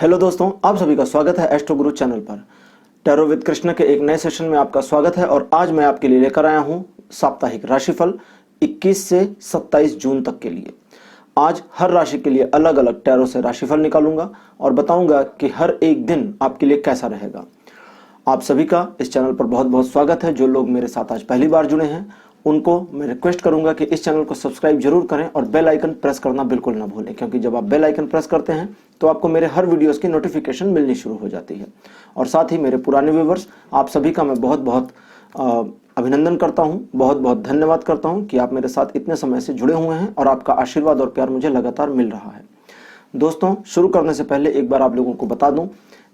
Hello दोस्तों, आप सभी का स्वागत है एस्ट्रो गुरु चैनल पर। टैरो विद कृष्ण के एक नए सेशन में आपका स्वागत है और आज मैं आपके लिए लेकर आया हूं साप्ताहिक राशिफल 21 से 27 जून तक के लिए। आज हर राशि के लिए अलग अलग टैरो से राशिफल निकालूंगा और बताऊंगा कि हर एक दिन आपके लिए कैसा रहेगा। आप सभी का इस चैनल पर बहुत बहुत स्वागत है। जो लोग मेरे साथ आज पहली बार जुड़े हैं उनको मैं रिक्वेस्ट करूंगा कि इस चैनल को सब्सक्राइब जरूर करें और बेल आइकन प्रेस करना बिल्कुल ना भूलें, क्योंकि जब आप बेल आइकन प्रेस करते हैं तो आपको मेरे हर वीडियोस की नोटिफिकेशन मिलनी शुरू हो जाती है। और साथ ही मेरे पुराने व्यूवर्स, आप सभी का मैं बहुत बहुत अभिनंदन करता हूं, बहुत बहुत धन्यवाद करता हूं कि आप मेरे साथ इतने समय से जुड़े हुए हैं और आपका आशीर्वाद और प्यार मुझे लगातार मिल रहा है। दोस्तों, शुरू करने से पहले एक बार आप लोगों को बता दूं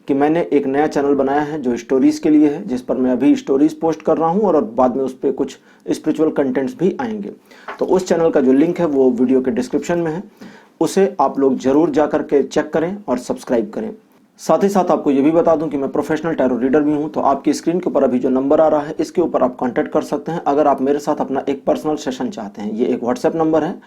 कि मैंने एक नया चैनल बनाया है जो स्टोरीज के लिए है, जिस पर मैं अभी स्टोरीज पोस्ट कर रहा हूं और बाद में उस पर कुछ स्पिरिचुअल कंटेंट्स भी आएंगे। तो उस चैनल का जो लिंक है वो वीडियो के डिस्क्रिप्शन में है, उसे आप लोग जरूर जा करके चेक करें और सब्सक्राइब करें। साथ ही साथ आपको ये भी बता दूं कि मैं प्रोफेशनल टैरो रीडर भी हूं, तो आपकी स्क्रीन के ऊपर अभी जो नंबर आ रहा है इसके ऊपर आप कांटेक्ट कर सकते हैं अगर आप मेरे साथ अपना एक पर्सनल सेशन चाहते हैं। ये एक व्हाट्सएप नंबर है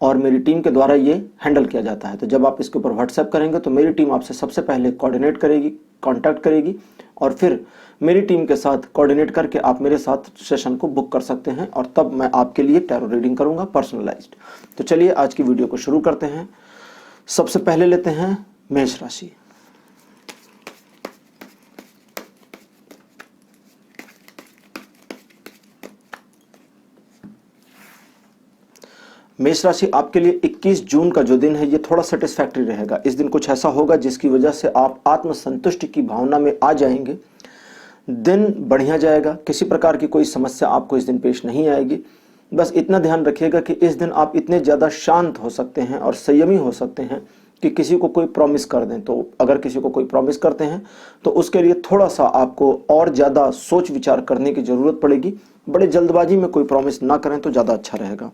और मेरी टीम के द्वारा ये हैंडल किया जाता है। तो जब आप इसके ऊपर व्हाट्सएप करेंगे तो मेरी टीम आपसे सबसे पहले कोऑर्डिनेट करेगी, कांटेक्ट करेगी और फिर मेरी टीम के साथ कोऑर्डिनेट करके आप मेरे साथ सेशन को बुक कर सकते हैं और तब मैं आपके लिए टैरो रीडिंग करूंगा पर्सनलाइज्ड। तो चलिए आज की वीडियो को शुरू करते हैं। सबसे पहले लेते हैं मेष राशि। मेष राशि, आपके लिए 21 जून का जो दिन है ये थोड़ा सेटिस्फैक्टरी रहेगा। इस दिन कुछ ऐसा होगा जिसकी वजह से आप आत्मसंतुष्टि की भावना में आ जाएंगे। दिन बढ़िया जाएगा, किसी प्रकार की कोई समस्या आपको इस दिन पेश नहीं आएगी। बस इतना ध्यान रखिएगा कि इस दिन आप इतने ज़्यादा शांत हो सकते हैं और संयमी हो सकते हैं कि किसी को कोई प्रॉमिस कर दें। तो अगर किसी को कोई प्रॉमिस करते हैं तो उसके लिए थोड़ा सा आपको और ज़्यादा सोच विचार करने की ज़रूरत पड़ेगी। बड़े जल्दबाजी में कोई प्रॉमिस ना करें तो ज़्यादा अच्छा रहेगा।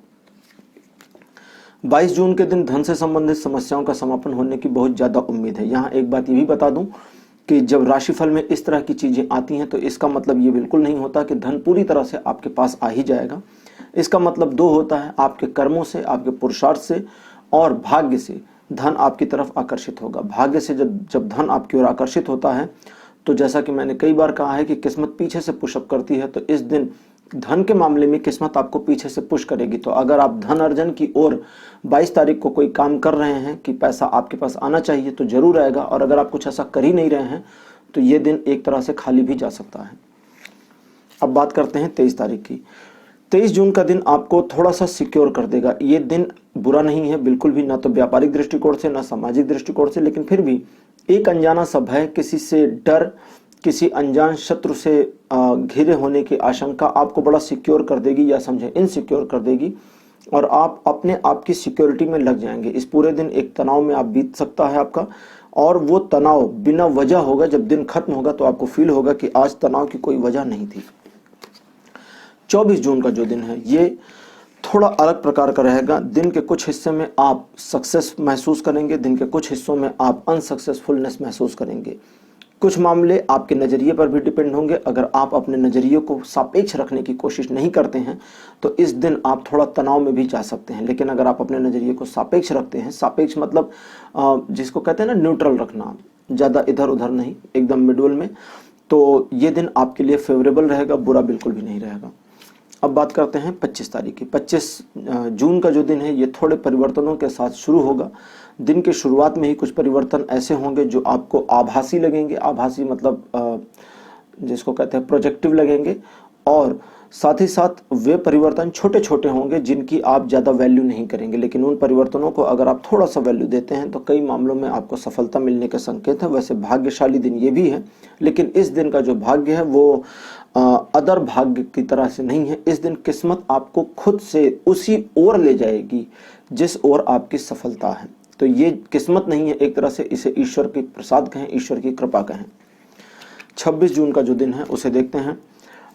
22 जून के दिन धन से संबंधित समस्याओं का समापन होने की बहुत ज़्यादा उम्मीद है। यहाँ एक बात ये भी बता दूं कि जब राशिफल में इस तरह की चीज़ें आती हैं तो इसका मतलब ये बिल्कुल नहीं होता कि धन पूरी तरह से आपके पास आ ही जाएगा। इसका मतलब दो होता है, आपके कर्मों से, आपके पुरुषार्थ से और भाग्य से धन आपकी तरफ आकर्षित होगा। भाग्य से जब धन आपकी ओर आकर्षित होता है तो जैसा कि मैंने कई बार कहा है कि किस्मत पीछे से पुशअप करती है, तो इस दिन धन के मामले में किस्मत आपको पीछे से पुश करेगी। तो अगर आप धन अर्जन की ओर 22 तारीख को कोई काम कर रहे हैं कि पैसा आपके पास आना चाहिए तो जरूर आएगा, और अगर आप कुछ ऐसा कर ही नहीं रहे हैं तो ये दिन एक तरह से खाली भी जा सकता है। अब बात करते हैं 23 तारीख की। 23 जून का दिन आपको थोड़ा सा सिक्योर कर देगा। ये दिन बुरा नहीं है बिल्कुल भी, ना तो व्यापारिक दृष्टिकोण से ना सामाजिक दृष्टिकोण से, लेकिन फिर भी एक अनजाना सा भय, किसी से डर, किसी अनजान शत्रु से घिरे होने की आशंका आपको बड़ा सिक्योर कर देगी, या समझे इनसिक्योर कर देगी, और आप अपने आप की सिक्योरिटी में लग जाएंगे। इस पूरे दिन एक तनाव में आप बीत सकता है आपका, और वो तनाव बिना वजह होगा। जब दिन खत्म होगा तो आपको फील होगा कि आज तनाव की कोई वजह नहीं थी। 24 जून का जो दिन है ये थोड़ा अलग प्रकार का रहेगा। दिन के कुछ हिस्से में आप सक्सेस महसूस करेंगे, दिन के कुछ हिस्सों में आप अनसक्सेसफुलनेस महसूस करेंगे। कुछ मामले आपके नज़रिए पर भी डिपेंड होंगे। अगर आप अपने नज़रिए को सापेक्ष रखने की कोशिश नहीं करते हैं तो इस दिन आप थोड़ा तनाव में भी जा सकते हैं। लेकिन अगर आप अपने नज़रिए को सापेक्ष रखते हैं, सापेक्ष मतलब जिसको कहते हैं ना न्यूट्रल रखना, ज़्यादा इधर उधर नहीं, एकदम मिडल में, तो ये दिन आपके लिए फेवरेबल रहेगा, बुरा बिल्कुल भी नहीं रहेगा। अब बात करते हैं 25 तारीख की। 25 जून का जो दिन है ये थोड़े परिवर्तनों के साथ शुरू होगा। दिन के शुरुआत में ही कुछ परिवर्तन ऐसे होंगे जो आपको आभासी लगेंगे। आभासी मतलब जिसको कहते हैं प्रोजेक्टिव लगेंगे, और साथ ही साथ वे परिवर्तन छोटे छोटे होंगे जिनकी आप ज़्यादा वैल्यू नहीं करेंगे, लेकिन उन परिवर्तनों को अगर आप थोड़ा सा वैल्यू देते हैं तो कई मामलों में आपको सफलता मिलने के संकेत है। वैसे भाग्यशाली दिन ये भी है, लेकिन इस दिन का जो भाग्य है वो अदर भाग्य की तरह से नहीं है। इस दिन किस्मत आपको खुद से उसी ओर ले जाएगी जिस ओर आपकी सफलता है। तो ये किस्मत नहीं है, एक तरह से इसे ईश्वर की प्रसाद कहें, ईश्वर की कृपा कहें। 26 जून का जो दिन है उसे देखते हैं।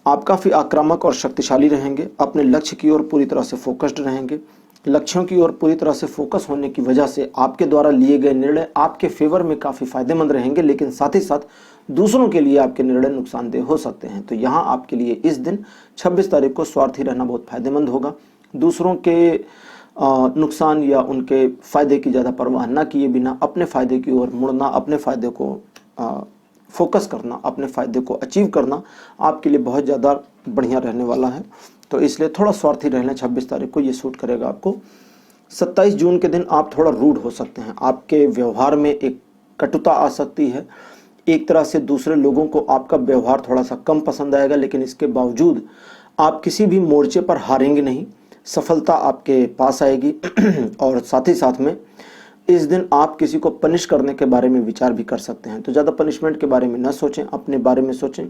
आप काफ़ी आक्रामक और शक्तिशाली रहेंगे, अपने लक्ष्य की ओर पूरी तरह से फोकस्ड रहेंगे। लक्ष्यों की ओर पूरी तरह से फोकस होने की वजह से आपके द्वारा लिए गए निर्णय आपके फेवर में काफ़ी फायदेमंद रहेंगे, लेकिन साथ ही साथ दूसरों के लिए आपके निर्णय नुकसानदेह हो सकते हैं। तो यहाँ आपके लिए इस दिन 26 तारीख को स्वार्थी रहना बहुत फायदेमंद होगा। दूसरों के नुकसान या उनके फायदे की ज़्यादा परवाह ना किए बिना अपने फायदे की ओर मुड़ना, अपने फायदे को फोकस करना, अपने फायदे को अचीव करना आपके लिए बहुत ज़्यादा बढ़िया रहने वाला है। तो इसलिए थोड़ा स्वार्थी रह लें, 26 तारीख को ये सूट करेगा आपको। 27 जून के दिन आप थोड़ा रूड हो सकते हैं, आपके व्यवहार में एक कटुता आ सकती है, एक तरह से दूसरे लोगों को आपका व्यवहार थोड़ा सा कम पसंद आएगा, लेकिन इसके बावजूद आप किसी भी मोर्चे पर हारेंगे नहीं, सफलता आपके पास आएगी। और साथ ही साथ में इस दिन आप किसी को पनिश करने के बारे में विचार भी कर सकते हैं, तो ज़्यादा पनिशमेंट के बारे में ना सोचें, अपने बारे में सोचें।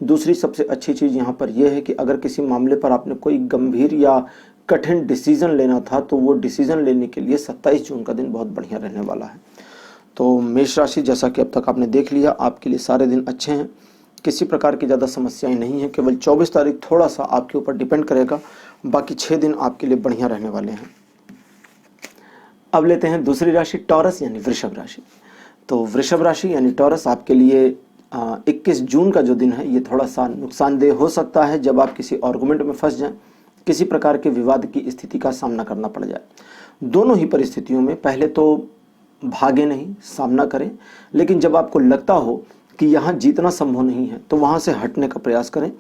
दूसरी सबसे अच्छी चीज़ यहाँ पर यह है कि अगर किसी मामले पर आपने कोई गंभीर या कठिन डिसीजन लेना था तो वो डिसीजन लेने के लिए 27 जून का दिन बहुत बढ़िया रहने वाला है। तो मेष राशि, जैसा कि अब तक आपने देख लिया, आपके लिए सारे दिन अच्छे हैं, किसी प्रकार की ज़्यादा समस्याएं नहीं हैं। केवल 24 तारीख थोड़ा सा आपके ऊपर डिपेंड करेगा, बाकी 6 दिन आपके लिए बढ़िया रहने वाले हैं। अब लेते हैं दूसरी राशि टॉरस यानी वृषभ राशि। तो वृषभ राशि यानी टॉरस आपके लिए 21 जून का जो दिन है ये थोड़ा सा नुकसानदेह हो सकता है जब आप किसी आर्गुमेंट में फंस जाएं, किसी प्रकार के विवाद की स्थिति का सामना करना पड़ जाए। दोनों ही परिस्थितियों में पहले तो भागे नहीं, सामना करें, लेकिन जब आपको लगता हो कि यहाँ जीतना संभव नहीं है तो वहाँ से हटने का प्रयास करें।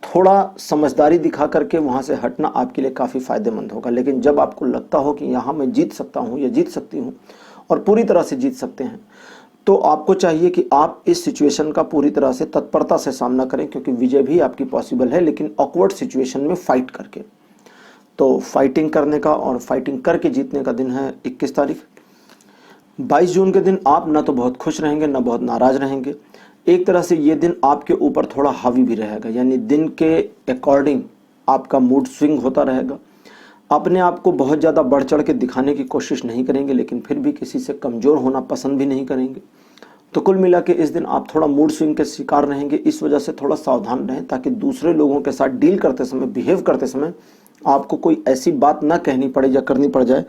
थोड़ा समझदारी दिखा करके वहाँ से हटना आपके लिए काफ़ी फायदेमंद होगा। लेकिन जब आपको लगता हो कि यहाँ मैं जीत सकता हूँ या जीत सकती हूँ और पूरी तरह से जीत सकते हैं, तो आपको चाहिए कि आप इस सिचुएशन का पूरी तरह से तत्परता से सामना करें, क्योंकि विजय भी आपकी पॉसिबल है, लेकिन ऑकवर्ड सिचुएशन में फाइट करके। तो फाइटिंग करने का और फाइटिंग करके जीतने का दिन है 21 तारीख। 22 जून के दिन आप ना तो बहुत खुश रहेंगे ना बहुत नाराज रहेंगे। एक तरह से ये दिन आपके ऊपर थोड़ा हावी भी रहेगा, यानी दिन के अकॉर्डिंग आपका मूड स्विंग होता रहेगा। अपने आप को बहुत ज़्यादा बढ़ चढ़ के दिखाने की कोशिश नहीं करेंगे, लेकिन फिर भी किसी से कमज़ोर होना पसंद भी नहीं करेंगे। तो कुल मिला के इस दिन आप थोड़ा मूड स्विंग के शिकार रहेंगे। इस वजह से थोड़ा सावधान रहें, ताकि दूसरे लोगों के साथ डील करते समय, बिहेव करते समय आपको कोई ऐसी बात ना कहनी पड़े या करनी पड़ जाए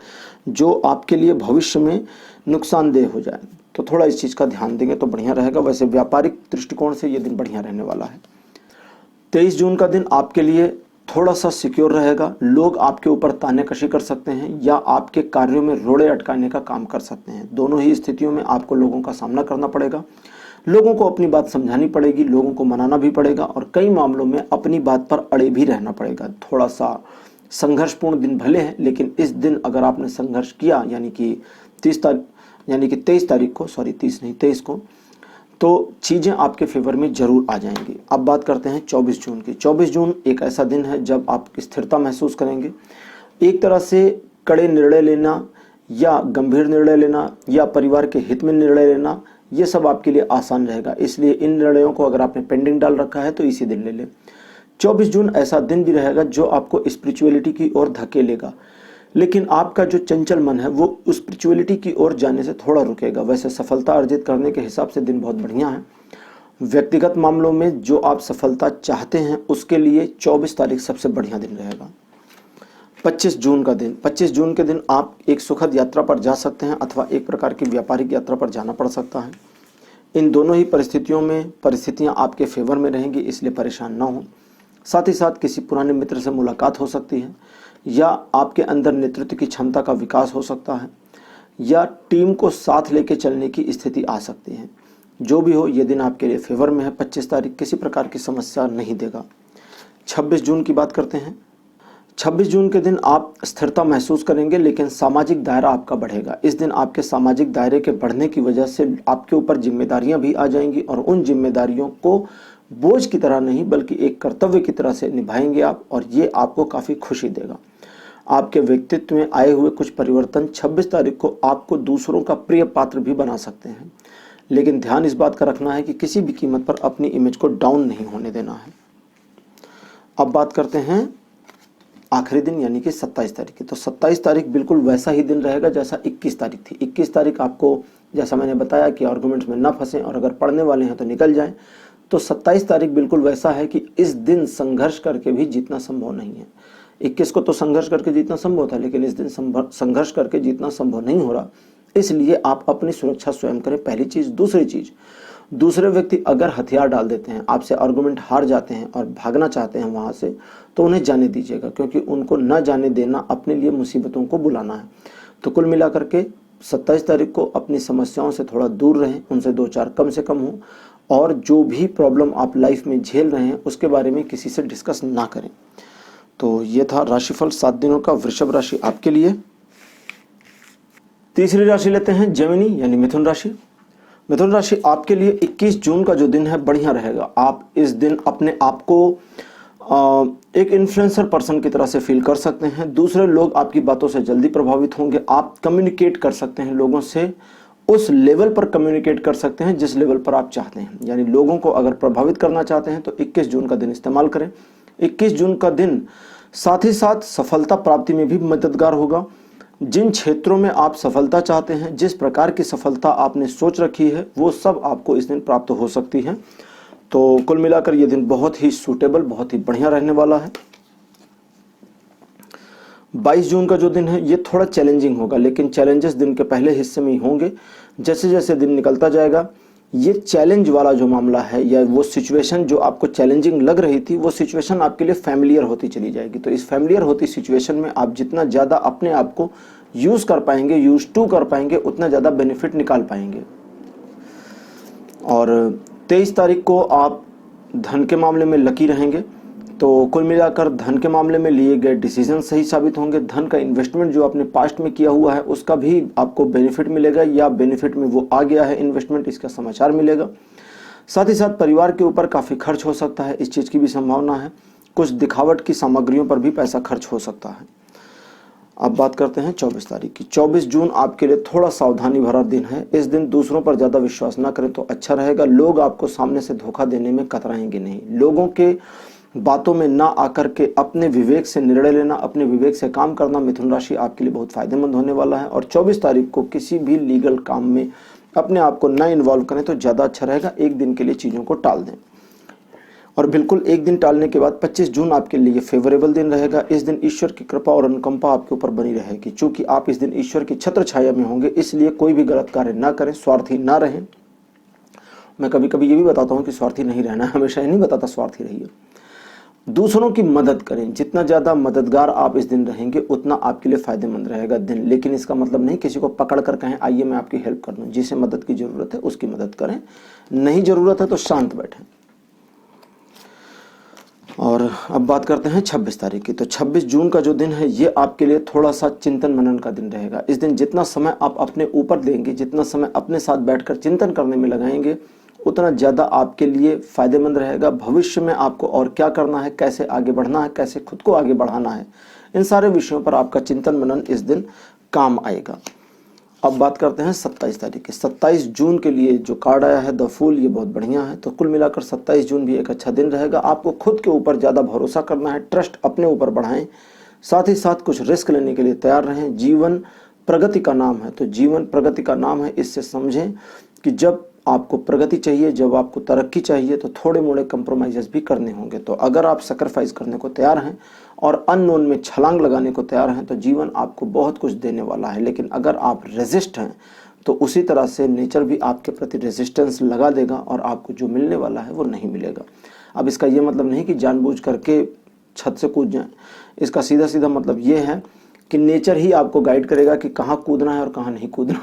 जो आपके लिए भविष्य में नुकसानदेह हो जाए। तो थोड़ा इस चीज़ का ध्यान देंगे तो बढ़िया रहेगा। वैसे व्यापारिक दृष्टिकोण से ये दिन बढ़िया रहने वाला है। 23 जून का दिन आपके लिए थोड़ा सा सिक्योर रहेगा। लोग आपके ऊपर तानेकशी कर सकते हैं या आपके कार्यों में रोड़े अटकाने का काम कर सकते हैं। दोनों ही स्थितियों में आपको लोगों का सामना करना पड़ेगा। लोगों को अपनी बात समझानी पड़ेगी, लोगों को मनाना भी पड़ेगा, और कई मामलों में अपनी बात पर अड़े भी रहना पड़ेगा। थोड़ा सा संघर्षपूर्ण दिन भले है, लेकिन इस दिन अगर आपने संघर्ष किया, यानी कि 23 तारीख को, सॉरी 30 नहीं 23 को, तो चीज़ें आपके फेवर में जरूर आ जाएंगी। अब बात करते हैं 24 जून की। 24 जून एक ऐसा दिन है जब आप स्थिरता महसूस करेंगे। एक तरह से कड़े निर्णय लेना या गंभीर निर्णय लेना या परिवार के हित में निर्णय लेना, ये सब आपके लिए आसान रहेगा। इसलिए इन निर्णयों को अगर आपने पेंडिंग डाल रखा है तो इसी दिन ले लें। 24 जून ऐसा दिन भी रहेगा जो आपको स्पिरिचुअलिटी की ओर धकेलेगा, लेकिन आपका जो चंचल मन है वो स्पिरिचुअलिटी की ओर जाने से थोड़ा रुकेगा। वैसे सफलता अर्जित करने के हिसाब से दिन बहुत बढ़िया है। व्यक्तिगत मामलों में जो आप सफलता चाहते हैं उसके लिए 24 तारीख सबसे बढ़िया दिन रहेगा। 25 जून का दिन, 25 जून के दिन आप एक सुखद यात्रा पर जा सकते हैं अथवा एक प्रकार की व्यापारिक यात्रा पर जाना पड़ सकता है। इन दोनों ही परिस्थितियों में परिस्थितियां आपके फेवर में रहेंगी, इसलिए परेशान ना हो। साथ ही साथ किसी पुराने मित्र से मुलाकात हो सकती है, या आपके अंदर नेतृत्व की क्षमता का विकास हो सकता है, या टीम को साथ लेके चलने की स्थिति आ सकती है। जो भी हो, ये दिन आपके लिए फेवर में है। 25 तारीख किसी प्रकार की समस्या नहीं देगा। 26 जून की बात करते हैं। 26 जून के दिन आप स्थिरता महसूस करेंगे, लेकिन सामाजिक दायरा आपका बढ़ेगा। इस दिन आपके सामाजिक दायरे के बढ़ने की वजह से आपके ऊपर जिम्मेदारियां भी आ जाएंगी, और उन जिम्मेदारियों को बोझ की तरह नहीं बल्कि एक कर्तव्य की तरह से निभाएंगे आप, और ये आपको काफ़ी खुशी देगा। आपके व्यक्तित्व में आए हुए कुछ परिवर्तन 26 तारीख को आपको दूसरों का प्रिय पात्र भी बना सकते हैं, लेकिन ध्यान इस बात का रखना है कि किसी भी कीमत पर अपनी इमेज को डाउन नहीं होने देना है। अब बात करते हैं आखिरी दिन यानी कि 27 तारीख की। तो 27 तारीख बिल्कुल वैसा ही दिन रहेगा जैसा 21 तारीख थी। 21 तारीख आपको, जैसा मैंने बताया, कि आर्गुमेंट्स में ना फंसें, और अगर पढ़ने वाले हैं तो निकल जाएं। तो 27 तारीख बिल्कुल वैसा है कि इस दिन संघर्ष करके भी जीतना संभव नहीं है। 21 को तो संघर्ष करके जीतना संभव था, लेकिन इस दिन संघर्ष करके जीतना संभव नहीं हो रहा। इसलिए आप अपनी सुरक्षा स्वयं करें, पहली चीज़। दूसरी चीज़, दूसरे व्यक्ति अगर हथियार डाल देते हैं, आपसे आर्गुमेंट हार जाते हैं और भागना चाहते हैं वहां से, तो उन्हें जाने दीजिएगा, क्योंकि उनको न जाने देना अपने लिए मुसीबतों को बुलाना है। तो कुल मिलाकर के 27 तारीख को अपनी समस्याओं से थोड़ा दूर रहें, उनसे 2-4 कम से कम हो, और जो भी प्रॉब्लम आप लाइफ में झेल रहे हैं उसके बारे में किसी से डिस्कस ना करें। तो ये था राशिफल 7 दिनों का वृषभ राशि आपके लिए। तीसरी राशि लेते हैं जेमिनी यानी मिथुन राशि। मिथुन राशि आपके लिए 21 जून का जो दिन है बढ़िया रहेगा। आप इस दिन अपने आप को एक इन्फ्लुएंसर पर्सन की तरह से फील कर सकते हैं। दूसरे लोग आपकी बातों से जल्दी प्रभावित होंगे। आप कम्युनिकेट कर सकते हैं लोगों से, उस लेवल पर कम्युनिकेट कर सकते हैं जिस लेवल पर आप चाहते हैं। यानी लोगों को अगर प्रभावित करना चाहते हैं तो 21 जून का दिन इस्तेमाल करें। 21 जून का दिन साथ ही साथ सफलता प्राप्ति में भी मददगार होगा। जिन क्षेत्रों में आप सफलता चाहते हैं, जिस प्रकार की सफलता आपने सोच रखी है, वो सब आपको इस दिन प्राप्त हो सकती है। तो कुल मिलाकर ये दिन बहुत ही सूटेबल, बहुत ही बढ़िया रहने वाला है। 22 जून का जो दिन है ये थोड़ा चैलेंजिंग होगा, लेकिन चैलेंजेस दिन के पहले हिस्से में ही होंगे। जैसे जैसे दिन निकलता जाएगा ये चैलेंज वाला जो मामला है या वो सिचुएशन जो आपको चैलेंजिंग लग रही थी, वो सिचुएशन आपके लिए फैमिलियर होती चली जाएगी। तो इस फैमिलियर होती सिचुएशन में आप जितना ज़्यादा अपने आप को यूज़ कर पाएंगे, यूज टू कर पाएंगे, उतना ज़्यादा बेनिफिट निकाल पाएंगे। और 23 तारीख को आप धन के मामले में लकी रहेंगे। तो कुल मिलाकर धन के मामले में लिए गए डिसीजन सही साबित होंगे। धन का इन्वेस्टमेंट जो आपने पास्ट में किया हुआ है उसका भी आपको बेनिफिट मिलेगा, या बेनिफिट में वो आ गया है इन्वेस्टमेंट, इसका समाचार मिलेगा। साथ ही साथ परिवार के ऊपर काफ़ी खर्च हो सकता है, इस चीज़ की भी संभावना है। कुछ दिखावट की सामग्रियों पर भी पैसा खर्च हो सकता है। अब बात करते हैं 24 तारीख की। 24 जून आपके लिए थोड़ा सावधानी भरा दिन है। इस दिन दूसरों पर ज़्यादा विश्वास ना करें तो अच्छा रहेगा। लोग आपको सामने से धोखा देने में कतराएंगे नहीं। लोगों के बातों में ना आकर के अपने विवेक से निर्णय लेना, अपने विवेक से काम करना मिथुन राशि आपके लिए बहुत फायदेमंद होने वाला है। और 24 तारीख को किसी भी लीगल काम में अपने आप को ना इन्वॉल्व करें तो ज़्यादा अच्छा रहेगा। एक दिन के लिए चीज़ों को टाल दें, और बिल्कुल एक दिन टालने के बाद 25 जून आपके लिए फेवरेबल दिन रहेगा। इस दिन ईश्वर की कृपा और अनुकंपा आपके ऊपर बनी रहेगी। चूंकि आप इस दिन ईश्वर की छत्र छाया में होंगे, इसलिए कोई भी गलत कार्य ना करें, स्वार्थी ना रहें। मैं कभी कभी ये भी बताता हूँ कि स्वार्थी नहीं रहना है, हमेशा ये नहीं बताता स्वार्थी रहिए। दूसरों की मदद करें। जितना ज़्यादा मददगार आप इस दिन रहेंगे उतना आपके लिए फ़ायदेमंद रहेगा दिन। लेकिन इसका मतलब नहीं किसी को पकड़ कर कहें आइए मैं आपकी हेल्प कर दूँ। जिसे मदद की ज़रूरत है उसकी मदद करें, नहीं ज़रूरत है तो शांत बैठें। और अब बात करते हैं 26 तारीख की। तो 26 जून का जो दिन है ये आपके लिए थोड़ा सा चिंतन मनन का दिन रहेगा। इस दिन जितना समय आप अपने ऊपर देंगे, जितना समय अपने साथ बैठकर चिंतन करने में लगाएंगे, उतना ज़्यादा आपके लिए फ़ायदेमंद रहेगा। भविष्य में आपको और क्या करना है, कैसे आगे बढ़ना है, कैसे खुद को आगे बढ़ाना है, इन सारे विषयों पर आपका चिंतन मनन इस दिन काम आएगा। अब बात करते हैं 27 तारीख की। 27 जून के लिए जो कार्ड आया है द फूल, ये बहुत बढ़िया है। तो कुल मिलाकर 27 जून भी एक अच्छा दिन रहेगा। आपको खुद के ऊपर ज़्यादा भरोसा करना है, ट्रस्ट अपने ऊपर बढ़ाएं। साथ ही साथ कुछ रिस्क लेने के लिए तैयार रहें। जीवन प्रगति का नाम है, तो जीवन प्रगति का नाम है। इससे समझें कि जब आपको प्रगति चाहिए, जब आपको तरक्की चाहिए, तो थोड़े मोड़े कंप्रोमाइज़ेस भी करने होंगे। तो अगर आप सेक्रीफाइस करने को तैयार हैं और अननोन में छलांग लगाने को तैयार हैं तो जीवन आपको बहुत कुछ देने वाला है। लेकिन अगर आप रेजिस्ट हैं तो उसी तरह से नेचर भी आपके प्रति रेजिस्टेंस लगा देगा और आपको जो मिलने वाला है वो नहीं मिलेगा। अब इसका ये मतलब नहीं कि जानबूझ करके छत से कूद जाएं। इसका सीधा सीधा मतलब ये है कि नेचर ही आपको गाइड करेगा कि कहाँ कूदना है और कहाँ नहीं कूदना।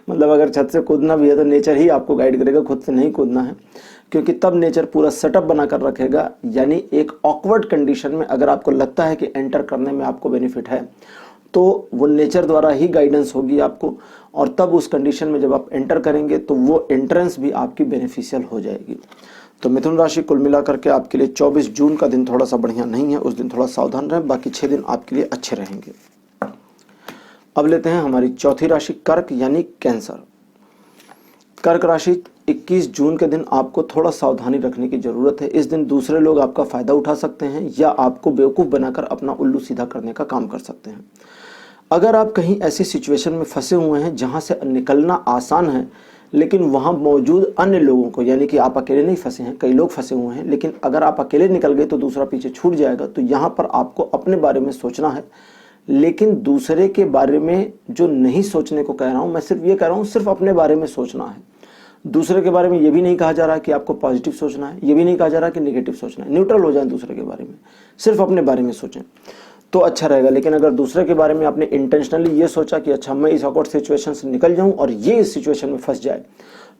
मतलब अगर छत से कूदना भी है तो नेचर ही आपको गाइड करेगा, खुद से नहीं कूदना है। क्योंकि तब नेचर पूरा सेटअप बना कर रखेगा। यानी एक ऑकवर्ड कंडीशन में अगर आपको लगता है कि एंटर करने में आपको बेनिफिट है तो वो नेचर द्वारा ही गाइडेंस होगी आपको, और तब उस कंडीशन में जब आप एंटर करेंगे तो वो एंट्रेंस भी आपकी बेनिफिशियल हो जाएगी। तो मिथुन राशि कुल मिलाकर के आपके लिए 24 जून का दिन थोड़ा सा बढ़िया नहीं है, उस दिन थोड़ा सावधान रहें। बाकी 6 दिन आपके लिए अच्छे रहेंगे। अब लेते हैं हमारी चौथी राशि कर्क यानी कैंसर। कर्क राशि 21 जून के दिन आपको थोड़ा सावधानी रखने की जरूरत है। इस दिन दूसरे लोग आपका फायदा उठा सकते हैं या आपको बेवकूफ़ बनाकर अपना उल्लू सीधा करने का काम कर सकते हैं। अगर आप कहीं ऐसी सिचुएशन में फंसे हुए हैं जहां से निकलना आसान है, लेकिन वहां मौजूद अन्य लोगों को, यानी कि आप अकेले नहीं फंसे हैं, कई लोग फंसे हुए हैं, लेकिन अगर आप अकेले निकल गए तो दूसरा पीछे छूट जाएगा। तो यहाँ पर आपको अपने बारे में सोचना है, लेकिन दूसरे के बारे में जो नहीं सोचने को कह रहा हूं, मैं सिर्फ ये कह रहा हूं सिर्फ अपने बारे में सोचना है। दूसरे के बारे में ये भी नहीं कहा जा रहा कि आपको पॉजिटिव सोचना है, ये भी नहीं कहा जा रहा कि नेगेटिव सोचना है। न्यूट्रल हो जाए दूसरे के बारे में, सिर्फ अपने बारे में सोचें तो अच्छा रहेगा। लेकिन अगर दूसरे के बारे में आपने इंटेंशनली ये सोचा कि अच्छा मैं इस ऑकवर्ड सिचुएशन से निकल जाऊं और ये इस सिचुएशन में फंस जाए,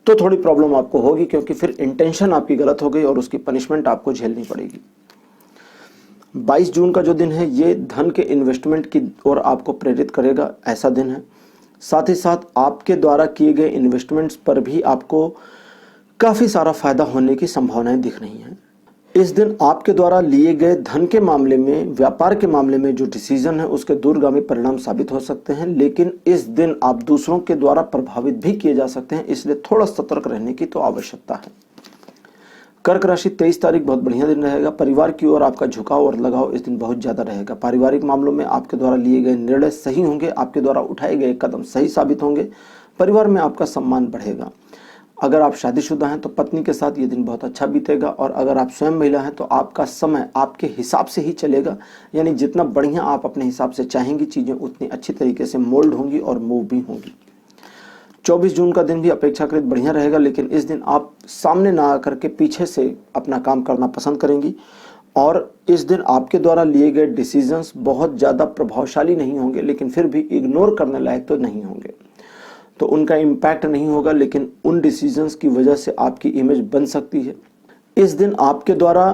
तो थोड़ी प्रॉब्लम आपको होगी, क्योंकि फिर इंटेंशन आपकी गलत हो गई और उसकी पनिशमेंट आपको झेलनी पड़ेगी। 22 जून का जो दिन है ये धन के इन्वेस्टमेंट की ओर आपको प्रेरित करेगा, ऐसा दिन है। साथ ही साथ आपके द्वारा किए गए इन्वेस्टमेंट्स पर भी आपको काफी सारा फायदा होने की संभावनाएं दिख रही हैं। इस दिन आपके द्वारा लिए गए धन के मामले में, व्यापार के मामले में जो डिसीजन है उसके दूरगामी परिणाम साबित हो सकते हैं, लेकिन इस दिन आप दूसरों के द्वारा प्रभावित भी किए जा सकते हैं, इसलिए थोड़ा सतर्क रहने की तो आवश्यकता है। कर्क राशि 23 तारीख बहुत बढ़िया दिन रहेगा। परिवार की ओर आपका झुकाव और लगाव इस दिन बहुत ज्यादा रहेगा। पारिवारिक मामलों में आपके द्वारा लिए गए निर्णय सही होंगे, आपके द्वारा उठाए गए कदम सही साबित होंगे, परिवार में आपका सम्मान बढ़ेगा। अगर आप शादीशुदा हैं तो पत्नी के साथ ये दिन बहुत अच्छा बीतेगा, और अगर आप स्वयं महिला हैं तो आपका समय आपके हिसाब से ही चलेगा, यानी जितना बढ़िया आप अपने हिसाब से चाहेंगी चीजें उतनी अच्छी तरीके से मोल्ड होंगी और मूव भी होंगी। 24 जून का दिन भी अपेक्षाकृत बढ़िया रहेगा, लेकिन इस दिन आप सामने ना आकर के पीछे से अपना काम करना पसंद करेंगी, और इस दिन आपके द्वारा लिए गए डिसीजंस बहुत ज्यादा प्रभावशाली नहीं होंगे, लेकिन फिर भी इग्नोर करने लायक तो नहीं होंगे, तो उनका इम्पैक्ट नहीं होगा, लेकिन उन डिसीजंस की वजह से आपकी इमेज बन सकती है। इस दिन आपके द्वारा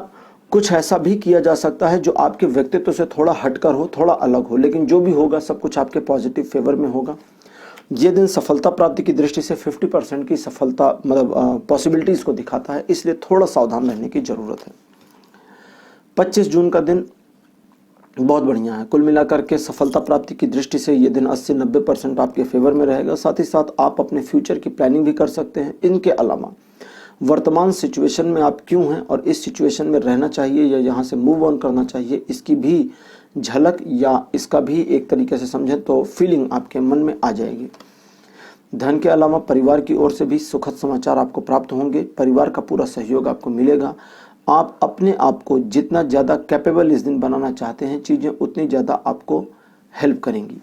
कुछ ऐसा भी किया जा सकता है जो आपके व्यक्तित्व से थोड़ा हटकर हो, थोड़ा अलग हो, लेकिन जो भी होगा सब कुछ आपके पॉजिटिव फेवर में होगा। ये दिन सफलता प्राप्ति की दृष्टि से 50% की सफलता मतलब पॉसिबिलिटीज को दिखाता है, इसलिए थोड़ा सावधान रहने की जरूरत है। 25 जून का दिन बहुत बढ़िया है। कुल मिलाकर के सफलता प्राप्ति की दृष्टि से ये दिन 80-90% आपके फेवर में रहेगा। साथ ही साथ आप अपने फ्यूचर की प्लानिंग भी कर सकते हैं। इनके अलावा वर्तमान सिचुएशन में आप क्यों हैं और इस सिचुएशन में रहना चाहिए या यहाँ से मूव ऑन करना चाहिए, इसकी भी झलक या इसका भी एक तरीके से समझें तो फीलिंग आपके मन में आ जाएगी। धन के अलावा परिवार की ओर से भी सुखद समाचार आपको प्राप्त होंगे। परिवार का पूरा सहयोग आपको मिलेगा। आप अपने आप को जितना ज़्यादा कैपेबल इस दिन बनाना चाहते हैं, चीज़ें उतनी ज़्यादा आपको हेल्प करेंगी।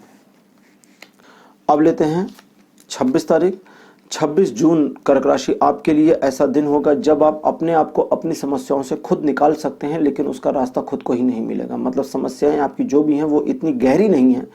अब लेते हैं 26 तारीख। 26 जून कर्क राशि आपके लिए ऐसा दिन होगा जब आप अपने आप को अपनी समस्याओं से खुद निकाल सकते हैं, लेकिन उसका रास्ता खुद को ही नहीं मिलेगा। मतलब समस्याएं आपकी जो भी हैं वो इतनी गहरी नहीं है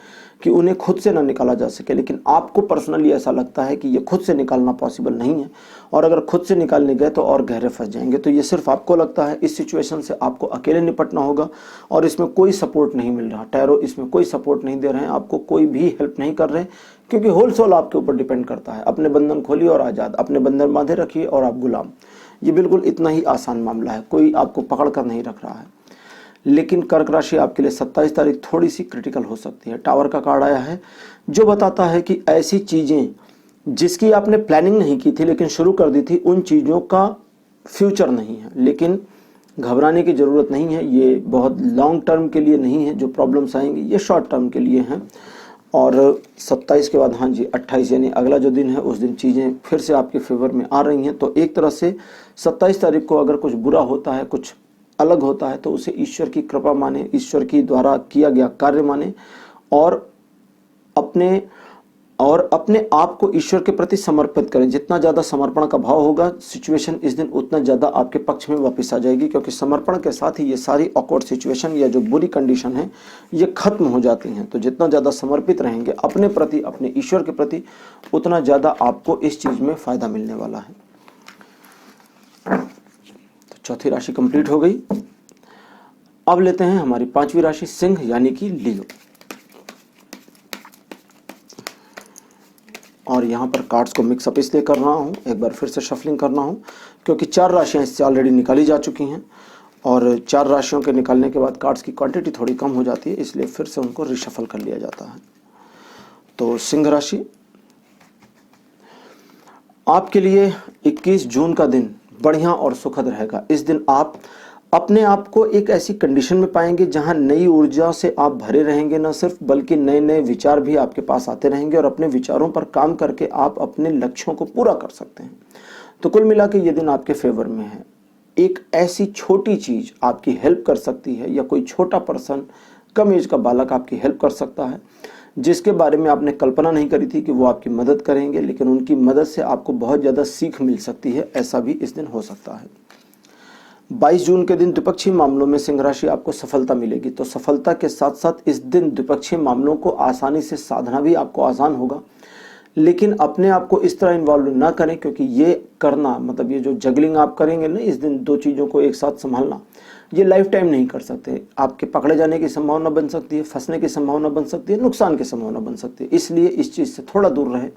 कि उन्हें खुद से ना निकाला जा सके, लेकिन आपको पर्सनली ऐसा लगता है कि ये खुद से निकालना पॉसिबल नहीं है, और अगर खुद से निकालने गए तो और गहरे फंस जाएंगे। तो ये सिर्फ आपको लगता है। इस सिचुएशन से आपको अकेले निपटना होगा और इसमें कोई सपोर्ट नहीं मिल रहा। टैरो इसमें कोई सपोर्ट नहीं दे रहे हैं, आपको कोई भी हेल्प नहीं कर रहे, क्योंकि होल सोल आपके ऊपर डिपेंड करता है। अपने बंधन खोलिए और आज़ाद, अपने बंधन बांधे रखिए और आप गुलाम। ये बिल्कुल इतना ही आसान मामला है, कोई आपको पकड़ कर नहीं रख रहा है। लेकिन कर्क राशि आपके लिए 27 तारीख थोड़ी सी क्रिटिकल हो सकती है। टावर का कार्ड आया है जो बताता है कि ऐसी चीज़ें जिसकी आपने प्लानिंग नहीं की थी लेकिन शुरू कर दी थी, उन चीज़ों का फ्यूचर नहीं है। लेकिन घबराने की ज़रूरत नहीं है, ये बहुत लॉन्ग टर्म के लिए नहीं है। जो प्रॉब्लम्स आएंगी ये शॉर्ट टर्म के लिए हैं। और 27 के बाद हाँ जी 28 यानी अगला जो दिन है उस दिन चीज़ें फिर से आपके फेवर में आ रही हैं। तो एक तरह से 27 तारीख को अगर कुछ बुरा होता है, कुछ अलग होता है, तो उसे ईश्वर की कृपा माने, ईश्वर की द्वारा किया गया कार्य माने, और अपने आप को ईश्वर के प्रति समर्पित करें। जितना ज़्यादा समर्पण का भाव होगा, सिचुएशन इस दिन उतना ज़्यादा आपके पक्ष में वापस आ जाएगी, क्योंकि समर्पण के साथ ही ये सारी ऑकवर्ड सिचुएशन या जो बुरी कंडीशन है ये खत्म हो जाती हैं। तो जितना ज़्यादा समर्पित रहेंगे अपने प्रति, अपने ईश्वर के प्रति, उतना ज़्यादा आपको इस चीज़ में फ़ायदा मिलने वाला है। तो चौथी राशि कंप्लीट हो गई। अब लेते हैं हमारी पांचवी राशि सिंह यानी कि लियो। और यहाँ पर कार्ड्स को मिक्सअप इसलिए कर रहा हूँ, एक बार फिर से शफलिंग कर रहा हूँ, क्योंकि 4 राशियाँ इससे ऑलरेडी निकाली जा चुकी हैं और 4 राशियों के निकालने के बाद कार्ड्स की क्वांटिटी थोड़ी कम हो जाती है, इसलिए फिर से उनको रिशफल कर लिया जाता है। तो सिंह राशि आपके लिए 21 जून का दिन बढ़िया और सुखद रहेगा। इस दिन आप अपने आप को एक ऐसी कंडीशन में पाएंगे जहां नई ऊर्जा से आप भरे रहेंगे, न सिर्फ बल्कि नए नए विचार भी आपके पास आते रहेंगे और अपने विचारों पर काम करके आप अपने लक्ष्यों को पूरा कर सकते हैं। तो कुल मिला के ये दिन आपके फेवर में है। एक ऐसी छोटी चीज आपकी हेल्प कर सकती है या कोई छोटा पर्सन कम एज का बालक आपकी हेल्प कर सकता है, जिसके बारे में आपने कल्पना नहीं करी थी कि वो आपकी मदद करेंगे, लेकिन उनकी मदद से आपको बहुत ज़्यादा सीख मिल सकती है, ऐसा भी इस दिन हो सकता है। 22 जून के दिन द्विपक्षीय मामलों में सिंह राशि आपको सफलता मिलेगी। तो सफलता के साथ साथ इस दिन द्विपक्षीय मामलों को आसानी से साधना भी आपको आसान होगा, लेकिन अपने आप को इस तरह इन्वॉल्व ना करें, क्योंकि ये करना मतलब ये जो जगलिंग आप करेंगे ना इस दिन, दो चीज़ों को एक साथ संभालना, ये लाइफ टाइम नहीं कर सकते। आपके पकड़े जाने की संभावना बन सकती है, फंसने की संभावना बन सकती है, नुकसान की संभावना बन सकती है। इसलिए इस चीज़ से थोड़ा दूर रहें।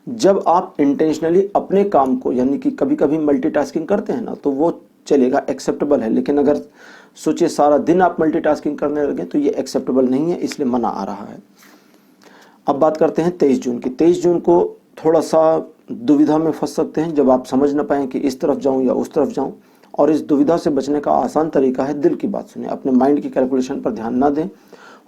जब आप इंटेंशनली अपने काम को, यानी कि कभी कभी मल्टीटास्किंग करते हैं ना, तो वो चलेगा, एक्सेप्टेबल है, लेकिन अगर सोचिए सारा दिन आप मल्टीटास्किंग करने लगे तो ये एक्सेप्टेबल नहीं है, इसलिए मना आ रहा है। अब बात करते हैं 23 जून की। 23 जून को थोड़ा सा दुविधा में फंस सकते हैं, जब आप समझ ना पाएं कि इस तरफ जाऊं या उस तरफ जाऊं, और इस दुविधा से बचने का आसान तरीका है दिल की बात सुने, अपने माइंड की कैलकुलेशन पर ध्यान ना दें।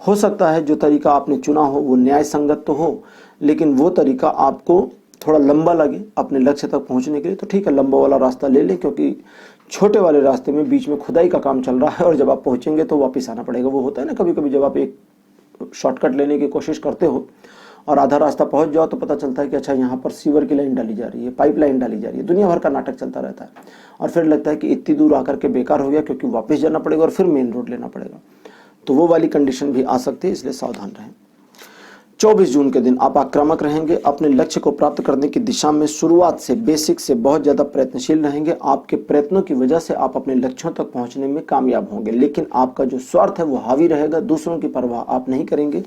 हो सकता है जो तरीका आपने चुना हो वो न्याय संगत तो हो, लेकिन वो तरीका आपको थोड़ा लंबा लगे अपने लक्ष्य तक पहुंचने के लिए, तो ठीक है, लंबा वाला रास्ता ले लें, क्योंकि छोटे वाले रास्ते में बीच में खुदाई का काम चल रहा है और जब आप पहुंचेंगे तो वापस आना पड़ेगा। वो होता है ना कभी कभी, जब आप एक शॉर्टकट लेने की कोशिश करते हो और आधा रास्ता पहुंच जाओ तो पता चलता है कि अच्छा यहाँ पर सीवर की लाइन डाली जा रही है, पाइप लाइन डाली जा रही है, दुनिया भर का नाटक चलता रहता है, और फिर लगता है कि इतनी दूर आकर के बेकार हो गया, क्योंकि वापस जाना पड़ेगा और फिर मेन रोड लेना पड़ेगा। तो वो वाली कंडीशन भी आ सकती है, इसलिए सावधान रहें। 24 जून के दिन आप आक्रामक रहेंगे, अपने लक्ष्य को प्राप्त करने की दिशा में शुरुआत से, बेसिक से बहुत ज़्यादा प्रयत्नशील रहेंगे। आपके प्रयत्नों की वजह से आप अपने लक्ष्यों तक पहुंचने में कामयाब होंगे, लेकिन आपका जो स्वार्थ है वो हावी रहेगा, दूसरों की परवाह आप नहीं करेंगे,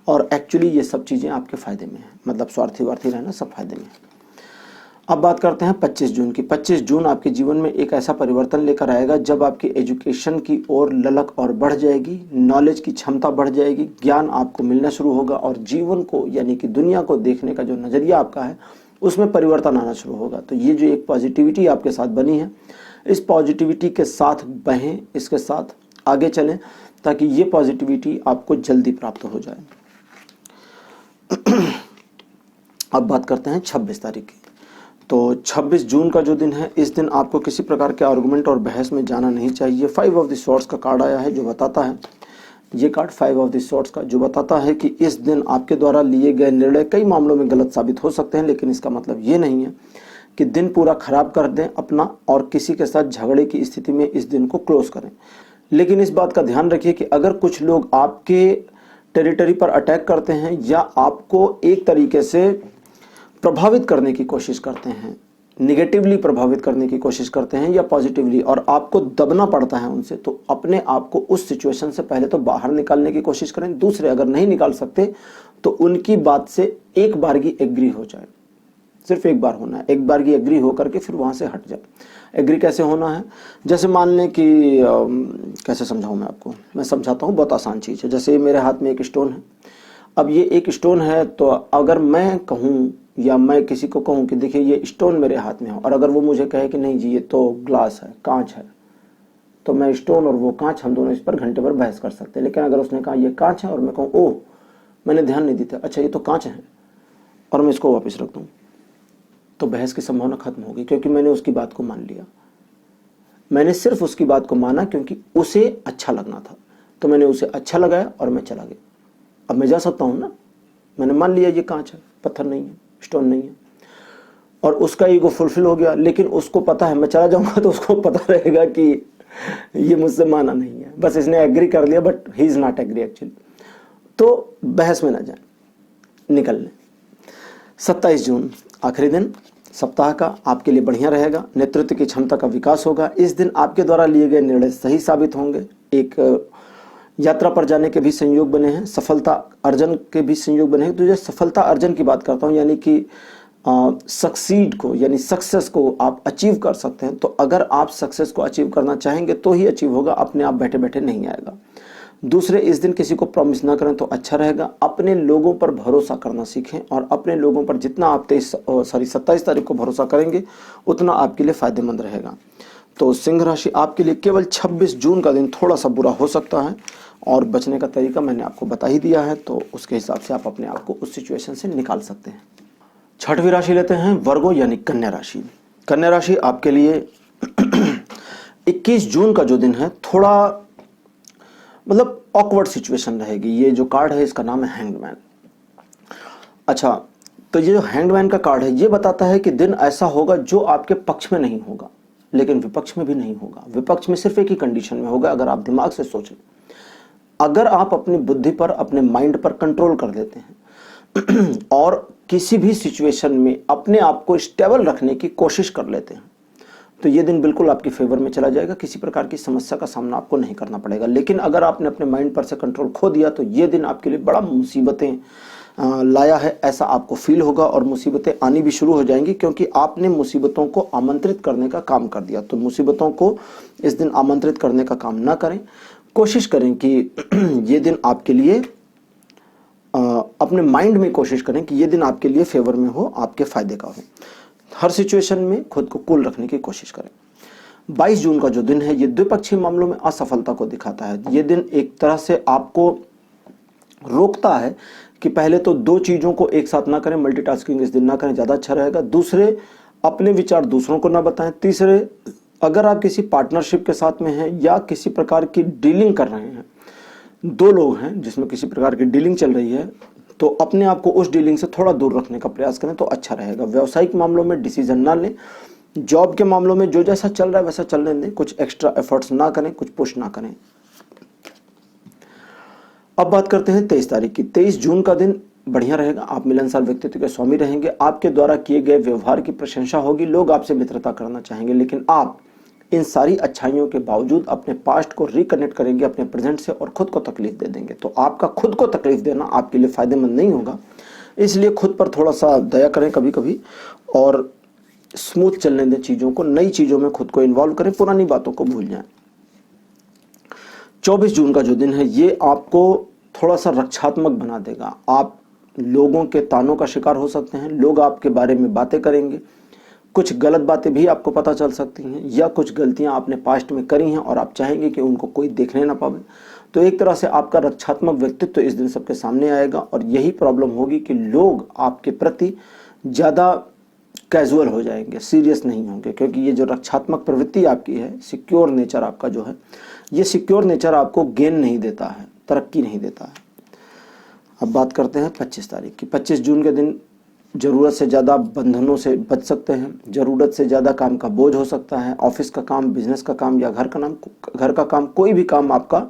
और एक्चुअली ये सब चीज़ें आपके फ़ायदे में हैं, मतलब स्वार्थी वार्थी रहना सब फायदे में है। अब बात करते हैं 25 जून की। 25 जून आपके जीवन में एक ऐसा परिवर्तन लेकर आएगा जब आपकी एजुकेशन की ओर ललक और बढ़ जाएगी, नॉलेज की क्षमता बढ़ जाएगी, ज्ञान आपको मिलना शुरू होगा, और जीवन को यानी कि दुनिया को देखने का जो नज़रिया आपका है उसमें परिवर्तन आना शुरू होगा। तो ये जो एक पॉजिटिविटी आपके साथ बनी है, इस पॉजिटिविटी के साथ बहें, इसके साथ आगे चलें, ताकि ये पॉजिटिविटी आपको जल्दी प्राप्त हो जाए। अब बात करते हैं 26 तारीख की। तो 26 जून का जो दिन है, इस दिन आपको किसी प्रकार के आर्गुमेंट और बहस में जाना नहीं चाहिए। 5 ऑफ द स्वॉर्ड्स का कार्ड आया है जो बताता है, ये कार्ड 5 ऑफ द स्वॉर्ड्स का जो बताता है कि इस दिन आपके द्वारा लिए गए निर्णय कई मामलों में गलत साबित हो सकते हैं, लेकिन इसका मतलब ये नहीं है कि दिन पूरा खराब कर दें अपना और किसी के साथ झगड़े की स्थिति में इस दिन को क्लोज करें। लेकिन इस बात का ध्यान रखिए कि अगर कुछ लोग आपके टेरिटरी पर अटैक करते हैं या आपको एक तरीके से प्रभावित करने की कोशिश करते हैं, निगेटिवली प्रभावित करने की कोशिश करते हैं या पॉजिटिवली, और आपको दबना पड़ता है उनसे, तो अपने आप को उस सिचुएशन से पहले तो बाहर निकालने की कोशिश करें। दूसरे, अगर नहीं निकाल सकते तो उनकी बात से एक बार की एग्री हो जाए, सिर्फ एक बार होना है, एक बार की एग्री होकर के फिर वहां से हट जाए। एग्री कैसे होना है, जैसे मान लें कि कैसे समझाऊं मैं आपको, मैं समझाता हूँ, बहुत आसान चीज़ है। जैसे मेरे हाथ में एक स्टोन है, अब ये एक स्टोन है, तो अगर मैं कहूँ या मैं किसी को कहूँ कि देखिए ये स्टोन मेरे हाथ में हो, और अगर वो मुझे कहे कि नहीं जी ये तो ग्लास है, कांच है, तो मैं स्टोन और वो कांच, हम दोनों इस पर घंटे भर बहस कर सकते हैं। लेकिन अगर उसने कहा ये कांच है और मैं कहूँ ओह मैंने ध्यान नहीं दिया, अच्छा ये तो कांच है, और मैं इसको वापस रख दूँ, तो बहस की संभावना खत्म होगी, क्योंकि मैंने उसकी बात को मान लिया। मैंने सिर्फ उसकी बात को माना क्योंकि उसे अच्छा लगना था, तो मैंने उसे अच्छा लगाया और मैं चला गया। अब मैं जा सकता हूँ ना, मैंने मान लिया ये कांच है, पत्थर नहीं है, स्टोन नहीं है, और उसका ईगो फुलफिल हो गया। लेकिन उसको पता है मैं चला जाऊंगा तो उसको पता रहेगा कि ये मुझसे माना नहीं है, बस इसने एग्री कर लिया, but he is not agree actually. तो बहस में ना जाए, निकल लें। 27 जून आखिरी दिन सप्ताह का आपके लिए बढ़िया रहेगा, नेतृत्व की क्षमता का विकास होगा। इस दिन आपके द्वारा लिए गए निर्णय सही साबित होंगे। एक यात्रा पर जाने के भी संयोग बने हैं, सफलता अर्जन के भी संयोग बने हैं। तो जो सफलता अर्जन की बात करता हूँ, यानी कि सक्सीड को, यानी सक्सेस को आप अचीव कर सकते हैं। तो अगर आप सक्सेस को अचीव करना चाहेंगे तो ही अचीव होगा, अपने आप बैठे बैठे नहीं आएगा। दूसरे, इस दिन किसी को प्रॉमिस ना करें तो अच्छा रहेगा। अपने लोगों पर भरोसा करना सीखें, और अपने लोगों पर जितना आप 27 तारीख को भरोसा करेंगे उतना आपके लिए फायदेमंद रहेगा। तो सिंह राशि आपके लिए केवल 26 जून का दिन थोड़ा सा बुरा हो सकता है, और बचने का तरीका मैंने आपको बता ही दिया है, तो उसके हिसाब से आप अपने आप को उस सिचुएशन से निकाल सकते हैं। 6वीं राशि लेते हैं, वर्गो यानी कन्या राशि। कन्या राशि आपके लिए 21 जून का जो दिन है, थोड़ा मतलब ऑकवर्ड सिचुएशन रहेगी। ये जो कार्ड है इसका नाम है हैंग्डमैन। अच्छा, तो ये जो हैंग्डमैन का कार्ड है ये बताता है कि दिन ऐसा होगा जो आपके पक्ष में नहीं होगा लेकिन विपक्ष में भी नहीं होगा। विपक्ष में सिर्फ एक ही कंडीशन में होगा, अगर आप दिमाग से सोच लें, अगर आप अपनी बुद्धि पर, अपने माइंड पर कंट्रोल कर लेते हैं और किसी भी सिचुएशन में अपने आप को स्टेबल रखने की कोशिश कर लेते हैं तो ये दिन बिल्कुल आपके फेवर में चला जाएगा, किसी प्रकार की समस्या का सामना आपको नहीं करना पड़ेगा। लेकिन अगर आपने अपने माइंड पर से कंट्रोल खो दिया तो ये दिन आपके लिए बड़ा मुसीबतें लाया है ऐसा आपको फील होगा और मुसीबतें आनी भी शुरू हो जाएंगी, क्योंकि आपने मुसीबतों को आमंत्रित करने का काम कर दिया। तो मुसीबतों को इस दिन आमंत्रित करने का काम ना करें, कोशिश करें कि ये दिन आपके लिए अपने माइंड में कोशिश करें कि ये दिन आपके लिए फेवर में हो, आपके फायदे का हो। हर सिचुएशन में खुद को कूल रखने की कोशिश करें। 22 जून का जो दिन है ये द्विपक्षीय मामलों में असफलता को दिखाता है। ये दिन एक तरह से आपको रोकता है कि पहले तो दो चीज़ों को एक साथ ना करें, मल्टीटास्किंग इस दिन ना करें, ज़्यादा अच्छा रहेगा। दूसरे, अपने विचार दूसरों को ना बताएं। तीसरे, अगर आप किसी पार्टनरशिप के साथ में हैं या किसी प्रकार की डीलिंग कर रहे हैं, दो लोग हैं जिसमें किसी प्रकार की डीलिंग चल रही है, तो अपने आप को उस डीलिंग से थोड़ा दूर रखने का प्रयास करें तो अच्छा रहेगा। व्यावसायिक मामलों में डिसीजन ना लें। जॉब के मामलों में जो जैसा चल रहा है वैसा चलने दें, कुछ एक्स्ट्रा एफर्ट्स ना करें, कुछ पुश ना करें। अब बात करते हैं 23 तारीख की। 23 जून का दिन बढ़िया रहेगा। आप मिलनसार व्यक्तित्व के स्वामी रहेंगे। आपके द्वारा किए गए व्यवहार की प्रशंसा होगी, लोग आपसे मित्रता करना चाहेंगे, लेकिन आप इन सारी अच्छाइयों के बावजूद अपने पास्ट को रिकनेक्ट करेंगे अपने प्रेजेंट से और खुद को तकलीफ दे देंगे। तो आपका खुद को तकलीफ देना आपके लिए फायदेमंद नहीं होगा, इसलिए खुद पर थोड़ा सा दया करें कभी कभी और स्मूथ चलने दें चीज़ों को। नई चीज़ों में खुद को इन्वॉल्व करें, पुरानी बातों को भूल जाएं। 24 जून का जो दिन है ये आपको थोड़ा सा रक्षात्मक बना देगा। आप लोगों के तानों का शिकार हो सकते हैं, लोग आपके बारे में बातें करेंगे, कुछ गलत बातें भी आपको पता चल सकती हैं या कुछ गलतियां आपने पास्ट में करी हैं और आप चाहेंगे कि उनको कोई देखने ना पावे। तो एक तरह से आपका रक्षात्मक व्यक्तित्व इस दिन सबके सामने आएगा और यही प्रॉब्लम होगी कि लोग आपके प्रति ज़्यादा कैजुअल हो जाएंगे, सीरियस नहीं होंगे, क्योंकि ये जो रक्षात्मक प्रवृत्ति आपकी है, सिक्योर नेचर आपका जो है, ये सिक्योर नेचर आपको गेन नहीं देता है, तरक्की नहीं देता है। अब बात करते हैं 25 तारीख की। 25 जून के दिन ज़रूरत से ज़्यादा बंधनों से बच सकते हैं। ज़रूरत से ज़्यादा काम का बोझ हो सकता है। ऑफिस का काम, बिजनेस का काम या घर का काम, कोई भी काम आपका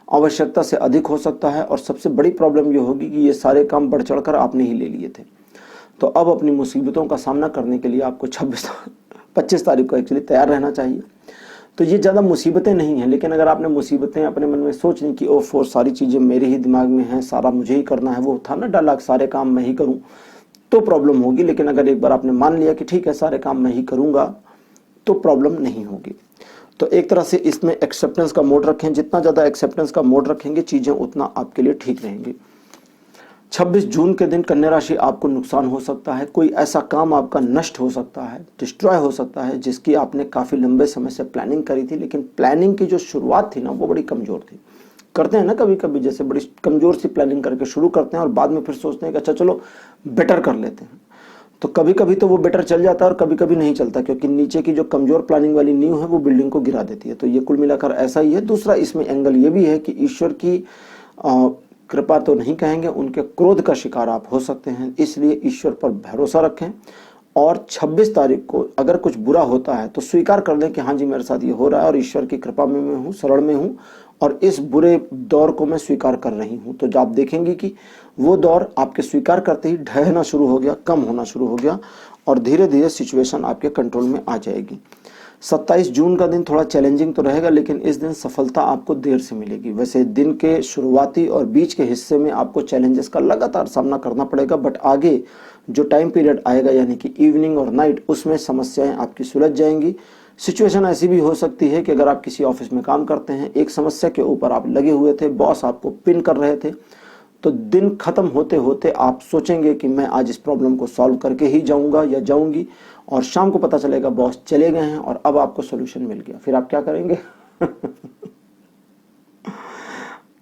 आवश्यकता से अधिक हो सकता है। और सबसे बड़ी प्रॉब्लम ये होगी कि ये सारे काम बढ़ चढ़कर आपने ही ले लिए थे। तो अब अपनी मुसीबतों का सामना करने के लिए आपको 25 तारीख को एक्चुअली तैयार रहना चाहिए। तो ये ज़्यादा मुसीबतें नहीं हैं, लेकिन अगर आपने मुसीबतें अपने मन में सोच ली कि ओह सारी चीज़ें मेरे ही दिमाग में हैं, सारा मुझे ही करना है, वो था ना डायलॉग, सारे काम मैं ही करूं, तो प्रॉब्लम होगी। लेकिन अगर एक बार आपने मान लिया कि ठीक है सारे काम मैं ही करूंगा, तो प्रॉब्लम नहीं होगी। तो एक तरह से इसमें एक्सेप्टेंस का मोड रखें। जितना ज़्यादा एक्सेप्टेंस का मोड रखेंगे चीज़ें उतना आपके लिए ठीक रहेंगी। 26 जून के दिन कन्या राशि आपको नुकसान हो सकता है। कोई ऐसा काम आपका नष्ट हो सकता है, डिस्ट्रॉय हो सकता है, जिसकी आपने काफ़ी लंबे समय से प्लानिंग करी थी, लेकिन प्लानिंग की जो शुरुआत थी ना वो बड़ी कमज़ोर थी। करते हैं ना कभी कभी, जैसे बड़ी कमज़ोर सी प्लानिंग करके शुरू करते हैं और बाद में फिर सोचते हैं कि अच्छा चलो बेटर कर लेते हैं। तो कभी कभी तो वो बेटर चल जाता है और कभी कभी नहीं चलता, क्योंकि नीचे की जो कमज़ोर प्लानिंग वाली नींव है वो बिल्डिंग को गिरा देती है। तो ये कुल मिलाकर ऐसा ही है। दूसरा इसमें एंगल ये भी है कि ईश्वर की कृपा तो नहीं कहेंगे, उनके क्रोध का शिकार आप हो सकते हैं, इसलिए ईश्वर पर भरोसा रखें। और 26 तारीख को अगर कुछ बुरा होता है तो स्वीकार कर लें कि हाँ जी मेरे साथ ये हो रहा है और ईश्वर की कृपा में मैं हूँ, शरण में हूँ और इस बुरे दौर को मैं स्वीकार कर रही हूँ। तो जब आप देखेंगे कि वो दौर आपके स्वीकार करते ही ढहना शुरू हो गया, कम होना शुरू हो गया और धीरे धीरे सिचुएशन आपके कंट्रोल में आ जाएगी। 27 जून का दिन थोड़ा चैलेंजिंग तो रहेगा, लेकिन इस दिन सफलता आपको देर से मिलेगी। वैसे दिन के शुरुआती और बीच के हिस्से में आपको चैलेंजेस का लगातार सामना करना पड़ेगा, बट आगे जो टाइम पीरियड आएगा यानी कि इवनिंग और नाइट, उसमें समस्याएं आपकी सुलझ जाएंगी। सिचुएशन ऐसी भी हो सकती है कि अगर आप किसी ऑफिस में काम करते हैं, एक समस्या के ऊपर आप लगे हुए थे, बॉस आपको पिन कर रहे थे, तो दिन खत्म होते होते आप सोचेंगे कि मैं आज इस प्रॉब्लम को सॉल्व करके ही जाऊंगा या जाऊंगी, और शाम को पता चलेगा बॉस चले गए हैं और अब आपको सोल्यूशन मिल गया। फिर आप क्या करेंगे?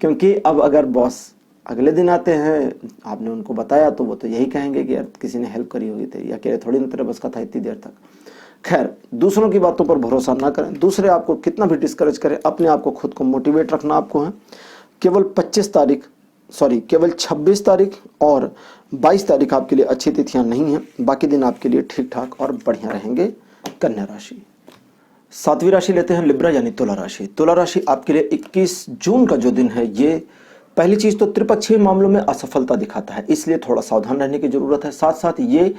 क्योंकि अब अगर बॉस अगले दिन आते हैं, आपने उनको बताया, तो वो तो यही कहेंगे कि यार किसी ने हेल्प करी हुई थी, या अकेले थोड़ी ना तेरे बस का था इतनी देर तक। खैर, दूसरों की बातों पर भरोसा ना करें। दूसरे आपको कितना भी डिस्करेज करें, अपने आप को खुद को मोटिवेट रखना आपको है। केवल 26 तारीख और 22 तारीख आपके लिए अच्छी तिथियां नहीं हैं, बाकी दिन आपके लिए ठीक ठाक और बढ़िया रहेंगे। कन्या राशि। 7वीं राशि लेते हैं लिब्रा यानी तुला राशि। तुला राशि आपके लिए 21 जून का जो दिन है, ये पहली चीज तो त्रिपक्षीय मामलों में असफलता दिखाता है, इसलिए थोड़ा सावधान रहने की जरूरत है। साथ साथ ये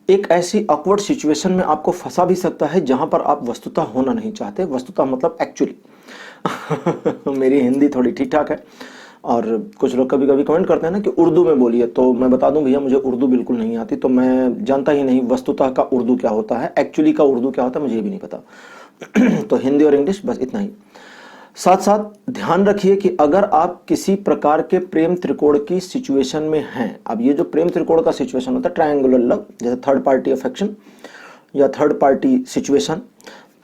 एक ऐसी ऑकवर्ड सिचुएशन में आपको फंसा भी सकता है जहां पर आप वस्तुतः होना नहीं चाहते। वस्तुतः मतलब एक्चुअली मेरी हिंदी थोड़ी ठीक ठाक है, और कुछ लोग कभी कभी कमेंट करते हैं ना कि उर्दू में बोलिए, तो मैं बता दूं भैया मुझे उर्दू बिल्कुल नहीं आती, तो मैं जानता ही नहीं वस्तुतः का उर्दू क्या होता है, एक्चुअली का उर्दू क्या होता है मुझे भी नहीं पता। तो हिंदी और इंग्लिश बस इतना ही। साथ साथ ध्यान रखिए कि अगर आप किसी प्रकार के प्रेम त्रिकोण की सिचुएशन में हैं, अब ये जो प्रेम त्रिकोण का सिचुएशन होता है, ट्रायंगुलर लव, जैसे थर्ड पार्टी अफेक्शन या थर्ड पार्टी सिचुएशन,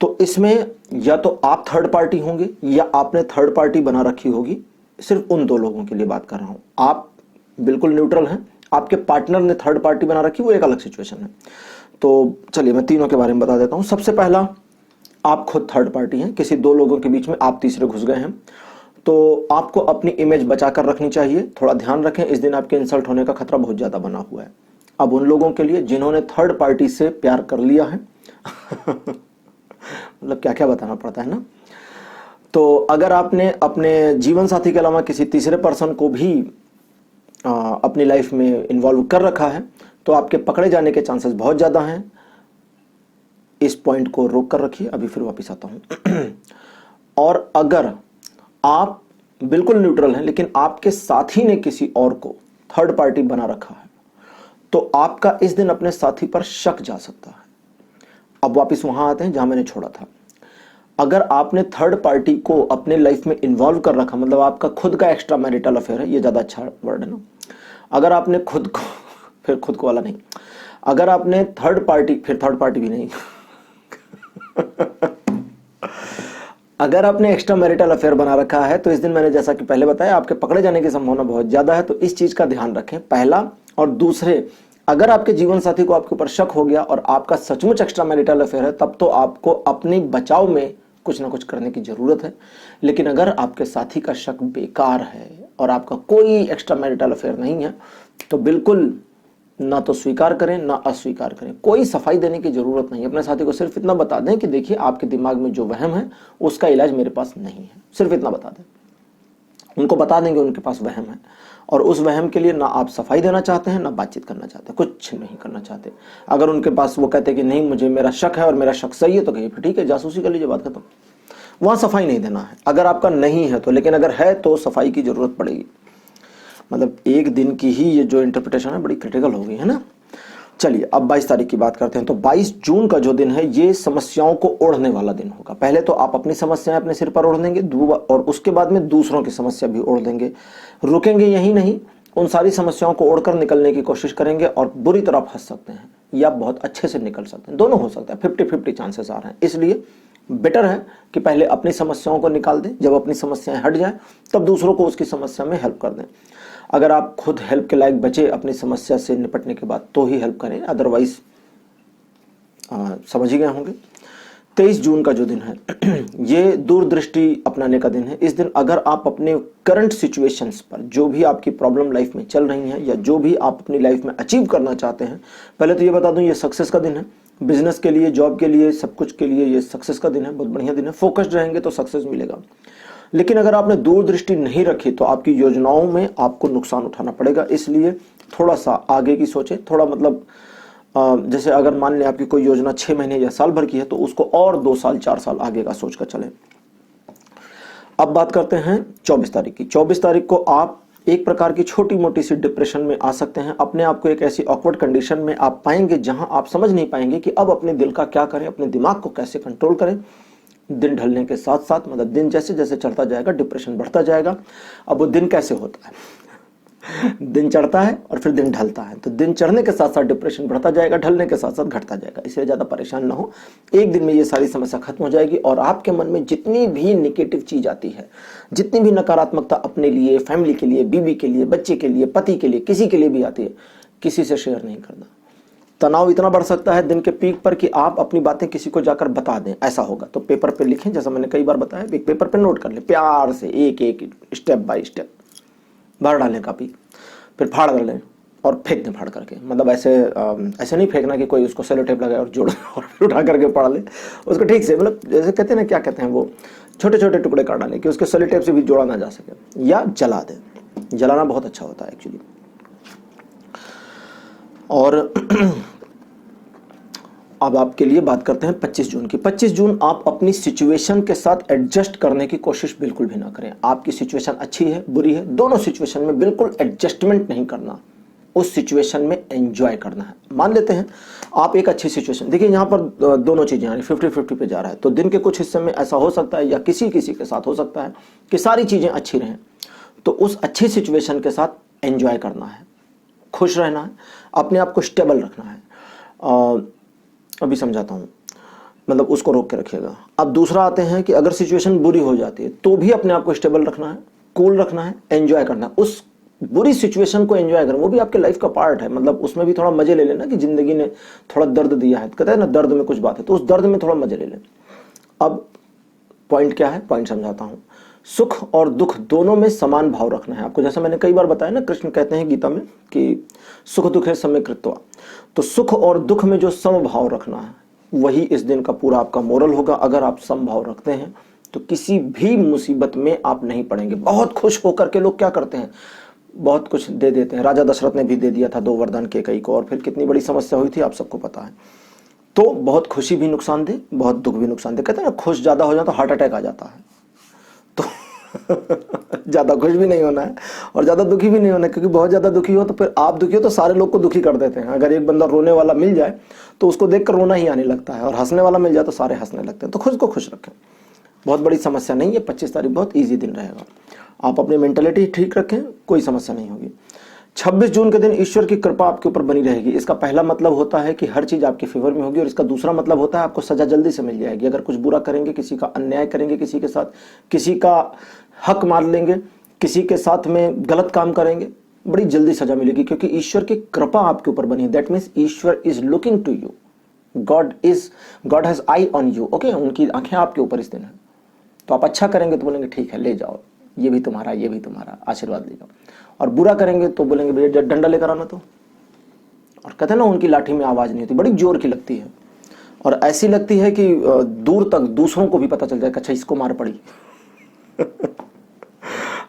तो इसमें या तो आप थर्ड पार्टी होंगे या आपने थर्ड पार्टी बना रखी होगी। सिर्फ उन 2 लोगों के लिए बात कर रहा हूं, आप बिल्कुल न्यूट्रल हैं, आपके पार्टनर ने थर्ड पार्टी बना रखी, वो एक अलग सिचुएशन है। तो चलिए मैं तीनों के बारे में बता देता हूं। सबसे पहला, आप खुद थर्ड पार्टी हैं, किसी 2 लोगों के बीच में आप तीसरे घुस गए हैं, तो आपको अपनी इमेज बचाकर रखनी चाहिए। थोड़ा ध्यान रखें, इस दिन आपके इंसल्ट होने का खतरा बहुत ज्यादा बना हुआ है। अब उन लोगों के लिए जिन्होंने थर्ड पार्टी से प्यार कर लिया है मतलब क्या क्या बताना पड़ता है ना। तो अगर आपने अपने जीवन साथी के अलावा किसी तीसरे पर्सन को भी अपनी लाइफ में इन्वॉल्व कर रखा है, तो आपके पकड़े जाने के चांसेस बहुत ज्यादा हैं। इस पॉइंट को रोक कर रखिए, अभी फिर वापस आता हूं। और अगर आप बिल्कुल न्यूट्रल हैं लेकिन आपके साथी ने किसी और को थर्ड पार्टी बना रखा है, तो आपका इस दिन अपने साथी पर शक जा सकता है। अब वापस वहां आते हैं जहां मैंने छोड़ा था। अगर आपने थर्ड पार्टी को अपने लाइफ में इन्वॉल्व कर रखा, मतलब आपका खुद का एक्स्ट्रा मैरिटल अफेयर है, ये ज्यादा अच्छा वर्ड है ना। अगर आपने खुद को, फिर खुद को वाला नहीं, अगर आपने थर्ड पार्टी, फिर थर्ड पार्टी भी नहीं अगर आपने एक्स्ट्रा मैरिटल अफेयर बना रखा है, तो इस दिन मैंने जैसा कि पहले बताया आपके पकड़े जाने की संभावना बहुत ज्यादा है। तो इस चीज का ध्यान रखें, पहला। और दूसरे, अगर आपके जीवन साथी को आपके ऊपर शक हो गया और आपका सचमुच एक्स्ट्रा मैरिटल अफेयर है, तब तो आपको अपने बचाव में कुछ ना कुछ करने की जरूरत है। लेकिन अगर आपके साथी का शक बेकार है और आपका कोई एक्स्ट्रा मैरिटल अफेयर नहीं है, तो बिल्कुल ना तो स्वीकार करें ना अस्वीकार करें, कोई सफाई देने की जरूरत नहीं। अपने साथी को सिर्फ इतना बता दें कि देखिए आपके दिमाग में जो वहम है उसका इलाज मेरे पास नहीं है, सिर्फ इतना बता दें। उनको बता देंगे उनके पास वहम है, और उस वहम के लिए ना आप सफाई देना चाहते हैं ना बातचीत करना चाहते हैं, कुछ नहीं करना चाहते। अगर उनके पास वो कहते हैं कि नहीं मुझे मेरा शक है और मेरा शक सही है, तो कहिए फिर ठीक है जासूसी कर लीजिए, बात खत्म। वहां सफाई नहीं देना है अगर आपका नहीं है तो। लेकिन अगर है तो सफाई की जरूरत पड़ेगी। मतलब एक दिन की ही ये जो इंटरप्रिटेशन है बड़ी क्रिटिकल हो गई है ना। चलिए अब 22 तारीख की बात करते हैं। तो 22 जून का जो दिन है ये समस्याओं को ओढ़ने वाला दिन होगा। पहले तो आप अपनी समस्याएं अपने सिर पर ओढ़ देंगे, और उसके बाद में दूसरों की समस्या भी ओढ़ देंगे। रुकेंगे यही नहीं, उन सारी समस्याओं को ओढ़कर निकलने की कोशिश करेंगे, और बुरी तरह फंस सकते हैं या बहुत अच्छे से निकल सकते हैं, दोनों हो सकता है। 50-50 चांसेस आ रहे हैं। इसलिए बेटर है कि पहले अपनी समस्याओं को निकाल दें, जब अपनी समस्याएं हट जाए तब दूसरों को उसकी समस्या में हेल्प कर दें। अगर आप खुद हेल्प के लायक बचे अपनी समस्या से निपटने के बाद तो ही हेल्प करें, अदरवाइज समझ ही गए होंगे। 23 जून का जो दिन है ये दूरदृष्टि अपनाने का दिन है। इस दिन अगर आप अपने करंट सिचुएशंस पर, जो भी आपकी प्रॉब्लम लाइफ में चल रही है या जो भी आप अपनी लाइफ में अचीव करना चाहते हैं, पहले तो ये बता दूं ये सक्सेस का दिन है। बिजनेस के लिए, जॉब के लिए, सब कुछ के लिए ये सक्सेस का दिन है, बहुत बढ़िया दिन है। फोकस्ड रहेंगे तो सक्सेस मिलेगा। लेकिन अगर आपने दूरदृष्टि नहीं रखी तो आपकी योजनाओं में आपको नुकसान उठाना पड़ेगा। इसलिए थोड़ा सा आगे की सोचें। थोड़ा मतलब जैसे अगर मान लें आपकी कोई योजना 6 महीने या साल भर की है, तो उसको और 2 साल 4 साल आगे का सोच कर चलें। अब बात करते हैं 24 तारीख की। 24 तारीख को आप एक प्रकार की छोटी मोटी सी डिप्रेशन में आ सकते हैं। अपने आप को एक ऐसी ऑकवर्ड कंडीशन में आप पाएंगे जहां आप समझ नहीं पाएंगे कि अब अपने दिल का क्या करें, अपने दिमाग को कैसे कंट्रोल करें। दिन ढलने के साथ साथ, मतलब दिन जैसे जैसे चढ़ता जाएगा डिप्रेशन बढ़ता जाएगा। अब वो दिन कैसे होता है दिन चढ़ता है और फिर दिन ढलता है, तो दिन चढ़ने के साथ साथ डिप्रेशन बढ़ता जाएगा, ढलने के साथ साथ घटता जाएगा। इसलिए ज्यादा परेशान ना हो, एक दिन में ये सारी समस्या खत्म हो जाएगी। और आपके मन में जितनी भी नेगेटिव चीज आती है, जितनी भी नकारात्मकता अपने लिए, फैमिली के लिए, बीवी के लिए, बच्चे के लिए, पति के लिए, किसी के लिए भी आती है, किसी से शेयर नहीं करना। तनाव इतना बढ़ सकता है दिन के पीक पर कि आप अपनी बातें किसी को जाकर बता दें, ऐसा होगा। तो पेपर पे लिखें, जैसा मैंने कई बार बताया, एक पेपर पे नोट कर ले, प्यार से एक एक स्टेप बाय स्टेप भर डालें कापी, फिर फाड़ डालें और फेंक दें फाड़ करके। मतलब ऐसे नहीं फेंकना कि कोई उसको सेलो टेप लगाए और जोड़ और उठा करके पढ़ ले उसको ठीक से, मतलब जैसे कहते हैं ना, क्या कहते हैं वो, छोटे छोटे टुकड़े कर डालें कि उसके सेलो टेप से भी जोड़ा ना जा सके, या जला दें। जलाना बहुत अच्छा होता है एक्चुअली। और अब आपके लिए बात करते हैं 25 जून की। 25 जून आप अपनी सिचुएशन के साथ एडजस्ट करने की कोशिश बिल्कुल भी ना करें। आपकी सिचुएशन अच्छी है, बुरी है, दोनों सिचुएशन में बिल्कुल एडजस्टमेंट नहीं करना, उस सिचुएशन में एंजॉय करना है। मान लेते हैं आप एक अच्छी सिचुएशन, देखिए यहाँ पर दोनों चीजें यानी 50-50 पे जा रहा है। तो दिन के कुछ हिस्से में ऐसा हो सकता है या किसी किसी के साथ हो सकता है कि सारी चीजें अच्छी रहें, तो उस अच्छी सिचुएशन के साथ एंजॉय करना है, खुश रहना है, अपने आप को स्टेबल रखना है। अभी समझाता हूँ, मतलब उसको रोक के रखिएगा। अब दूसरा आते हैं कि अगर सिचुएशन बुरी हो जाती है तो भी अपने आप को स्टेबल रखना है, कूल रखना है, एंजॉय करना है, उस बुरी सिचुएशन को एंजॉय करें, वो भी आपके लाइफ का पार्ट है। मतलब उसमें भी थोड़ा मजे ले लेना कि जिंदगी ने थोड़ा दर्द दिया है, कहते हैं ना दर्द में कुछ बात है, तो उस दर्द में थोड़ा मजे ले लें। अब पॉइंट क्या है, पॉइंट समझाता हूँ। सुख और दुख दोनों में समान भाव रखना है आपको। जैसा मैंने कई बार बताया ना, कृष्ण कहते हैं गीता में कि सुख दुख है समय कृत्वा, तो सुख और दुख में जो समभाव रखना है वही इस दिन का पूरा आपका मोरल होगा। अगर आप समभाव रखते हैं तो किसी भी मुसीबत में आप नहीं पड़ेंगे। बहुत खुश होकर के लोग क्या करते हैं, बहुत कुछ दे देते हैं। राजा दशरथ ने भी दे दिया था 2 वरदान कैकेयी को, और फिर कितनी बड़ी समस्या हुई थी आप सबको पता है। तो बहुत खुशी भी नुकसान दे, बहुत दुख भी नुकसान दे। कहते हैं ना खुश ज्यादा हो जाए तो हार्ट अटैक आ जाता है, तो ज्यादा खुश भी नहीं होना है और ज्यादा दुखी भी नहीं होना है, क्योंकि बहुत ज्यादा दुखी हो तो फिर आप दुखी हो तो सारे लोग को दुखी कर देते हैं। अगर एक बंदा रोने वाला मिल जाए तो उसको देखकर रोना ही आने लगता है, और हंसने वाला मिल जाए तो सारे हंसने लगते हैं। तो खुद को खुश रखें, बहुत बड़ी समस्या नहीं है। 25 तारीख बहुत ईजी दिन रहेगा, आप अपनी मेंटेलिटी ठीक रखें, कोई समस्या नहीं होगी। 26 जून के दिन ईश्वर की कृपा आपके ऊपर बनी रहेगी। इसका पहला मतलब होता है कि हर चीज आपके फेवर में होगी, और इसका दूसरा मतलब होता है आपको सजा जल्दी से मिल जाएगी। अगर कुछ बुरा करेंगे, किसी का अन्याय करेंगे, किसी के साथ किसी का हक मार लेंगे, किसी के साथ में गलत काम करेंगे, बड़ी जल्दी सजा मिलेगी, क्योंकि ईश्वर की कृपा आपके ऊपर बनी है। दैट मीन्स ईश्वर is looking to you, God has eye on you. Okay, उनकी आंखें आपके ऊपर इस दिन है। तो आप अच्छा करेंगे तो बोलेंगे ठीक है ले जाओ, ये भी तुम्हारा, ये भी तुम्हारा, आशीर्वाद ले जाओ। और बुरा करेंगे तो बोलेंगे भैया डंडा लेकर आना। तो और कहते हैं ना उनकी लाठी में आवाज नहीं होती, बड़ी जोर की लगती है, और ऐसी लगती है कि दूर तक दूसरों को भी पता चल जाएगा अच्छा इसको मार पड़ी।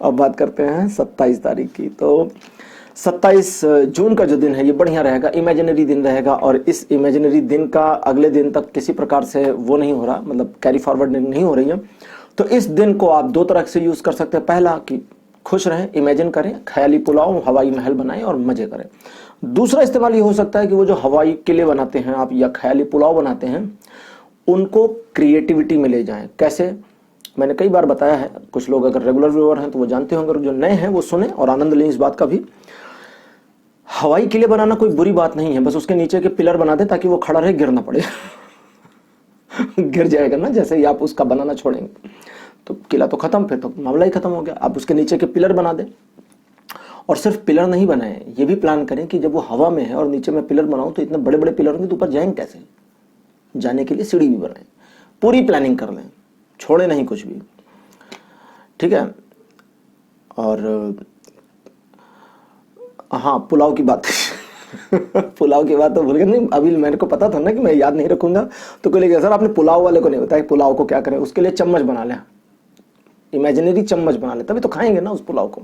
अब बात करते हैं 27 तारीख की। तो 27 जून का जो दिन है ये बढ़िया रहेगा, इमेजिनरी दिन रहेगा, और इस इमेजिनरी दिन का अगले दिन तक किसी प्रकार से वो नहीं हो रहा, मतलब कैरी फॉरवर्ड नहीं हो रही है। तो इस दिन को आप 2 तरह से यूज कर सकते हैं। पहला कि खुश रहें, इमेजिन करें, ख्याली पुलाव, हवाई महल बनाएं और मजे करें। दूसरा इस्तेमाल ये हो सकता है कि वो जो हवाई किले बनाते हैं आप या ख्याली पुलाव बनाते हैं, उनको क्रिएटिविटी में ले जाएं। कैसे, मैंने कई बार बताया है, कुछ लोग अगर रेगुलर व्यूअर हैं तो वो जानते होंगे, और जो नए हैं वो सुने और आनंद लें इस बात का भी। हवाई किले बनाना कोई बुरी बात नहीं है, बस उसके नीचे के पिलर बना दें ताकि वो खड़ा रहे, गिर ना पड़े। गिर जाएगा ना जैसे ही आप उसका बनाना छोड़ेंगे तो किला तो खत्म, फिर तो मामला ही खत्म हो गया। आप उसके नीचे के पिलर बना दें, और सिर्फ पिलर नहीं बनाए, ये भी प्लान करें कि जब वो हवा में है और नीचे में पिलर बनाऊं तो इतने बड़े बड़े पिलर होंगे तो ऊपर जाएंगे कैसे, जाने के लिए सीढ़ी भी बनाएं। पूरी प्लानिंग कर लें, छोड़े नहीं कुछ भी, ठीक है। और हाँ, पुलाव की बात पुलाव की बात तो भूल गए। नहीं, अभी मेरे को पता था ना कि मैं याद नहीं रखूंगा, तो कोई लेगा सर आपने पुलाव वाले को नहीं बताया पुलाव को क्या करें। उसके लिए चम्मच बना लें, इमेजिनरी चम्मच बना ले, तभी तो खाएंगे ना उस पुलाव को।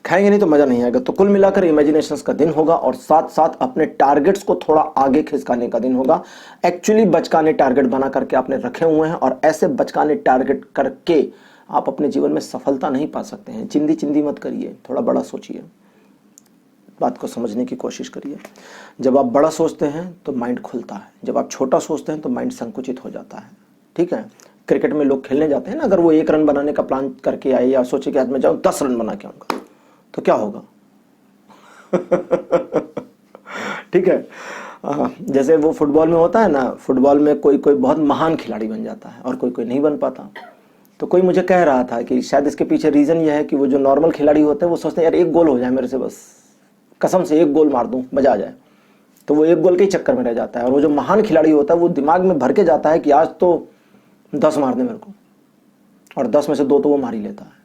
खाएंगे नहीं तो मजा नहीं आएगा। तो कुल मिलाकर इमेजिनेशंस का दिन होगा, और साथ साथ अपने टारगेट्स को थोड़ा आगे खिसकाने का दिन होगा। एक्चुअली बचकाने टारगेट बना करके आपने रखे हुए हैं, और ऐसे बचकाने टारगेट करके आप अपने जीवन में सफलता नहीं पा सकते हैं। चिंदी चिंदी मत करिए, थोड़ा बड़ा सोचिए, बात को समझने की कोशिश करिए। जब आप बड़ा सोचते हैं तो माइंड खुलता है, जब आप छोटा सोचते हैं तो माइंड संकुचित हो जाता है, ठीक है। क्रिकेट में लोग खेलने जाते हैं ना, अगर वो 1 रन बनाने का प्लान करके आए या सोचे कि आज मैं जाऊं 10 रन बना के आऊंगा, तो क्या होगा? ठीक है। जैसे वो फुटबॉल में होता है ना, फुटबॉल में कोई कोई बहुत महान खिलाड़ी बन जाता है और कोई कोई नहीं बन पाता। तो कोई मुझे कह रहा था कि शायद इसके पीछे रीजन ये है कि वो जो नॉर्मल खिलाड़ी होते हैं वो सोचते हैं यार 1 गोल हो जाए मेरे से, बस कसम से 1 गोल मार दूं, मजा आ जाए। तो वो एक गोल के ही चक्कर में रह जाता है। और वो जो महान खिलाड़ी होता है वो दिमाग में भर के जाता है कि आज तो 10 मारने मेरे को, और 10 में से 2 तो वो मार ही लेता है।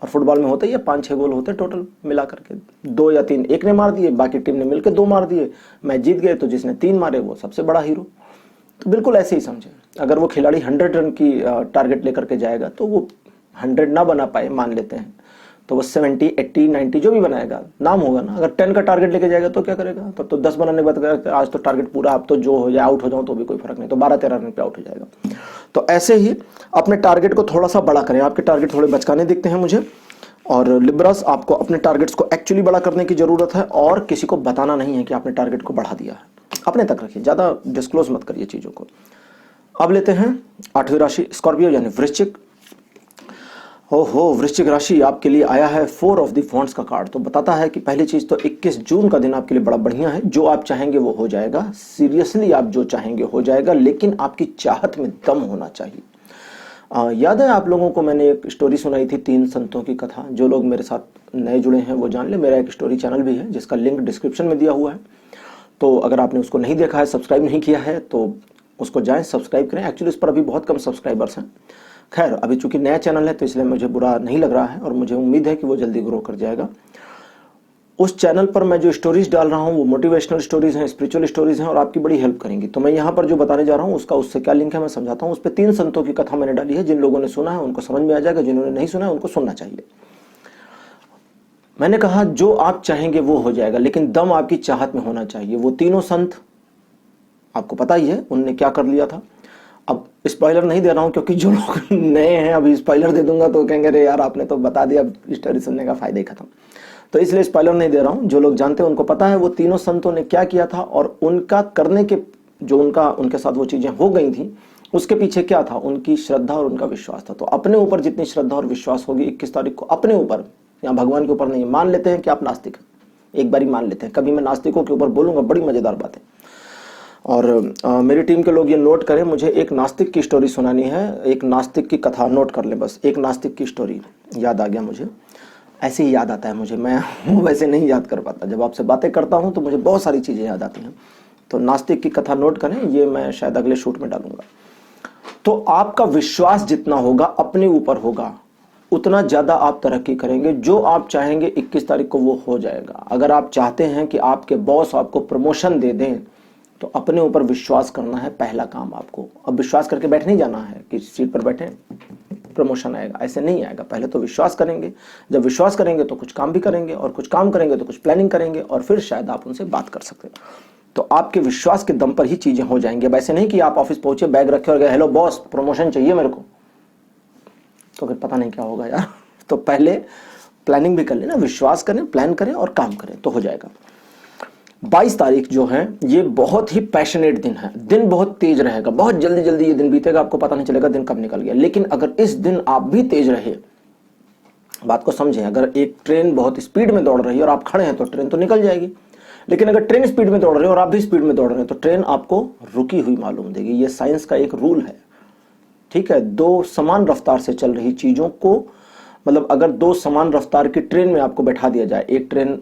और फुटबॉल में होता ही है 5-6 गोल होते हैं टोटल मिला करके, 2 या 3 एक ने मार दिए, बाकी टीम ने मिलकर 2 मार दिए, मैच जीत गए। तो जिसने 3 मारे वो सबसे बड़ा हीरो। तो बिल्कुल ऐसे ही समझे, अगर वो खिलाड़ी 100 रन की टारगेट लेकर के जाएगा तो वो 100 ना बना पाए मान लेते हैं, तो वो 70, 80, 90 जो भी बनाएगा नाम होगा ना। अगर 10 का टारगेट लेके जाएगा तो क्या करेगा, तब तो 10 बनाने के बाद करेगा आज तो टारगेट पूरा, अब तो जो हो जाए आउट हो जाऊं तो भी कोई फर्क नहीं, तो 12-13 रन पे आउट हो जाएगा। तो ऐसे ही अपने टारगेट को थोड़ा सा बड़ा करें। आपके टारगेट थोड़े बचकाने दिखते हैं मुझे, और लिब्रास आपको अपने टारगेट्स को एक्चुअली बड़ा करने की जरूरत है, और किसी को बताना नहीं है कि आपने टारगेट को बढ़ा दिया है। अपने तक रखिए, ज्यादा डिस्क्लोज मत करिए चीजों को। अब लेते हैं 8वीं राशि स्कॉर्पियो यानी वृश्चिक। ओहो, वृश्चिक राशि आपके लिए आया है 4 ऑफ द वॉन्ड्स का कार्ड। तो बताता है कि पहली चीज तो 21 जून का दिन आपके लिए बड़ा बढ़िया है। जो आप चाहेंगे वो हो जाएगा, सीरियसली आप जो चाहेंगे हो जाएगा, लेकिन आपकी चाहत में दम होना चाहिए। याद है आप लोगों को मैंने एक स्टोरी सुनाई थी 3 संतों की कथा। जो लोग मेरे साथ नए जुड़े हैं वो जान ले, मेरा एक स्टोरी चैनल भी है जिसका लिंक डिस्क्रिप्शन में दिया हुआ है। तो अगर आपने उसको नहीं देखा है, सब्सक्राइब नहीं किया है, तो उसको जाएं सब्सक्राइब करें। एक्चुअली इस पर अभी बहुत कम सब्सक्राइबर्स हैं। खैर, अभी चूंकि नया चैनल है तो इसलिए मुझे बुरा नहीं लग रहा है, और मुझे उम्मीद है कि वो जल्दी ग्रो कर जाएगा। उस चैनल पर मैं जो स्टोरीज डाल रहा हूँ वो मोटिवेशनल स्टोरीज हैं, स्पिरिचुअल स्टोरीज हैं, और आपकी बड़ी हेल्प करेंगी। तो मैं यहाँ पर जो बताने जा रहा हूँ उसका उससे क्या लिंक है मैं समझाता हूँ। उस पर 3 संतों की कथा मैंने डाली है। जिन लोगों ने सुना है उनको समझ में आ जाएगा, जिन्होंने नहीं सुना है उनको सुनना चाहिए। मैंने कहा जो आप चाहेंगे वो हो जाएगा, लेकिन दम आपकी चाहत में होना चाहिए। वो तीनों संत आपको पता ही है उनने क्या कर लिया था। अब स्पॉइलर नहीं दे रहा हूं क्योंकि जो लोग नए हैं, अभी स्पॉइलर दे दूंगा तो कहेंगे अरे यार आपने तो बता दिया, स्टोरी सुनने का फायदा ही खत्म। तो इसलिए स्पॉइलर नहीं दे रहा हूं। जो लोग जानते हैं उनको पता है वो तीनों संतों ने क्या किया था, और उनका करने के जो उनके साथ वो चीजें हो गई थी उसके पीछे क्या था, उनकी श्रद्धा और उनका विश्वास था। तो अपने ऊपर जितनी श्रद्धा और विश्वास होगी 21 तारीख को, अपने ऊपर, या भगवान के ऊपर नहीं, मान लेते हैं कि आप नास्तिक हैं, एक बारी मान लेते हैं, कभी मैं नास्तिकों के ऊपर बोलूंगा, बड़ी मजेदार बात है। और मेरी टीम के लोग ये नोट करें, मुझे एक नास्तिक की स्टोरी सुनानी है, एक नास्तिक की कथा नोट कर ले बस। एक नास्तिक की स्टोरी याद आ गया मुझे, ऐसे ही याद आता है मुझे, मैं वैसे नहीं याद कर पाता। जब आपसे बातें करता हूं तो मुझे बहुत सारी चीजें याद आती हैं। तो नास्तिक की कथा नोट करें, ये मैं शायद अगले शूट में डालूंगा। तो आपका विश्वास जितना होगा अपने ऊपर होगा, उतना ज्यादा आप तरक्की करेंगे। जो आप चाहेंगे 21 तारीख को वो हो जाएगा। अगर आप चाहते हैं कि आपके बॉस आपको प्रमोशन दे दें तो अपने ऊपर विश्वास करना है पहला काम आपको। अब विश्वास करके बैठ नहीं जाना है कि सीट पर बैठे प्रमोशन आएगा, ऐसे नहीं आएगा। पहले तो विश्वास करेंगे, जब विश्वास करेंगे तो कुछ काम भी करेंगे, और कुछ काम करेंगे तो कुछ प्लानिंग करेंगे, और फिर शायद आप उनसे बात कर सकते हैं। तो आपके विश्वास के दम पर ही चीजें हो जाएंगी। वैसे नहीं कि आप ऑफिस पहुंचे, बैग रखे और गए हेलो बॉस प्रमोशन चाहिए मेरे को, तो फिर पता नहीं क्या होगा यार। तो पहले प्लानिंग भी कर लेना, विश्वास करें, प्लान करें और काम करें तो हो जाएगा। 22 तारीख जो है ये बहुत ही पैशनेट दिन है। दिन बहुत तेज रहेगा, बहुत जल्दी जल्दी ये दिन बीतेगा, आपको पता नहीं चलेगा दिन कब निकल गया। लेकिन अगर इस दिन आप भी तेज रहे, बात को समझें, अगर एक ट्रेन बहुत स्पीड में दौड़ रही है और आप खड़े हैं तो ट्रेन तो निकल जाएगी, लेकिन अगर ट्रेन स्पीड में दौड़ रही है और आप भी स्पीड में दौड़ रहे हैं तो ट्रेन आपको रुकी हुई मालूम देगी। ये साइंस का एक रूल है, ठीक है। 2 समान रफ्तार से चल रही चीजों को, मतलब अगर 2 समान रफ्तार की ट्रेन में आपको बैठा दिया जाए, एक ट्रेन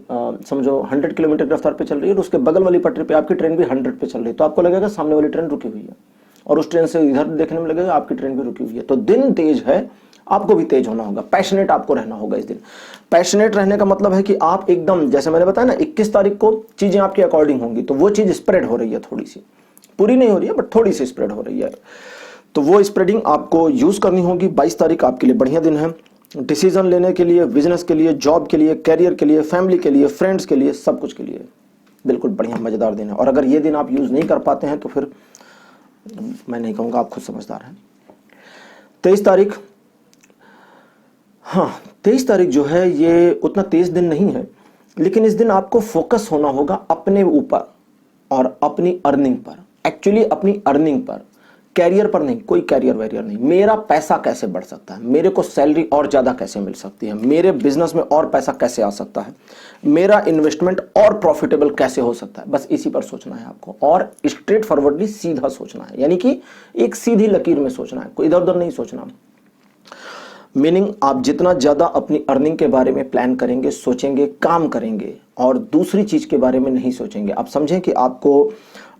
समझो 100 किलोमीटर की रफ्तार पे चल रही है और उसके बगल वाली पटरी पे आपकी ट्रेन भी 100 पे चल रही है, तो आपको लगेगा सामने वाली ट्रेन रुकी हुई है, और उस ट्रेन से इधर देखने में लगेगा आपकी ट्रेन भी रुकी हुई है। तो दिन तेज है, आपको भी तेज होना होगा, पैशनेट आपको रहना होगा इस दिन। पैशनेट रहने का मतलब है कि आप एकदम, जैसे मैंने बताया ना 21 तारीख को चीजें आपके अकॉर्डिंग होंगी, तो वो चीज स्प्रेड हो रही है, थोड़ी सी, पूरी नहीं हो रही है बट थोड़ी सी स्प्रेड हो रही है, तो वो स्प्रेडिंग आपको यूज करनी होगी। 22 तारीख आपके लिए बढ़िया दिन है, डिसीजन लेने के लिए, बिजनेस के लिए, जॉब के लिए, कैरियर के लिए, फैमिली के लिए, फ्रेंड्स के लिए, सब कुछ के लिए बिल्कुल बढ़िया मजेदार दिन है। और अगर ये दिन आप यूज नहीं कर पाते हैं तो फिर मैं नहीं कहूंगा, आप खुद समझदार हैं। 23 तारीख, हाँ 23 तारीख जो है ये उतना तेज दिन नहीं है, लेकिन इस दिन आपको फोकस होना होगा अपने ऊपर और अपनी अर्निंग पर, एक्चुअली अपनी अर्निंग पर, कैरियर पर नहीं। कोई कैरियर वैरियर नहीं, मेरा पैसा कैसे बढ़ सकता है, मेरे को सैलरी और ज्यादा कैसे मिल सकती है, मेरे बिजनेस में और पैसा कैसे आ सकता है, मेरा इन्वेस्टमेंट और प्रॉफिटेबल कैसे हो सकता है, बस इसी पर सोचना है आपको। और स्ट्रेट फॉरवर्डली सीधा सोचना है, यानी कि एक सीधी लकीर में सोचना है, कोई इधर उधर नहीं सोचना। मीनिंग आप जितना ज़्यादा अपनी अर्निंग के बारे में प्लान करेंगे, सोचेंगे, काम करेंगे और दूसरी चीज़ के बारे में नहीं सोचेंगे। आप समझें कि आपको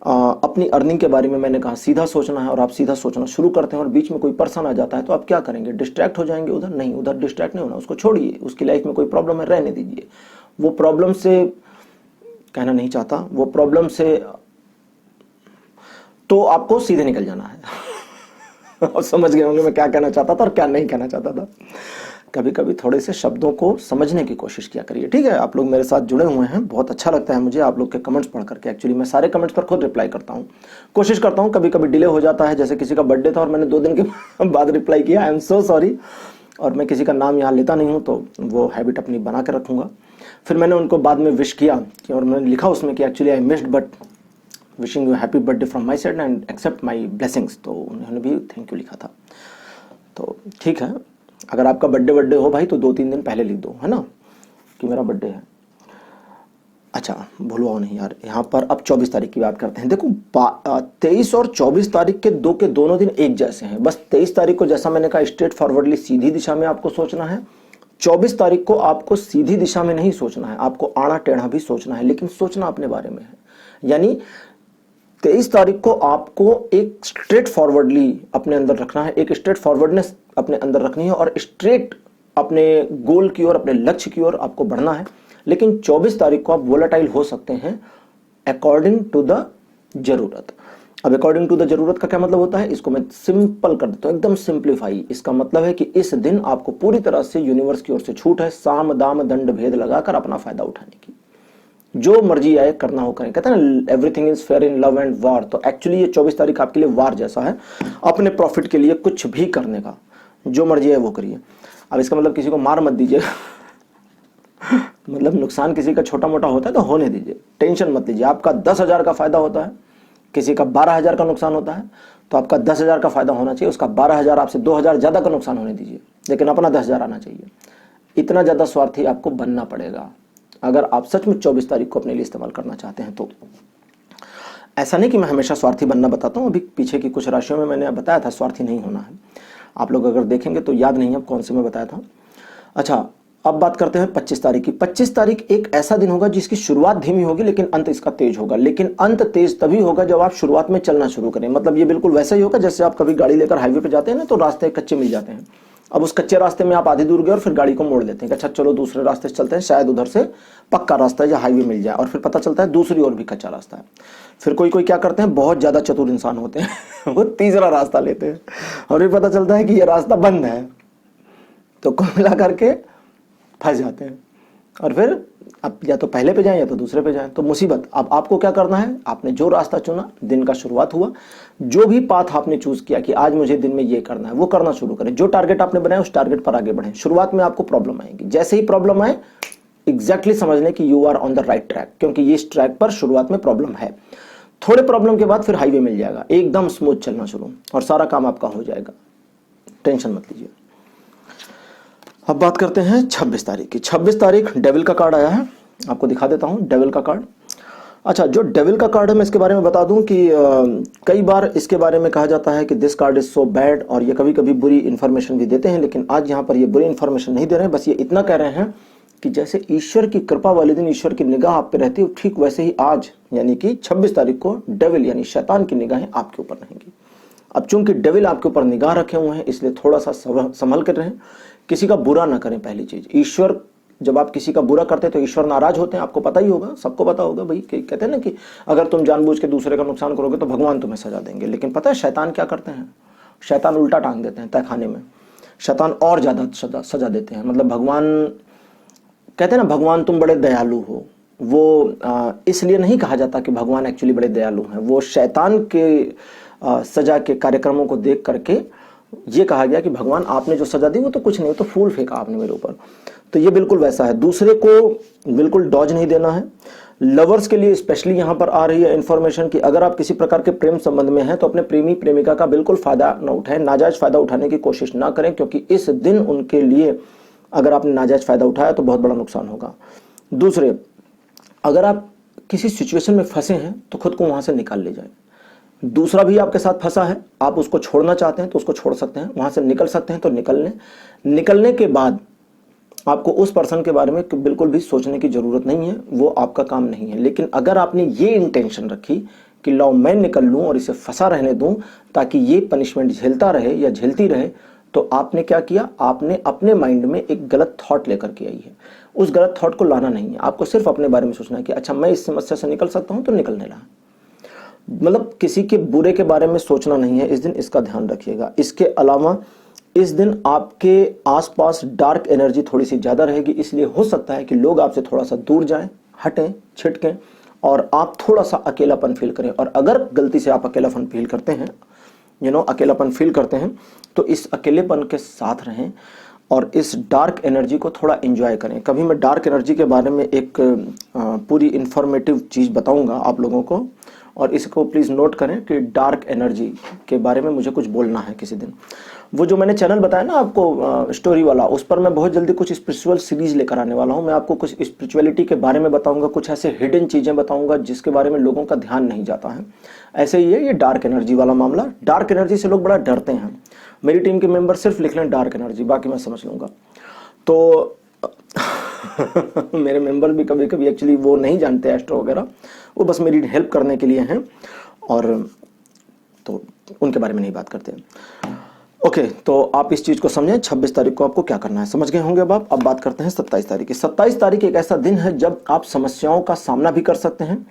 अपनी अर्निंग के बारे में मैंने कहा सीधा सोचना है और आप सीधा सोचना शुरू करते हैं और बीच में कोई पर्सन आ जाता है तो आप क्या करेंगे? डिस्ट्रैक्ट हो जाएंगे उधर? नहीं, उधर डिस्ट्रैक्ट नहीं होना, उसको छोड़िए। उसकी लाइफ में कोई प्रॉब्लम है, रहने दीजिए। वो प्रॉब्लम से कहना नहीं चाहता, वो प्रॉब्लम से तो आपको सीधे निकल जाना है। और समझ गए होंगे मैं क्या कहना चाहता था और क्या नहीं कहना चाहता था। कभी कभी थोड़े से शब्दों को समझने की कोशिश किया करिए, ठीक है? आप लोग मेरे साथ जुड़े हुए हैं, बहुत अच्छा लगता है मुझे आप लोग के कमेंट्स पढ़ करके। एक्चुअली मैं सारे कमेंट्स पर खुद रिप्लाई करता हूँ, कोशिश करता हूँ। कभी कभी डिले हो जाता है, जैसे किसी का बर्थडे था और मैंने 2 दिन के बाद रिप्लाई किया, आई एम सो सॉरी। और मैं किसी का नाम यहाँ लेता नहीं हूँ, तो वो हैबिट अपनी बना के रखूँगा। फिर मैंने उनको बाद में विश किया और मैंने लिखा उसमें कि actually I missed but wishing you happy birthday from my side and accept my blessings. तो उन्होंने भी थैंक यू लिखा था। तो ठीक है, अगर आपका बर्थडे हो भाई तो 2-3 दिन पहले लिख दो, है ना, कि मेरा बर्थडे है। अच्छा, भूलवाओ नहीं यार। यहाँ पर अब 24 तारीख की बात करते हैं। देखो 23 और 24 तारीख के दोनों दिन एक जैसे हैं। बस 23 तारीख को जैसा मैंने कहा स्ट्रेट फॉरवर्डली सीधी दिशा में आपको सोचना है। 24 तारीख को आपको सीधी दिशा में नहीं सोचना है, आपको आड़ा टेढ़ा भी सोचना है, लेकिन सोचना अपने बारे में है। यानी 23 तारीख को आपको एक स्ट्रेट फॉरवर्डली अपने अंदर रखना है, एक स्ट्रेट फॉरवर्डनेस अपने अंदर रखनी है और स्ट्रेट अपने गोल की ओर, अपने लक्ष्य की ओर आपको बढ़ना है। लेकिन 24 तारीख को आप वोलेटाइल हो सकते हैं अकॉर्डिंग टू द जरूरत। अब अकॉर्डिंग टू द जरूरत का क्या मतलब होता है, इसको मैं सिंपल कर देता हूं, एकदम सिंप्लीफाई। इसका मतलब है कि इस दिन आपको पूरी तरह से यूनिवर्स की ओर से छूट है, साम दाम दंड भेद लगाकर अपना फायदा उठाने की। जो मर्जी आए करना हो करें। कहते हैं ना everything is fair in love and वार। तो एक्चुअली ये 24 तारीख आपके लिए वार जैसा है, अपने प्रॉफिट के लिए कुछ भी करने का, जो मर्जी है वो करिए। अब इसका मतलब किसी को मार मत दीजिए। मतलब नुकसान किसी का छोटा मोटा होता है तो होने दीजिए, टेंशन मत लीजिए। आपका 10,000 का फायदा होता है, किसी का 12,000 का नुकसान होता है, तो आपका 10,000 का फायदा होना चाहिए, उसका 12,000 आपसे 2,000 ज्यादा का नुकसान होने दीजिए, लेकिन अपना 10,000 आना चाहिए। इतना ज्यादा स्वार्थी आपको बनना पड़ेगा अगर आप सचमुच 24 तारीख को अपने लिए इस्तेमाल करना चाहते हैं। तो ऐसा नहीं कि मैं हमेशा स्वार्थी बनना बताता हूं, अभी पीछे की कुछ राशियों में मैंने बताया था स्वार्थी नहीं होना है। आप लोग अगर देखेंगे तो याद नहीं है अब कौन से में बताया था। अच्छा, अब बात करते हैं 25 तारीख की। 25 तारीख एक ऐसा दिन होगा जिसकी शुरुआत धीमी होगी लेकिन अंत इसका तेज होगा। लेकिन अंत तेज तभी होगा जब आप शुरुआत में चलना शुरू करें। मतलब ये बिल्कुल वैसा ही होगा जैसे आप कभी गाड़ी लेकर हाईवे पे जाते हैं ना, तो रास्ते कच्चे मिल जाते हैं। अब उस कच्चे रास्ते में आप आधी दूर गए और फिर गाड़ी को मोड़ लेते हैं कि अच्छा चलो दूसरे रास्ते से चलते हैं, शायद उधर से पक्का रास्ता है या हाईवे मिल जाए, और फिर पता चलता है दूसरी ओर भी कच्चा रास्ता है। फिर कोई क्या करते हैं, बहुत ज्यादा चतुर इंसान होते हैं वो तीसरा रास्ता लेते हैं और फिर पता चलता है कि ये रास्ता बंद है, तो कुल मिला करके फंस जाते हैं। और फिर अब या तो पहले पे जाएं या तो दूसरे पे जाएं, तो मुसीबत। अब आपको क्या करना है, आपने जो रास्ता चुना, दिन का शुरुआत हुआ, जो भी पाथ आपने चूज किया कि आज मुझे दिन में ये करना है, वो करना शुरू करें। जो टारगेट आपने बनाया उस टारगेट पर आगे बढ़ें। शुरुआत में आपको प्रॉब्लम आएगी, जैसे ही प्रॉब्लम आए एग्जैक्टली समझ लें कि you are on the right track, क्योंकि ये इस ट्रैक पर शुरुआत में प्रॉब्लम है। थोड़े प्रॉब्लम के बाद फिर हाईवे मिल जाएगा, एकदम स्मूथ चलना शुरू और सारा काम आपका हो जाएगा, टेंशन मत लीजिए। अब बात करते हैं 26 तारीख की। 26 तारीख डेविल का कार्ड आया है, आपको दिखा देता हूं डेविल का कार्ड। अच्छा, जो डेविल का कार्ड है मैं इसके बारे में बता दूं कि कई बार इसके बारे में कहा जाता है कि this card is so bad, और ये कभी कभी बुरी इंफॉर्मेशन भी देते हैं, लेकिन आज यहाँ पर ये बुरी इंफॉर्मेशन नहीं दे रहे हैं। बस ये इतना कह रहे हैं कि जैसे ईश्वर की कृपा वाले दिन ईश्वर की निगाह आप पे रहती है, ठीक वैसे ही आज यानी कि 26 तारीख को डेविल यानी शैतान की निगाहें आपके ऊपर रहेंगी। अब चूंकि डेविल आपके ऊपर निगाह रखे हुए हैं, इसलिए थोड़ा सा संभल कर रहें, किसी का बुरा ना करें। पहली चीज, ईश्वर जब आप किसी का बुरा करते हैं तो ईश्वर नाराज होते हैं, आपको पता ही होगा, सबको पता होगा भाई। कहते हैं ना कि अगर तुम जानबूझ के दूसरे का नुकसान करोगे तो भगवान तुम्हें सजा देंगे। लेकिन पता है शैतान क्या करते हैं, शैतान उल्टा टांग देते हैं तहखाने में, शैतान और ज्यादा सजा देते हैं। मतलब भगवान कहते हैं ना भगवान तुम बड़े दयालु हो, वो इसलिए नहीं कहा जाता कि भगवान एक्चुअली बड़े दयालु हैं, वो शैतान के सजा के कार्यक्रमों को देख करके ये कहा गया कि भगवान आपने जो सजा दी वो तो कुछ नहीं, वो तो फूल फेंका आपने मेरे ऊपर। तो ये बिल्कुल वैसा है, दूसरे को बिल्कुल डॉज नहीं देना है। लवर्स के लिए स्पेशली यहाँ पर आ रही है इन्फॉर्मेशन कि अगर आप किसी प्रकार के प्रेम संबंध में हैं तो अपने प्रेमी प्रेमिका का बिल्कुल फायदा न उठाएं, नाजायज फायदा उठाने की कोशिश ना करें, क्योंकि इस दिन उनके लिए अगर आपने नाजायज फायदा उठाया तो बहुत बड़ा नुकसान होगा। दूसरे, अगर आप किसी सिचुएशन में फंसे हैं तो खुद को वहां से निकाल ले जाए। दूसरा भी आपके साथ फंसा है, आप उसको छोड़ना चाहते हैं तो उसको छोड़ सकते हैं, वहां से निकल सकते हैं तो निकलने के बाद आपको उस पर्सन के बारे में बिल्कुल भी सोचने की जरूरत नहीं है, वो आपका काम नहीं है। लेकिन अगर आपने ये इंटेंशन रखी कि लाओ मैं निकल लूं और इसे फंसा रहने दूं ताकि ये पनिशमेंट झेलता रहे या झेलती रहे, तो आपने क्या किया, आपने अपने माइंड में एक गलत थॉट लेकर के आई है। उस गलत थॉट को लाना नहीं है, आपको सिर्फ अपने बारे में सोचना है कि अच्छा मैं इस समस्या से निकल सकता हूं तो निकलने लगा। मतलब किसी के बुरे के बारे में सोचना नहीं है इस दिन, इसका ध्यान रखिएगा। इसके अलावा इस दिन आपके आसपास डार्क एनर्जी थोड़ी सी ज्यादा रहेगी, इसलिए हो सकता है कि लोग आपसे थोड़ा सा दूर जाएं, हटें, छिटकें और आप थोड़ा सा अकेलापन फील करें। और अगर गलती से आप अकेलापन फील करते हैं, अकेलापन फील करते हैं, तो इस अकेलेपन के साथ रहें और इस डार्क एनर्जी को थोड़ा एंजॉय करें। कभी मैं डार्क एनर्जी के बारे में एक पूरी इंफॉर्मेटिव चीज़ बताऊंगा आप लोगों को, और इसको प्लीज़ नोट करें कि डार्क एनर्जी के बारे में मुझे कुछ बोलना है किसी दिन। वो जो मैंने चैनल बताया ना आपको स्टोरी वाला, उस पर मैं बहुत जल्दी कुछ स्पिरिचुअल सीरीज लेकर आने वाला हूँ। मैं आपको कुछ स्पिरिचुअलिटी के बारे में बताऊंगा, कुछ ऐसे हिडन चीज़ें बताऊंगा जिसके बारे में लोगों का ध्यान नहीं जाता है। ऐसे ही है ये डार्क एनर्जी वाला मामला। डार्क एनर्जी से लोग बड़ा डरते हैं। मेरी टीम के मेंबर सिर्फ लिख लें डार्क एनर्जी, बाकी मैं समझ लूँगा। तो मेरे मेंबर भी कभी कभी एक्चुअली वो नहीं जानते एस्ट्रो वगैरह, वो बस मेरी हेल्प करने के लिए हैं, और तो उनके बारे में नहीं बात करते। ओके, तो आप इस चीज को समझें। 26 तारीख को आपको क्या करना है समझ गए होंगे अब बात करते हैं 27 तारीख की। 27 तारीख एक ऐसा दिन है जब आप समस्याओं का सामना भी कर सकते हैं,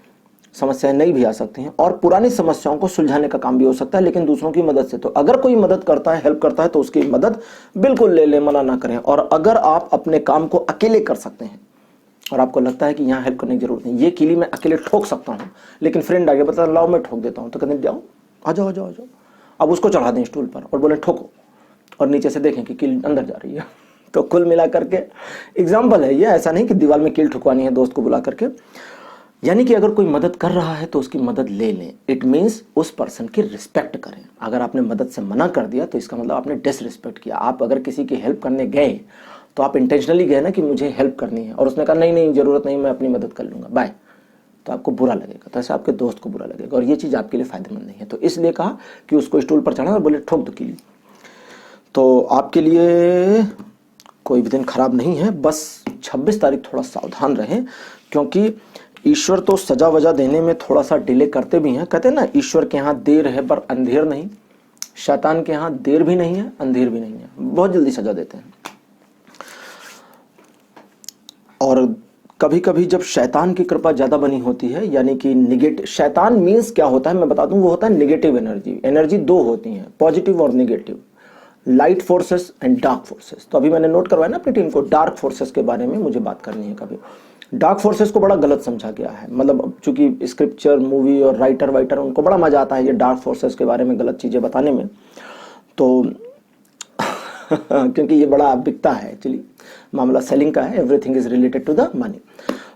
समस्याएं नई भी आ सकती हैं, और पुरानी समस्याओं को सुलझाने का काम भी हो सकता है, लेकिन दूसरों की मदद से। तो अगर कोई मदद करता है, हेल्प करता है, तो उसकी मदद बिल्कुल ले लें, मना ना करें। और अगर आप अपने काम को अकेले कर सकते हैं और आपको लगता है कि यहाँ हेल्प करने की जरूरत नहीं, ये कीली मैं अकेले ठोक सकता हूँ, लेकिन फ्रेंड आगे बता लाओ मैं ठोक देता हूँ, तो कहते जाओ, आ जाओ आ जाओ आ जाओ। अब उसको चढ़ा दें स्टूल पर और बोले ठोको, और नीचे से देखें कि कील अंदर जा रही है। तो कुल मिला करके एग्जाम्पल है ये, ऐसा नहीं कि दीवार में कील ठुकवानी है दोस्त को बुला करके। यानी कि अगर कोई मदद कर रहा है तो उसकी मदद ले लें। इट मीन्स उस पर्सन की रिस्पेक्ट करें। अगर आपने मदद से मना कर दिया तो इसका मतलब आपने डिसरिस्पेक्ट किया। आप अगर किसी की हेल्प करने गए तो आप इंटेंशनली गए ना कि मुझे हेल्प करनी है, और उसने कहा नहीं नहीं जरूरत नहीं, मैं अपनी मदद कर लूंगा, बाय, तो आपको बुरा लगेगा। तो ऐसे आपके दोस्त को बुरा लगेगा, और ये चीज़ आपके लिए फायदेमंद नहीं है। तो इसलिए कहा कि उसको स्टूल पर चढ़ा और बोले ठोक दो कीली। तो आपके लिए कोई भी दिन खराब नहीं है, बस 26 तारीख थोड़ा सावधान रहें, क्योंकि ईश्वर तो सजा वजा देने में थोड़ा सा डिले करते भी हैं। कहते हैं ना, ईश्वर के यहाँ देर है पर अंधेर नहीं। शैतान के यहाँ देर भी नहीं है, अंधेर भी नहीं है, बहुत जल्दी सजा देते हैं। और कभी कभी जब शैतान की कृपा ज्यादा बनी होती है, यानी कि निगेटिव, शैतान मीन्स क्या होता है मैं बता दूं, वो होता है निगेटिव एनर्जी। एनर्जी दो होती हैं, पॉजिटिव और negative, light forces and dark forces. तो अभी मैंने नोट करवाया ना अपनी टीम को, डार्क फोर्सेस के बारे में मुझे बात करनी है। कभी डार्क फोर्सेस को बड़ा गलत समझा गया है, मतलब चूंकि स्क्रिप्चर, मूवी और राइटर वाइटर उनको बड़ा मजा आता है ये डार्क फोर्सेस के बारे में गलत चीजें बताने में, तो क्योंकि ये बड़ा बिकता है एक्चुअली, मामला सेलिंग का है, everything is related to the money,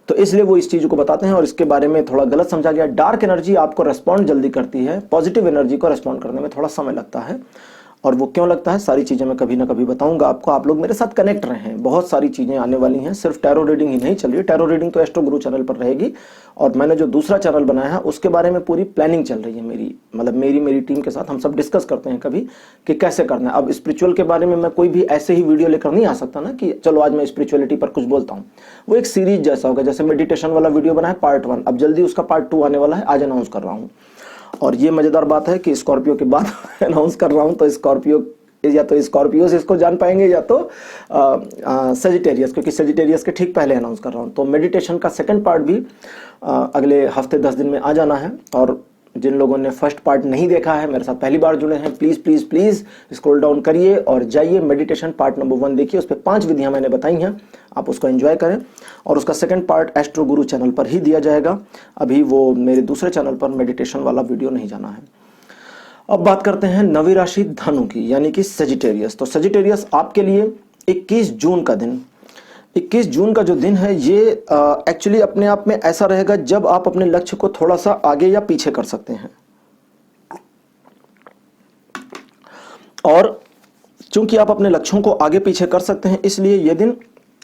तो इसलिए वो इस चीज को बताते हैं और इसके बारे में थोड़ा गलत समझा गया। डार्क एनर्जी आपको रेस्पॉन्ड जल्दी करती है, पॉजिटिव एनर्जी को रेस्पॉन्ड करने में थोड़ा समय लगता है। और वो क्यों लगता है, सारी चीजें मैं कभी ना कभी बताऊंगा आपको। आप लोग मेरे साथ कनेक्ट रहें, बहुत सारी चीजें आने वाली हैं। सिर्फ टैरो रीडिंग ही नहीं चल रही है, टैरो रीडिंग तो एस्ट्रो गुरु चैनल पर रहेगी, और मैंने जो दूसरा चैनल बनाया है उसके बारे में पूरी प्लानिंग चल रही है मेरी, मतलब मेरी टीम के साथ हम सब डिस्कस करते हैं कभी कि कैसे करना है। अब स्पिरिचुअल के बारे में मैं कोई भी ऐसे ही वीडियो लेकर नहीं आ सकता ना कि चलो आज मैं स्पिरिचुअलिटी पर कुछ बोलता हूँ। वो एक सीरीज जैसा होगा, जैसे मेडिटेशन वाला वीडियो बना है पार्ट 1, अब जल्दी उसका पार्ट 2 आने वाला है, आज अनाउंस कर रहा हूँ। और ये मजेदार बात है कि स्कॉर्पियो के बाद अनाउंस कर रहा हूँ, तो स्कॉर्पियो या तो स्कॉर्पियो से इसको जान पाएंगे या तो सजिटेरियस, क्योंकि सजिटेरियस के ठीक पहले अनाउंस कर रहा हूँ। तो मेडिटेशन का सेकंड पार्ट भी अगले हफ्ते 10 दिन में आ जाना है। और जिन लोगों ने फर्स्ट पार्ट नहीं देखा है, मेरे साथ पहली बार जुड़े हैं, please please please scroll down करिए और जाइए मेडिटेशन पार्ट नंबर 1 देखिए। उस पर 5 विधियां मैंने बताई हैं, आप उसको एंजॉय करें। और उसका सेकंड पार्ट एस्ट्रो गुरु चैनल पर ही दिया जाएगा, अभी वो मेरे दूसरे चैनल पर मेडिटेशन वाला वीडियो नहीं जाना है। अब बात करते हैं नवी राशि धनु की, यानी कि सजिटेरियस। तो सजिटेरियस आपके लिए 21 जून का दिन, 21 जून का जो दिन है ये एक्चुअली अपने आप में ऐसा रहेगा जब आप अपने लक्ष्य को थोड़ा सा आगे या पीछे कर सकते हैं। और चूंकि आप अपने लक्ष्यों को आगे पीछे कर सकते हैं, इसलिए यह दिन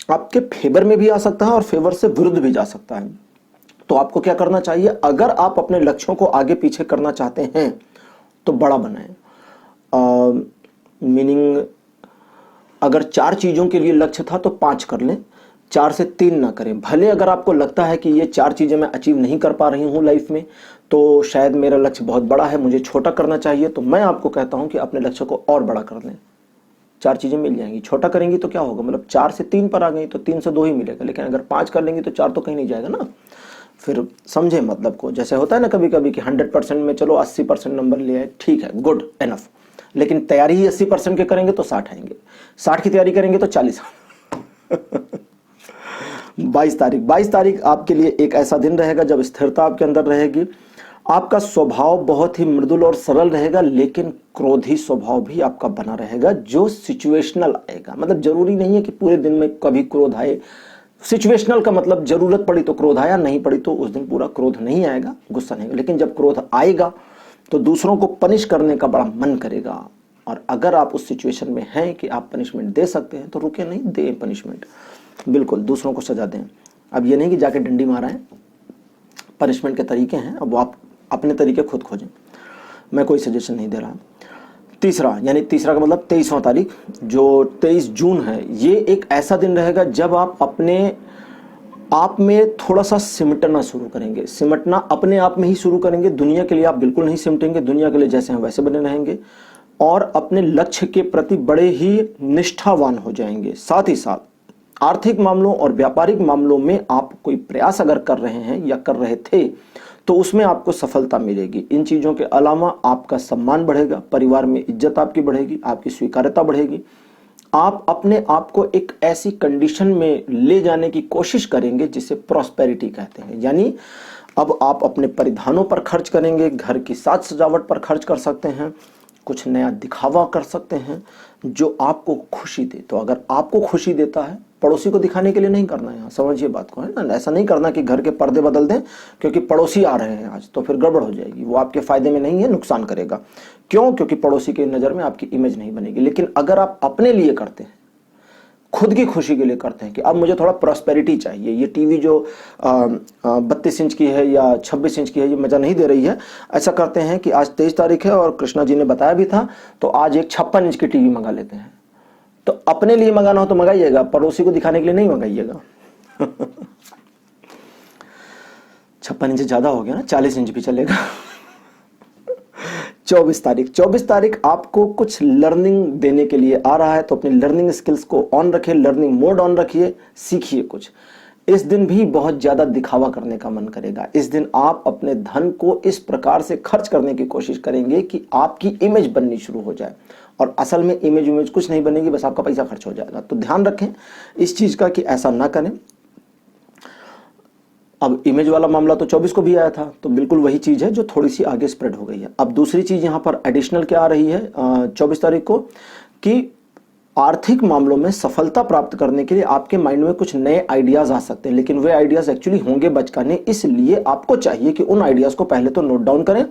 आपके फेवर में भी आ सकता है और फेवर से विरुद्ध भी जा सकता है। तो आपको क्या करना चाहिए, अगर आप अपने लक्ष्यों को आगे पीछे करना चाहते हैं तो बड़ा बनाएं। मीनिंग अगर 4 चीजों के लिए लक्ष्य था तो 5 कर लें, 4 से 3 ना करें। भले अगर आपको लगता है कि ये 4 चीजें मैं अचीव नहीं कर पा रही हूं लाइफ में, तो शायद मेरा लक्ष्य बहुत बड़ा है, मुझे छोटा करना चाहिए, तो मैं आपको कहता हूं कि अपने लक्ष्य को और बड़ा कर लें। 4 चीजें मिल जाएंगी। छोटा करेंगी तो क्या होगा, मतलब 4 से 3 पर आ गई तो 3 से 2 ही मिलेगा, लेकिन अगर 5 कर लेंगी तो 4 तो कहीं नहीं जाएगा ना। फिर समझे मतलब को, जैसे होता है ना कभी कभी कि 100% में चलो 80% नंबर ले आए, ठीक है, गुड एनफ, लेकिन तैयारी ही 80% के करेंगे तो 60 आएंगे, 60 की तैयारी करेंगे तो 40 22 तारीख आपके लिए एक ऐसा दिन रहेगा जब स्थिरता आपके अंदर रहेगी। आपका स्वभाव बहुत ही मृदुल और सरल रहेगा, लेकिन क्रोधी स्वभाव भी आपका बना रहेगा जो सिचुएशनल आएगा। मतलब जरूरी नहीं है कि पूरे दिन में कभी क्रोध आए। सिचुएशनल का मतलब जरूरत पड़ी तो क्रोध आया, नहीं पड़ी तो उस दिन पूरा क्रोध नहीं आएगा, गुस्सा नहीं आएगा। लेकिन जब क्रोध आएगा तो दूसरों को पनिश करने का बड़ा मन करेगा, और अगर आप उस सिचुएशन में हैं कि आप पनिशमेंट दे सकते हैं तो रुके नहीं, दें पनिशमेंट, बिल्कुल दूसरों को सजा दें। अब ये नहीं कि जाके डंडी मारा है, पनिशमेंट के तरीके हैं, अब आप अपने तरीके खुद खोजें, मैं कोई सजेशन नहीं दे रहा। तीसरा, यानी तीसरा का मतलब 23वां तारीख जो 23 जून है, ये एक ऐसा दिन रहेगा जब आप अपने आप में थोड़ा सा सिमटना शुरू करेंगे। सिमटना अपने आप में ही शुरू करेंगे, दुनिया के लिए आप बिल्कुल नहीं सिमटेंगे, दुनिया के लिए जैसे हैं वैसे बने रहेंगे, और अपने लक्ष्य के प्रति बड़े ही निष्ठावान हो जाएंगे। साथ ही साथ आर्थिक मामलों और व्यापारिक मामलों में आप कोई प्रयास अगर कर रहे हैं या कर रहे थे तो उसमें आपको सफलता मिलेगी। इन चीजों के अलावा आपका सम्मान बढ़ेगा, परिवार में इज्जत आपकी बढ़ेगी, आपकी स्वीकार्यता बढ़ेगी। आप अपने आप को एक ऐसी कंडीशन में ले जाने की कोशिश करेंगे जिसे प्रॉस्पेरिटी कहते हैं। यानी अब आप अपने परिधानों पर खर्च करेंगे, घर की साज सजावट पर खर्च कर सकते हैं, कुछ नया दिखावा कर सकते हैं जो आपको खुशी दे। तो अगर आपको खुशी देता है, पड़ोसी को दिखाने के लिए नहीं करना है, यहाँ समझिए बात को, है ना। ऐसा नहीं करना कि घर के पर्दे बदल दें क्योंकि पड़ोसी आ रहे हैं आज, तो फिर गड़बड़ हो जाएगी, वो आपके फायदे में नहीं है, नुकसान करेगा। क्यों? क्योंकि पड़ोसी की नज़र में आपकी इमेज नहीं बनेगी। लेकिन अगर आप अपने लिए करते हैं, खुद की खुशी के लिए करते हैं कि अब मुझे थोड़ा प्रॉस्पेरिटी चाहिए, ये टीवी जो 32 इंच की है या 26 इंच की है ये मजा नहीं दे रही है, ऐसा करते हैं कि आज 23 तारीख है और कृष्णा जी ने बताया भी था, तो आज एक 56 इंच की टीवी मंगा लेते हैं। तो अपने लिए मंगाना हो तो मंगाइएगा, पड़ोसी को दिखाने के लिए नहीं मंगाइएगा। 56 इंच ज्यादा हो गया ना, 40 इंच भी चलेगा। 24 तारीख आपको कुछ लर्निंग देने के लिए आ रहा है, तो अपनी लर्निंग स्किल्स को ऑन रखिए, लर्निंग मोड ऑन रखिए, सीखिए कुछ। इस दिन भी बहुत ज्यादा दिखावा करने का मन करेगा। इस दिन आप अपने धन को इस प्रकार से खर्च करने की कोशिश करेंगे कि आपकी इमेज बननी शुरू हो जाए, और असल में इमेज कुछ नहीं बनेगी, बस आपका पैसा खर्च हो जाएगा। तो ध्यान रखें इस चीज का कि ऐसा ना करें। अब इमेज वाला मामला तो 24 को भी आया था, तो बिल्कुल वही चीज है जो थोड़ी सी आगे स्प्रेड हो गई है। अब दूसरी चीज यहां पर एडिशनल क्या आ रही है 24 तारीख को, कि आर्थिक मामलों में सफलता प्राप्त करने के लिए आपके माइंड में कुछ नए आइडियाज आ सकते हैं, लेकिन वे आइडियाज एक्चुअली होंगे बचकाने। इसलिए आपको चाहिए कि उन आइडियाज को पहले तो नोट डाउन करें,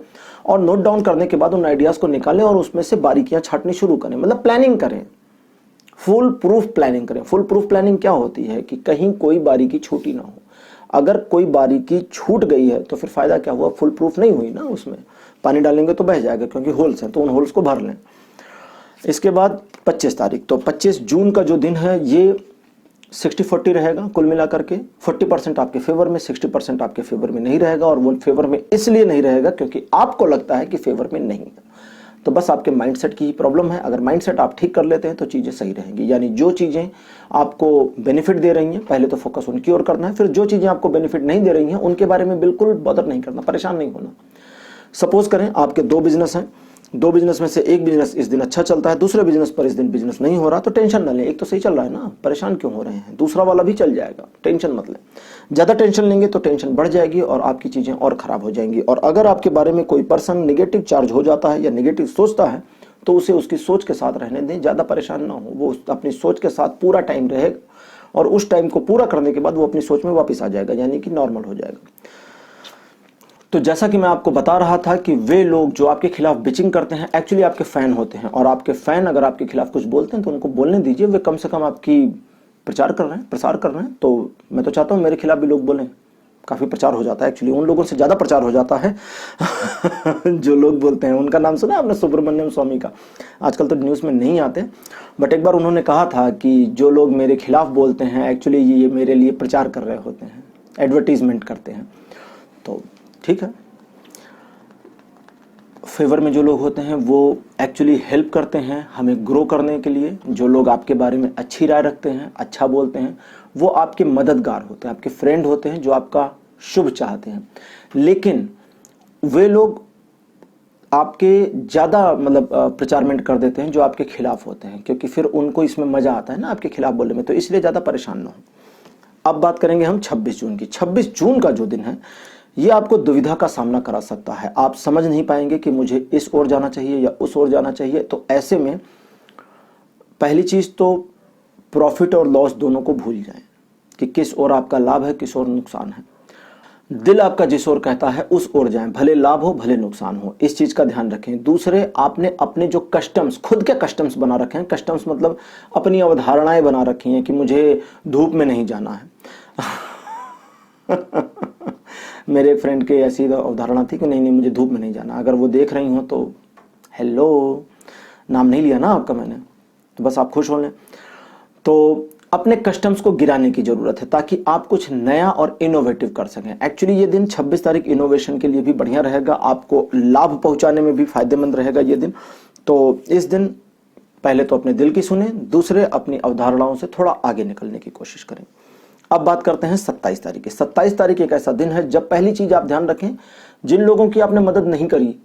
और नोट डाउन करने के बाद उन आइडियाज को निकालें और उसमें से बारीकियां छाटनी शुरू करें। मतलब प्लानिंग करें, फुल प्रूफ प्लानिंग करें। फुल प्रूफ प्लानिंग क्या होती है कि कहीं कोई बारीकी छूटी ना हो। अगर कोई बारीकी छूट गई है तो फिर फायदा क्या हुआ, फुल प्रूफ नहीं हुई ना, उसमें पानी डालेंगे तो बह जाएगा क्योंकि होल्स हैं, तो उन होल्स को भर लें। इसके बाद 25 तारीख, तो 25 जून का जो दिन है ये 60-40 रहेगा कुल मिलाकर के। 40% आपके फेवर में, 60% आपके फेवर में नहीं रहेगा, और वो फेवर में इसलिए नहीं रहेगा क्योंकि आपको लगता है कि फेवर में नहीं है। तो बस आपके माइंडसेट की ही प्रॉब्लम है। अगर माइंडसेट आप ठीक कर लेते हैं तो चीज़ें सही रहेंगी। यानी जो चीज़ें आपको बेनिफिट दे रही हैं पहले तो फोकस उनकी ओर करना है, फिर जो चीज़ें आपको बेनिफिट नहीं दे रही हैं उनके बारे में बिल्कुल बॉदर नहीं करना, परेशान नहीं होना। सपोज करें आपके 2 बिजनेस हैं, 2 बिजनेस में से एक बिजनेस इस दिन अच्छा चलता है, दूसरे बिजनेस पर इस दिन बिजनेस नहीं हो रहा, तो टेंशन न लें, एक तो सही चल रहा है ना, परेशान क्यों हो रहे हैं, दूसरा वाला भी चल जाएगा, टेंशन मत लें। ज़्यादा टेंशन लेंगे तो टेंशन बढ़ जाएगी और आपकी चीज़ें और ख़राब हो जाएंगी। और अगर आपके बारे में कोई पर्सन निगेटिव चार्ज हो जाता है या निगेटिव सोचता है तो उसे उसकी सोच के साथ रहने दें, ज़्यादा परेशान ना हो। वो अपनी सोच के साथ पूरा टाइम रहेगा और उस टाइम को पूरा करने के बाद वो अपनी सोच में वापस आ जाएगा, यानी कि नॉर्मल हो जाएगा। तो जैसा कि मैं आपको बता रहा था कि वे लोग जो आपके खिलाफ बिचिंग करते हैं एक्चुअली आपके फैन होते हैं, और आपके फैन अगर आपके खिलाफ कुछ बोलते हैं तो उनको बोलने दीजिए, वे कम से कम आपकी प्रचार कर रहे हैं, प्रसार कर रहे हैं। तो मैं तो चाहता हूं मेरे खिलाफ भी लोग बोलें, काफ़ी प्रचार हो जाता है, एक्चुअली उन लोगों से ज़्यादा प्रचार हो जाता है जो लोग बोलते हैं। उनका नाम सुना आपने, सुब्रमण्यम स्वामी का? आजकल तो न्यूज़ में नहीं आते, बट एक बार उन्होंने कहा था कि जो लोग मेरे खिलाफ बोलते हैं एक्चुअली ये मेरे लिए प्रचार कर रहे होते हैं, एडवर्टीजमेंट करते हैं। तो ठीक है, फेवर में जो लोग होते हैं वो एक्चुअली हेल्प करते हैं हमें ग्रो करने के लिए। जो लोग आपके बारे में अच्छी राय रखते हैं, अच्छा बोलते हैं, वो आपके मददगार होते हैं, आपके फ्रेंड होते हैं जो आपका शुभ चाहते हैं। लेकिन वे लोग आपके ज़्यादा मतलब प्रचारमेंट कर देते हैं जो आपके खिलाफ होते हैं, क्योंकि फिर उनको इसमें मज़ा आता है ना आपके खिलाफ बोलने में, तो इसलिए ज़्यादा परेशान ना हो। अब बात करेंगे हम 26 जून की। 26 जून का जो दिन है ये आपको दुविधा का सामना करा सकता है। आप समझ नहीं पाएंगे कि मुझे इस ओर जाना चाहिए या उस ओर जाना चाहिए। तो ऐसे में पहली चीज़ तो प्रॉफिट और लॉस दोनों को भूल जाएं कि किस ओर आपका लाभ है, किस ओर नुकसान है। दिल आपका जिस ओर कहता है उस ओर जाएं, भले लाभ हो भले नुकसान हो, इस चीज़ का ध्यान रखें। दूसरे, आपने अपने जो कस्टम्स, खुद के कस्टम्स बना रखे हैं, कस्टम्स मतलब अपनी अवधारणाएं बना रखी हैं कि मुझे धूप में नहीं जाना है मेरे फ्रेंड के ऐसी अवधारणा थी कि नहीं मुझे धूप में नहीं जाना। अगर वो देख रही हो तो हेलो, नाम नहीं लिया ना आपका मैंने, तो बस आप खुश हो लें। तो अपने कस्टम्स को गिराने की जरूरत है ताकि आप कुछ नया और इनोवेटिव कर सकें। एक्चुअली ये दिन 26 तारीख इनोवेशन के लिए भी बढ़िया रहेगा, आपको लाभ पहुंचाने में भी फायदेमंद रहेगा ये दिन। तो इस दिन पहले तो अपने दिल की सुने, दूसरे अपनी अवधारणाओं से थोड़ा आगे निकलने की कोशिश करें। अब बात करते हैं 27 तारीख की। 27 तारीख एक ऐसा दिन है जब पहली चीज आप ध्यान रखें, जिन लोगों की आपने मदद नहीं करी,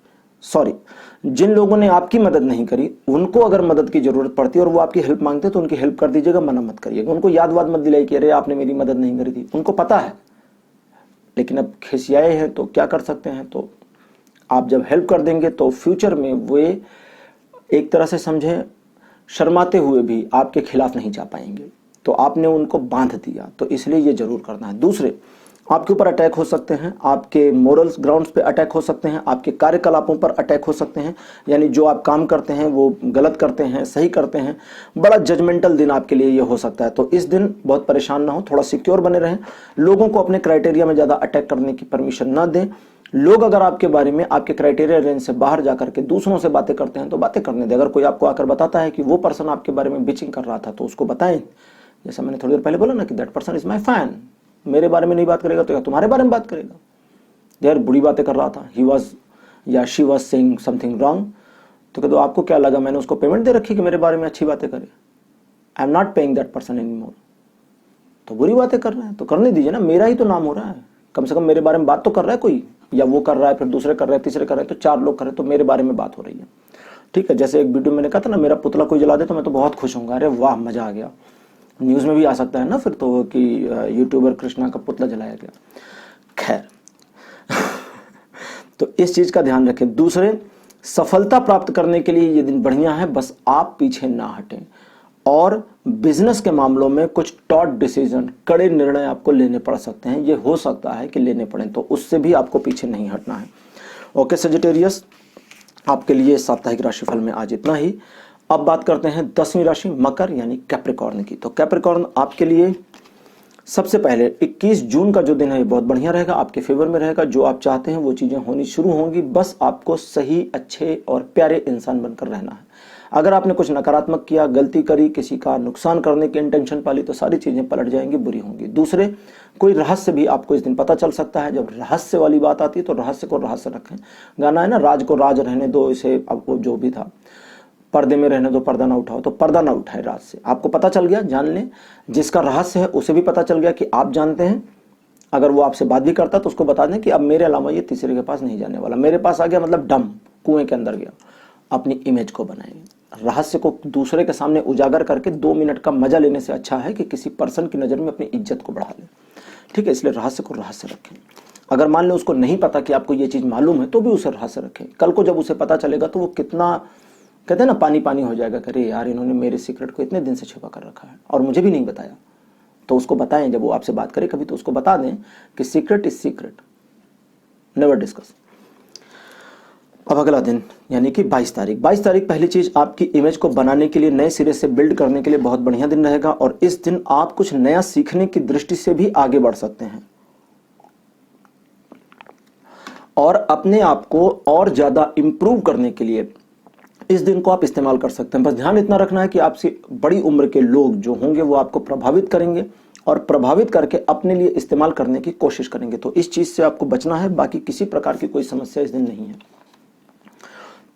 जिन लोगों ने आपकी मदद नहीं करी, उनको अगर मदद की जरूरत पड़ती है और वो आपकी हेल्प मांगते हैं तो उनकी हेल्प कर दीजिएगा, मना मत करिएगा। उनको याद वाद मत दिलाई कि अरे आपने मेरी मदद नहीं करी थी, उनको पता है, लेकिन अब खिसियाए हैं तो क्या कर सकते हैं। तो आप जब हेल्प कर देंगे तो फ्यूचर में वे एक तरह से समझे शर्माते हुए भी आपके खिलाफ नहीं जा पाएंगे। तो आपने उनको बांध दिया, तो इसलिए ये जरूर करना है। दूसरे, आपके ऊपर अटैक हो सकते हैं, आपके मोरल्स ग्राउंड्स पे अटैक हो सकते हैं, आपके कार्यकलापों पर अटैक हो सकते हैं, यानी जो आप काम करते हैं वो गलत करते हैं, सही करते हैं। बड़ा जजमेंटल दिन आपके लिए ये हो सकता है। तो इस दिन बहुत परेशान ना हो, थोड़ा सिक्योर बने रहें, लोगों को अपने क्राइटेरिया में ज़्यादा अटैक करने की परमिशन ना दें। लोग अगर आपके बारे में आपके क्राइटेरिया रेंज से बाहर जाकर के दूसरों से बातें करते हैं तो बातें करने दें। अगर कोई आपको आकर बताता है कि वो पर्सन आपके बारे में बिचिंग कर रहा था तो उसको बताएं। जैसा मैंने थोड़ी देर पहले बोला ना कि that person is my fan, मेरे बारे में नहीं बात करेगा तो या तुम्हारे बारे में बात करेगा। यार बुरी बातें कर रहा था, ही वॉज या she was saying something wrong, तो कह दो आपको क्या लगा मैंने उसको पेमेंट दे रखी कि मेरे बारे में अच्छी बातें करे? I am not paying that person any more. तो बुरी बातें कर रहे हैं तो करने दीजिए ना, मेरा ही तो नाम हो रहा है, कम से कम मेरे बारे में बात तो कर रहा है कोई, या वो कर रहा है फिर दूसरे कर रहे हैं, तीसरे कर रहे हैं, तो 4 लोग कर रहे हैं, तो मेरे बारे में बात हो रही है। ठीक है, जैसे एक वीडियो मैंने कहा था ना, मेरा पुतला कोई जला दे तो मैं तो बहुत खुश होऊंगा, अरे वाह मजा आ गया। न्यूज़ में भी आ सकता है ना फिर तो कि यूट्यूबर कृष्णा का पुतला जलाया गया। खैर तो इस चीज का ध्यान रखें। दूसरे, सफलता प्राप्त करने के लिए ये दिन बढ़िया है, बस आप पीछे ना हटें। और बिजनेस के मामलों में कुछ टॉट डिसीजन, कड़े निर्णय आपको लेने पड़ सकते हैं, ये हो सकता है कि लेने पड़े, तो उससे भी आपको पीछे नहीं हटना है। ओके सजिटेरियस, आपके लिए साप्ताहिक राशिफल में आज इतना ही। अब बात करते हैं 10वीं राशि मकर यानी कैप्रिकॉर्न की। तो कैप्रिकॉर्न आपके लिए सबसे पहले 21 जून का जो दिन है ये बहुत बढ़िया रहेगा, आपके फेवर में रहेगा। जो आप चाहते हैं वो चीजें होनी शुरू होंगी, बस आपको सही, अच्छे और प्यारे इंसान बनकर रहना है। अगर आपने कुछ नकारात्मक किया, गलती करी, किसी का नुकसान करने की इंटेंशन पाली, तो सारी चीजें पलट जाएंगी, बुरी होंगी। दूसरे, कोई रहस्य भी आपको इस दिन पता चल सकता है। जब रहस्य वाली बात आती है तो रहस्य को रहस्य रखें। गाना है ना, राज को राज रहने दो, इसे आपको जो भी था, पर्दे में रहने दो, पर्दा ना उठाओ, तो पर्दा ना उठाए राज से। आपको पता चल गया, जान लें। जिसका रहस्य है उसे भी पता चल गया कि आप जानते हैं। अगर वो आपसे बात भी करता तो उसको बता दें कि अब मेरे अलावा ये तीसरे के पास नहीं जाने वाला, मेरे पास आ गया मतलब डम, कुएं के अंदर गया। अपनी इमेज को बनाएंगे। रहस्य को दूसरे के सामने उजागर करके 2 मिनट का मजा लेने से अच्छा है कि किसी पर्सन की नज़र में अपनी इज्जत को बढ़ा लें। ठीक है, इसलिए रहस्य को रहस्य रखें। अगर मान लें उसको नहीं पता कि आपको ये चीज़ मालूम है तो भी उसे रहस्य रखें। कल को जब उसे पता चलेगा तो वो कितना, कहते हैं ना, पानी पानी हो जाएगा, अरे यार इन्होंने मेरे सीक्रेट को इतने दिन से छुपा कर रखा है और मुझे भी नहीं बताया। तो उसको बताएं, जब वो आपसे बात करे कभी तो उसको बता दें कि secret is secret, never discuss. अब अगला दिन यानी कि 22 तारीख। 22 तारीख पहली चीज, आपकी इमेज को बनाने के लिए, नए सिरे से बिल्ड करने के लिए बहुत बढ़िया दिन रहेगा। और इस दिन आप कुछ नया सीखने की दृष्टि से भी आगे बढ़ सकते हैं। और अपने आप को और ज्यादा इंप्रूव करने के लिए इस दिन को आप इस्तेमाल कर सकते हैं। बस ध्यान इतना रखना है कि आपसे बड़ी उम्र के लोग जो होंगे वो आपको प्रभावित करेंगे और प्रभावित करके अपने लिए इस्तेमाल करने की कोशिश करेंगे, तो इस चीज से आपको बचना है। बाकी किसी प्रकार की कोई समस्या इस दिन नहीं है।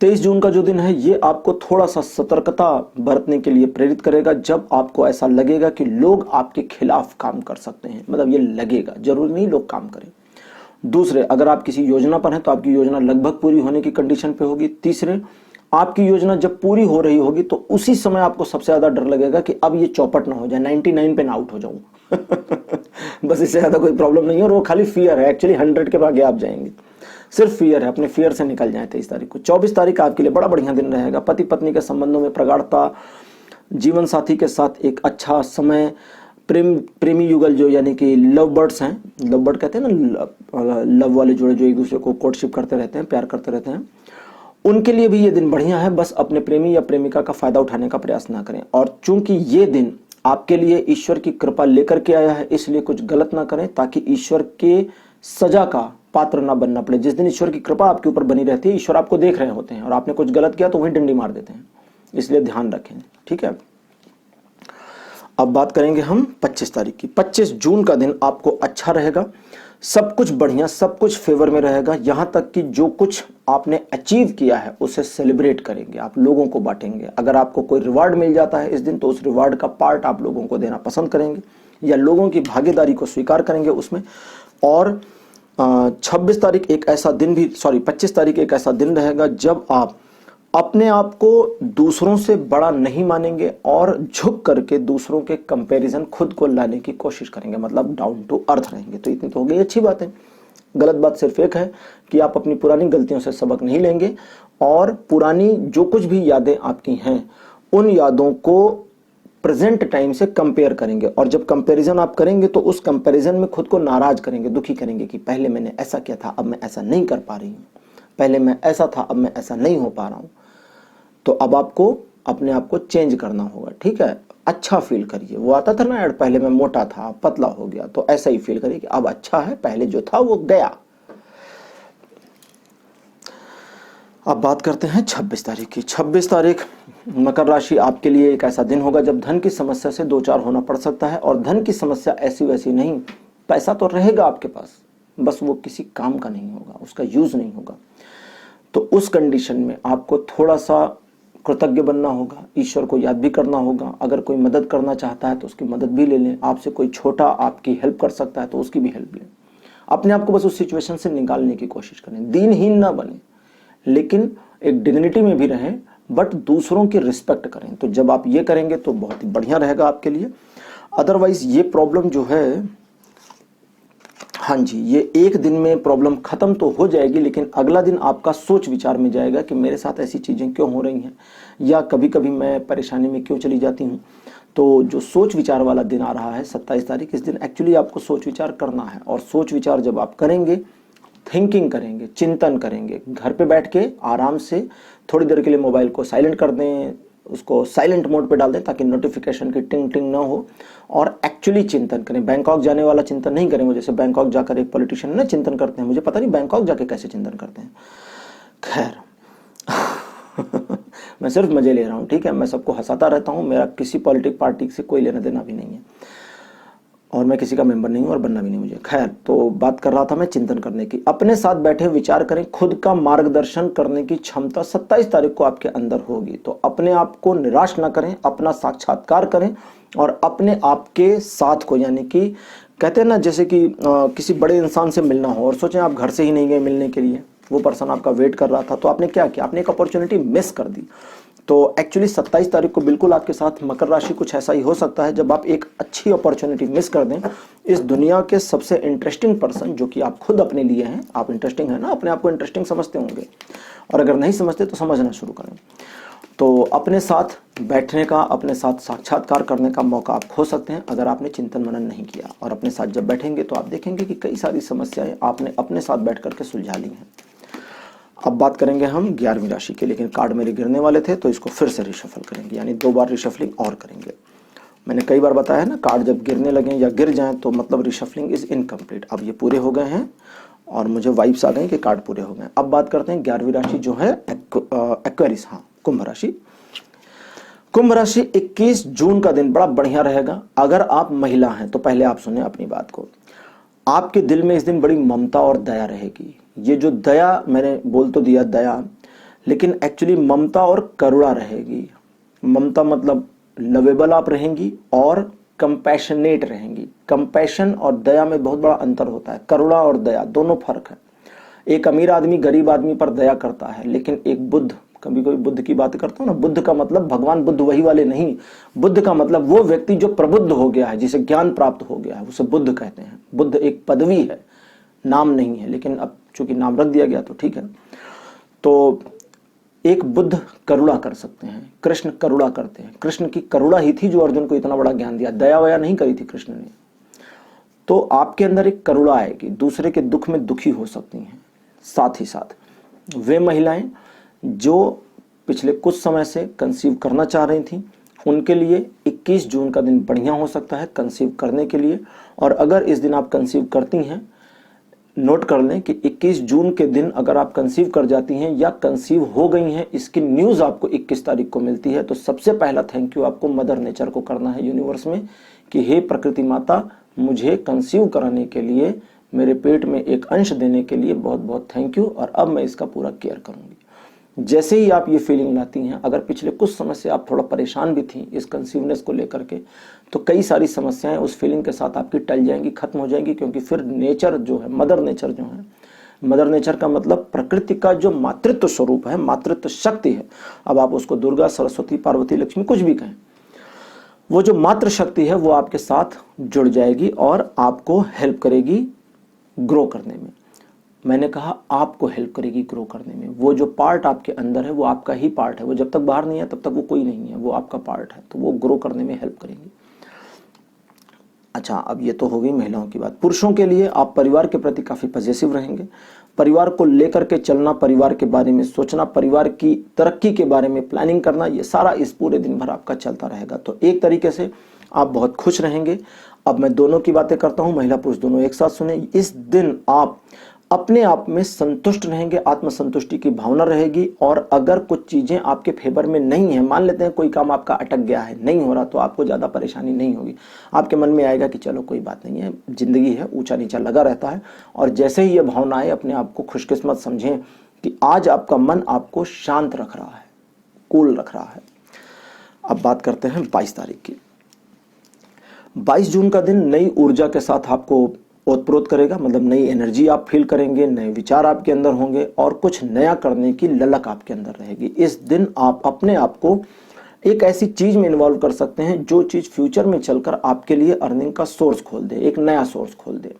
23 जून का जो दिन है ये आपको थोड़ा सा सतर्कता बरतने के लिए प्रेरित करेगा, जब आपको ऐसा लगेगा कि लोग आपके खिलाफ काम कर सकते हैं। मतलब ये लगेगा, जरूरी नहीं लोग काम करें। दूसरे, अगर आप किसी योजना पर हैं तो आपकी योजना लगभग पूरी होने की कंडीशन पे होगी। तीसरे, आपकी योजना जब पूरी हो रही होगी तो उसी समय आपको सबसे ज्यादा डर लगेगा कि अब ये चौपट ना हो जाए, 99 पे ना आउट हो जाऊं। बस इससे ज्यादा कोई प्रॉब्लम नहीं है, और वो खाली फियर है। एक्चुअली 100 के आगे आप जाएंगे, सिर्फ फियर है। अपने फियर से निकल जाए 23 तारीख को। 24 तारीख आपके लिए बड़ा बढ़िया दिन रहेगा। पति पत्नी के संबंधों में प्रगाढ़ता, जीवन साथी के साथ एक अच्छा समय, प्रेमी युगल जो यानी कि लव बर्ड्स हैं, लव बर्ड कहते हैं ना, लव वाले जोड़े जो एक दूसरे को कोर्टशिप करते रहते हैं, प्यार करते रहते हैं, उनके लिए भी ये दिन बढ़िया है। बस अपने प्रेमी या प्रेमिका का फायदा उठाने का प्रयास ना करें। और चूंकि ये दिन आपके लिए ईश्वर की कृपा लेकर के आया है, इसलिए कुछ गलत ना करें ताकि ईश्वर के सजा का पात्र ना बनना पड़े। जिस दिन ईश्वर की कृपा आपके ऊपर बनी रहती है, ईश्वर आपको देख रहे होते हैं और आपने कुछ गलत किया तो वहीं डंडी मार देते हैं, इसलिए ध्यान रखें। ठीक है, अब बात करेंगे हम 25 तारीख की। 25 जून का दिन आपको अच्छा रहेगा, सब कुछ बढ़िया, सब कुछ फेवर में रहेगा। यहां तक कि जो कुछ आपने अचीव किया है उसे सेलिब्रेट करेंगे, आप लोगों को बांटेंगे। अगर आपको कोई रिवार्ड मिल जाता है इस दिन तो उस रिवार्ड का पार्ट आप लोगों को देना पसंद करेंगे या लोगों की भागीदारी को स्वीकार करेंगे उसमें। और 26 तारीख एक ऐसा दिन भी 25 तारीख एक ऐसा दिन रहेगा जब आप अपने आप को दूसरों से बड़ा नहीं मानेंगे और झुक करके दूसरों के कंपैरिजन खुद को लाने की कोशिश करेंगे, मतलब डाउन टू अर्थ रहेंगे। तो इतनी तो हो गई अच्छी बात है। गलत बात सिर्फ एक है कि आप अपनी पुरानी गलतियों से सबक नहीं लेंगे और पुरानी जो कुछ भी यादें आपकी हैं उन यादों को प्रेजेंट टाइम से कंपेयर करेंगे। और जब कंपैरिजन आप करेंगे तो उस कंपैरिजन में खुद को नाराज करेंगे, दुखी करेंगे कि पहले मैंने ऐसा किया था, अब मैं ऐसा नहीं कर पा रही हूँ, पहले मैं ऐसा था, अब मैं ऐसा नहीं हो पा रहा हूँ। तो अब आपको अपने आप को चेंज करना होगा। ठीक है, अच्छा फील करिए। वो आता था ना ऐड, पहले मैं मोटा था पतला हो गया, तो ऐसा ही फील करिए कि अब अच्छा है, पहले जो था वो गया। अब बात करते हैं 26 तारीख की। 26 तारीख मकर राशि आपके लिए एक ऐसा दिन होगा जब धन की समस्या से दो चार होना पड़ सकता है। और धन की समस्या ऐसी वैसी नहीं, पैसा तो रहेगा आपके पास, बस वो किसी काम का नहीं होगा, उसका यूज नहीं होगा। तो उस कंडीशन में आपको थोड़ा सा कृतज्ञ बनना होगा, ईश्वर को याद भी करना होगा। अगर कोई मदद करना चाहता है तो उसकी मदद भी ले लें, आपसे कोई छोटा आपकी हेल्प कर सकता है तो उसकी भी हेल्प लें। अपने आप को बस उस सिचुएशन से निकालने की कोशिश करें। दीनहीन ना बने, लेकिन एक डिग्निटी में भी रहें, बट दूसरों की रिस्पेक्ट करें। तो जब आप ये करेंगे तो बहुत ही बढ़िया रहेगा आपके लिए। अदरवाइज ये प्रॉब्लम जो है, हाँ जी, ये एक दिन में प्रॉब्लम खत्म तो हो जाएगी, लेकिन अगला दिन आपका सोच विचार में जाएगा कि मेरे साथ ऐसी चीजें क्यों हो रही हैं, या कभी कभी मैं परेशानी में क्यों चली जाती हूँ। तो जो सोच विचार वाला दिन आ रहा है 27 तारीख, इस दिन एक्चुअली आपको सोच विचार करना है। और सोच विचार जब आप करेंगे, थिंकिंग करेंगे, चिंतन करेंगे, घर पे बैठ के आराम से थोड़ी देर के लिए मोबाइल को साइलेंट कर दें, उसको साइलेंट मोड पे डाल दें ताकि नोटिफिकेशन की टिंग टिंग ना हो, और एक्चुअली चिंतन करें। बैंकॉक जाने वाला चिंतन नहीं करें, जैसे बैंकॉक जाकर एक पॉलिटिशियन ना चिंतन करते हैं, मुझे पता नहीं बैंकॉक जाके कैसे चिंतन करते हैं, खैर मैं सिर्फ मजे ले रहा हूँ। ठीक है, मैं सबको हंसाता रहता हूँ, मेरा किसी पॉलिटिक पार्टी से कोई लेना देना भी नहीं है और मैं किसी का मेंबर नहीं हूं और बनना भी नहीं मुझे। खैर, तो बात कर रहा था मैं चिंतन करने की। अपने साथ बैठे विचार करें, खुद का मार्गदर्शन करने की क्षमता 27 तारीख को आपके अंदर होगी। तो अपने आप को निराश ना करें, अपना साक्षात्कार करें और अपने आप के साथ को, यानी कि कहते हैं ना जैसे कि किसी बड़े इंसान से मिलना हो और सोचें आप घर से ही नहीं गए मिलने के लिए, वो पर्सन आपका वेट कर रहा था, तो आपने क्या किया, आपने एक अपॉर्चुनिटी मिस कर दी। तो एक्चुअली 27 तारीख को बिल्कुल आपके साथ मकर राशि कुछ ऐसा ही हो सकता है जब आप एक अच्छी अपॉर्चुनिटी मिस कर दें। इस दुनिया के सबसे इंटरेस्टिंग पर्सन जो कि आप खुद अपने लिए हैं, आप इंटरेस्टिंग है ना, अपने आप को इंटरेस्टिंग समझते होंगे, और अगर नहीं समझते तो समझना शुरू करें। तो अपने साथ बैठने का, अपने साथ साक्षात्कार करने का मौका आप खो सकते हैं अगर आपने चिंतन मनन नहीं किया। और अपने साथ जब बैठेंगे तो आप देखेंगे कि कई सारी समस्याएं आपने अपने साथ बैठ करके सुलझा ली हैं। अब बात करेंगे हम 11वीं राशि के, लेकिन कार्ड मेरे गिरने वाले थे तो इसको फिर से रिशफल करेंगे, यानी 2 बार रिशफलिंग और करेंगे। मैंने कई बार बताया ना, कार्ड जब गिरने लगें या गिर जाएं तो मतलब रिशफलिंग इज इनकम्प्लीट। अब ये पूरे हो गए हैं और मुझे वाइब्स आ गई कि कार्ड पूरे हो गए। अब बात करते हैं 11वीं राशि जो है एक्वेरियस, हाँ कुंभ राशि। कुंभ राशि 21 जून का दिन बड़ा बढ़िया रहेगा। अगर आप महिला हैं तो पहले आप सुने अपनी बात को। आपके दिल में इस दिन बड़ी ममता और दया रहेगी। ये जो दया, मैंने बोल तो दिया दया, लेकिन एक्चुअली ममता और करुणा रहेगी। ममता मतलब लवेबल आप रहेंगी और कंपैशनेट रहेंगी। कंपैशन और दया में बहुत बड़ा अंतर होता है। करुणा और दया दोनों फर्क है। एक अमीर आदमी गरीब आदमी पर दया करता है, लेकिन एक बुद्ध, कभी कोई बुद्ध की बात करता हूं ना, बुद्ध का मतलब भगवान बुद्ध वही वाले नहीं। बुद्ध का मतलब वो व्यक्ति जो प्रबुद्ध हो गया है, जिसे ज्ञान प्राप्त हो गया है, उसे बुद्ध कहते हैं। बुद्ध एक पदवी है, नाम नहीं है, लेकिन अब चूंकि नाम रख दिया गया तो ठीक है। तो एक बुद्ध करुणा कर सकते हैं, कृष्ण करुणा करते हैं। कृष्ण की करुणा ही थी जो अर्जुन को इतना बड़ा ज्ञान दिया। दया वया नहीं करी थी कृष्ण ने। तो आपके अंदर एक करुणा आएगी, दूसरे के दुख में दुखी हो सकती हैं। साथ ही साथ वे महिलाएं जो पिछले कुछ समय से कंसीव करना चाह रही थी, उनके लिए 21 जून का दिन बढ़िया हो सकता है कंसीव करने के लिए। और अगर इस दिन आप कंसीव करती हैं, नोट कर लें कि 21 जून के दिन अगर आप कंसीव कर जाती हैं या कंसीव हो गई हैं, इसकी न्यूज़ आपको 21 तारीख को मिलती है, तो सबसे पहला थैंक यू आपको मदर नेचर को करना है, यूनिवर्स में, कि हे प्रकृति माता, मुझे कंसीव कराने के लिए, मेरे पेट में एक अंश देने के लिए बहुत बहुत थैंक यू, और अब मैं इसका पूरा केयर करूंगी। जैसे ही आप ये फीलिंग लाती हैं, अगर पिछले कुछ समय से आप थोड़ा परेशान भी थी इस कंसीवनेस को लेकर के, तो कई सारी समस्याएं उस फीलिंग के साथ आपकी टल जाएंगी, खत्म हो जाएंगी। क्योंकि फिर नेचर जो है, मदर नेचर जो है, मदर नेचर का मतलब प्रकृति का जो मातृत्व स्वरूप है, मातृत्व शक्ति है, अब आप उसको दुर्गा, सरस्वती, पार्वती, लक्ष्मी कुछ भी कहें, वो जो मातृ शक्ति है वो आपके साथ जुड़ जाएगी और आपको हेल्प करेगी ग्रो करने में। मैंने कहा आपको हेल्प करेगी ग्रो करने में। वो जो पार्ट आपके अंदर है वो आपका ही पार्ट है, वो जब तक बाहर नहीं है तब तक वो कोई नहीं है, वो आपका पार्ट है, तो वो ग्रो करने में हेल्प करेगी। अच्छा, अब ये तो हो गई महिलाओं की बात। पुरुषों के लिए आप परिवार के प्रति काफी पॉजिटिव रहेंगे। परिवार को लेकर के चलना, परिवार के बारे में सोचना, परिवार की तरक्की के बारे में प्लानिंग करना, ये सारा इस पूरे दिन भर आपका चलता रहेगा। तो एक तरीके से आप बहुत खुश रहेंगे। अब मैं दोनों की बातें करता हूं, महिला पुरुष दोनों एक साथ सुने। इस दिन आप अपने आप में संतुष्ट रहेंगे, आत्मसंतुष्टि की भावना रहेगी। और अगर कुछ चीजें आपके फेवर में नहीं है, मान लेते हैं कोई काम आपका अटक गया है, नहीं हो रहा, तो आपको ज्यादा परेशानी नहीं होगी। आपके मन में आएगा कि चलो कोई बात नहीं है, जिंदगी है, ऊंचा नीचा लगा रहता है। और जैसे ही ये भावना आए, अपने आप को खुशकिस्मत समझें कि आज आपका मन आपको शांत रख रहा है, कूल रख रहा है। अब बात करते हैं 22 तारीख की। 22 जून का दिन नई ऊर्जा के साथ आपको ओतप्रोत करेगा, मतलब नई एनर्जी आप फील करेंगे, नए विचार आपके अंदर होंगे और कुछ नया करने की ललक आपके अंदर रहेगी। इस दिन आप अपने आप को एक ऐसी चीज में इन्वॉल्व कर सकते हैं जो चीज फ्यूचर में चलकर आपके लिए अर्निंग का सोर्स खोल दे, एक नया सोर्स खोल दे।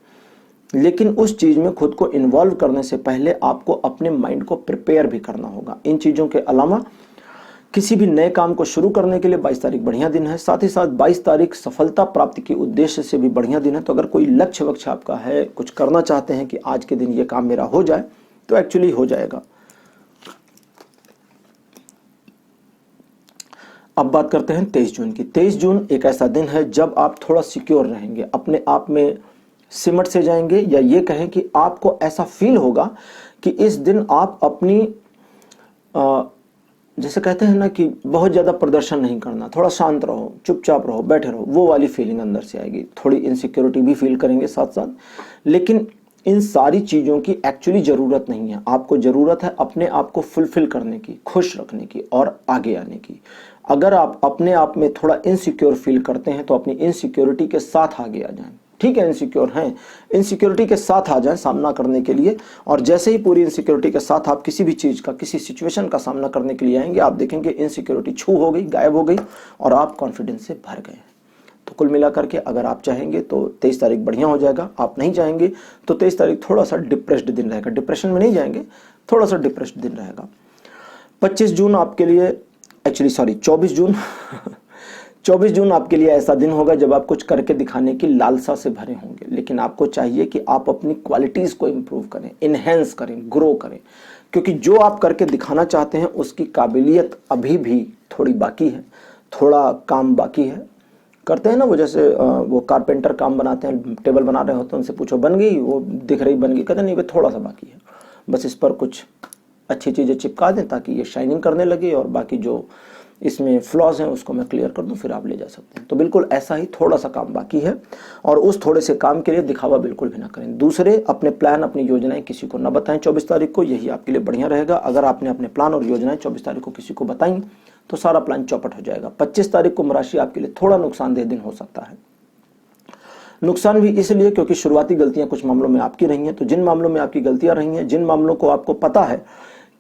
लेकिन उस चीज में खुद को इन्वॉल्व करने से पहले आपको अपने माइंड को प्रिपेयर भी करना होगा। इन चीजों के अलावा किसी भी नए काम को शुरू करने के लिए 22 तारीख बढ़िया दिन है। साथ ही साथ 22 तारीख सफलता प्राप्ति के उद्देश्य से भी बढ़िया दिन है। तो अगर कोई लक्ष्य वक्ष्य आपका है, कुछ करना चाहते हैं कि आज के दिन ये काम मेरा हो जाए, तो एक्चुअली हो जाएगा। अब बात करते हैं 23 जून की। 23 जून एक ऐसा दिन है जब आप थोड़ा सिक्योर रहेंगे, अपने आप में सिमट से जाएंगे, या ये कहें कि आपको ऐसा फील होगा कि इस दिन आप अपनी जैसे कहते हैं ना कि बहुत ज्यादा प्रदर्शन नहीं करना, थोड़ा शांत रहो, चुपचाप रहो, बैठे रहो, वो वाली फीलिंग अंदर से आएगी। थोड़ी इनसिक्योरिटी भी फील करेंगे साथ साथ, लेकिन इन सारी चीजों की एक्चुअली जरूरत नहीं है। आपको जरूरत है अपने आप को फुलफिल करने की, खुश रखने की और आगे आने की। अगर आप अपने आप में थोड़ा इनसिक्योर फील करते हैं तो अपनी इनसिक्योरिटी के साथ आगे आ जाएं। ठीक है, इनसिक्योर हैं, इनसिक्योरिटी के साथ आ जाएं सामना करने के लिए। और जैसे ही पूरी इनसिक्योरिटी के साथ आप किसी भी चीज का, किसी सिचुएशन का सामना करने के लिए आएंगे, आप देखेंगे इनसिक्योरिटी छू हो गई, गायब हो गई और आप कॉन्फिडेंस से भर गए। तो कुल मिलाकर के अगर आप चाहेंगे तो 23 तारीख बढ़िया हो जाएगा। आप नहीं चाहेंगे तो 23 तारीख थोड़ा सा डिप्रेस्ड दिन रहेगा। डिप्रेशन में नहीं जाएंगे, थोड़ा सा डिप्रेस्ड दिन रहेगा। 25 जून आपके लिए, एक्चुअली सॉरी 24 जून 24 जून आपके लिए ऐसा दिन होगा जब आप कुछ करके दिखाने की लालसा से भरे होंगे। लेकिन आपको चाहिए कि आप अपनी क्वालिटीज को इंप्रूव करें, इनहेंस करें, ग्रो करें, क्योंकि जो आप करके दिखाना चाहते हैं उसकी काबिलियत अभी भी थोड़ी बाकी है, थोड़ा काम बाकी है। करते हैं ना वो, जैसे वो कारपेंटर काम बनाते हैं, टेबल बना रहे होते हैं, उनसे पूछो बन गई, वो दिख रही बन गई, कहते नहीं भाई थोड़ा सा बाकी है, बस इस पर कुछ अच्छी चीज़ें चिपका दें ताकि ये शाइनिंग करने लगे और बाकी जो इसमें फ्लॉज हैं उसको मैं क्लियर कर दूं, फिर आप ले जा सकते हैं। तो बिल्कुल ऐसा ही थोड़ा सा काम बाकी है और उस थोड़े से काम के लिए दिखावा बिल्कुल भी ना करें। दूसरे, अपने प्लान अपनी योजनाएं किसी को ना बताएं 24 तारीख को, यही आपके लिए बढ़िया रहेगा। अगर आपने अपने प्लान और योजनाएं 24 तारीख को किसी को बताई तो सारा प्लान चौपट हो जाएगा। 25 तारीख को कुंभ राशि आपके लिए थोड़ा नुकसानदेह दिन हो सकता है। नुकसान भी इसलिए क्योंकि शुरुआती गलतियां कुछ मामलों में आपकी रही हैं। तो जिन मामलों में आपकी गलतियां रही हैं, जिन मामलों को आपको पता है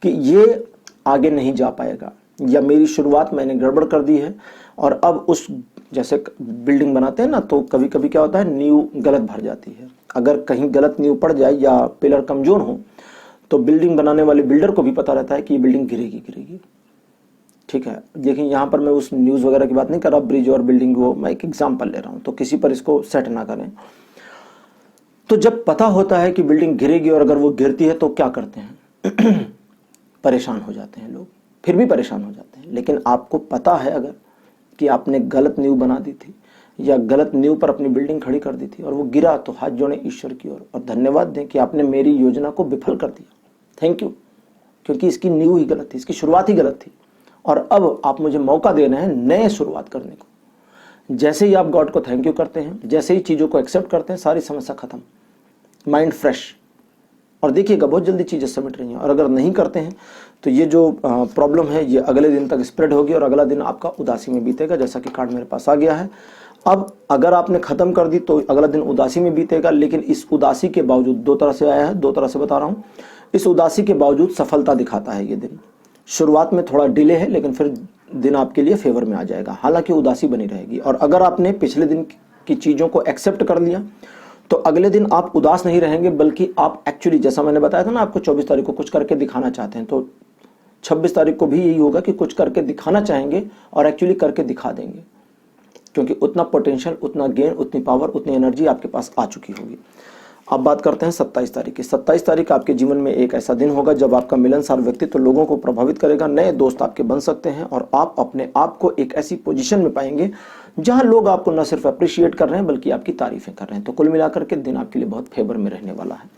कि ये आगे नहीं जा पाएगा या मेरी शुरुआत मैंने गड़बड़ कर दी है और अब उस, जैसे बिल्डिंग बनाते हैं ना, तो कभी कभी क्या होता है नींव गलत भर जाती है। अगर कहीं गलत नींव पड़ जाए या पिलर कमजोर हो तो बिल्डिंग बनाने वाले बिल्डर को भी पता रहता है कि ये बिल्डिंग गिरेगी। ठीक है, देखिए यहाँ पर मैं उस न्यूज़ वगैरह की बात नहीं कर रहा, ब्रिज और बिल्डिंग, वो मैं एक एग्जाम्पल ले रहा हूँ, तो किसी पर इसको सेट ना करें। तो जब पता होता है कि बिल्डिंग गिरेगी और अगर वो गिरती है तो क्या करते हैं परेशान हो जाते हैं लोग, फिर भी परेशान हो जाते हैं। लेकिन आपको पता है अगर कि आपने गलत नींव बना दी थी या गलत नींव पर अपनी बिल्डिंग खड़ी कर दी थी और वो गिरा, तो हाथ जोड़े ईश्वर की ओर और धन्यवाद दें कि आपने मेरी योजना को विफल कर दिया, थैंक यू, क्योंकि इसकी नींव ही गलत थी, इसकी शुरुआत ही गलत थी और अब आप मुझे मौका दे रहे हैं नए शुरुआत करने को। जैसे ही आप गॉड को थैंक यू करते हैं, जैसे ही चीज़ों को एक्सेप्ट करते हैं, सारी समस्या खत्म, माइंड फ्रेश, और देखिएगा बहुत जल्दी चीज़ें समिट रही हैं। और अगर नहीं करते हैं तो ये जो प्रॉब्लम है ये अगले दिन तक स्प्रेड होगी और अगला दिन आपका उदासी में बीतेगा, जैसा कि कार्ड मेरे पास आ गया है। अब अगर आपने ख़त्म कर दी तो अगला दिन उदासी में बीतेगा, लेकिन इस उदासी के बावजूद, दो तरह से आया है, दो तरह से बता रहा हूँ, इस उदासी के बावजूद सफलता दिखाता है ये दिन। शुरुआत में थोड़ा डिले है लेकिन फिर दिन आपके लिए फेवर में आ जाएगा, हालांकि उदासी बनी रहेगी। और अगर आपने पिछले दिन की चीज़ों को एक्सेप्ट कर लिया तो अगले दिन आप उदास नहीं रहेंगे, बल्कि आप एक्चुअली, जैसा मैंने बताया था ना आपको, 24 तारीख को कुछ करके दिखाना चाहते हैं, तो 26 तारीख को भी यही होगा कि कुछ करके दिखाना चाहेंगे और एक्चुअली करके दिखा देंगे, क्योंकि उतना पोटेंशियल, उतना गेन, उतनी पावर, उतनी एनर्जी आपके पास आ चुकी होगी। अब बात करते हैं 27 तारीख की। 27 तारीख आपके जीवन में एक ऐसा दिन होगा जब आपका मिलनसार व्यक्तित्व लोगों को प्रभावित करेगा, नए दोस्त आपके बन सकते हैं और आप अपने आप को एक ऐसी पोजीशन में पाएंगे जहां लोग आपको न सिर्फ अप्रिशिएट कर रहे हैं बल्कि आपकी तारीफें कर रहे हैं। तो कुल मिलाकर के दिन आपके लिए बहुत फेवर में रहने वाला है।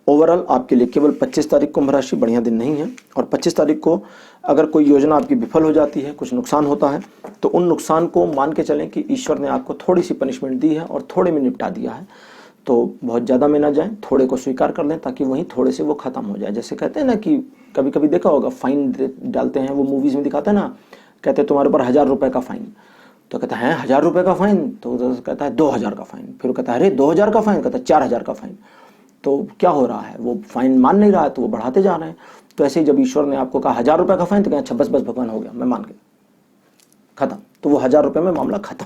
ओवरऑल आपके लिए केवल 25 तारीख कुंभ राशि बढ़िया दिन नहीं है, और 25 तारीख को अगर कोई योजना आपकी विफल हो जाती है, कुछ नुकसान होता है, तो उन नुकसान को मान के चलें कि ईश्वर ने आपको थोड़ी सी पनिशमेंट दी है और थोड़े में निपटा दिया है। तो बहुत ज़्यादा में ना जाएं, थोड़े को स्वीकार कर लें ताकि वहीं थोड़े से वो ख़त्म हो जाए। जैसे कहते हैं ना कि कभी कभी देखा होगा फाइन डालते हैं, वो मूवीज़ में दिखाते हैं ना, कहते हैं तुम्हारे ऊपर 1000 रुपये का फाइन, तो कहता है 1000 रुपये का फाइन, तो कहता है 2000 का फाइन, फिर कहता है अरे 2000 का फाइन, कहता है 4000 का फाइन। तो क्या हो रहा है, वो फाइन मान नहीं रहा है तो वो बढ़ाते जा रहे हैं। तो ऐसे ही जब ईश्वर ने आपको कहा 1000 रुपये का फाइन, तो क्या अच्छा बस भगवान हो गया, मैं मान गया, खत्म, तो वो 1000 रुपये में मामला खत्म।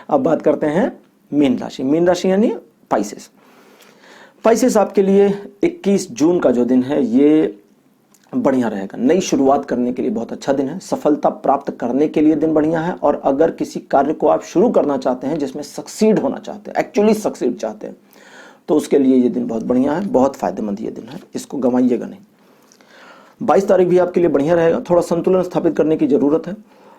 अब बात करते हैं मीन राशि। मीन राशि यानी पाइसेस। पाइसेस आपके लिए 21 जून का जो दिन है ये बढ़िया रहेगा, नई शुरुआत करने के लिए बहुत अच्छा दिन है, सफलता प्राप्त करने के लिए दिन बढ़िया है। और अगर किसी कार्य को आप शुरू करना चाहते हैं जिसमें सक्सीड होना चाहते हैं, एक्चुअली सक्सीड चाहते हैं, तो उसके लिए ये दिन बहुत बढ़िया है, बहुत फायदेमंद ये दिन है, इसको गंवाइएगा नहीं। 22 तारीख भी आपके लिए बढ़िया रहेगा, थोड़ा संतुलन स्थापित करने की जरूरत है।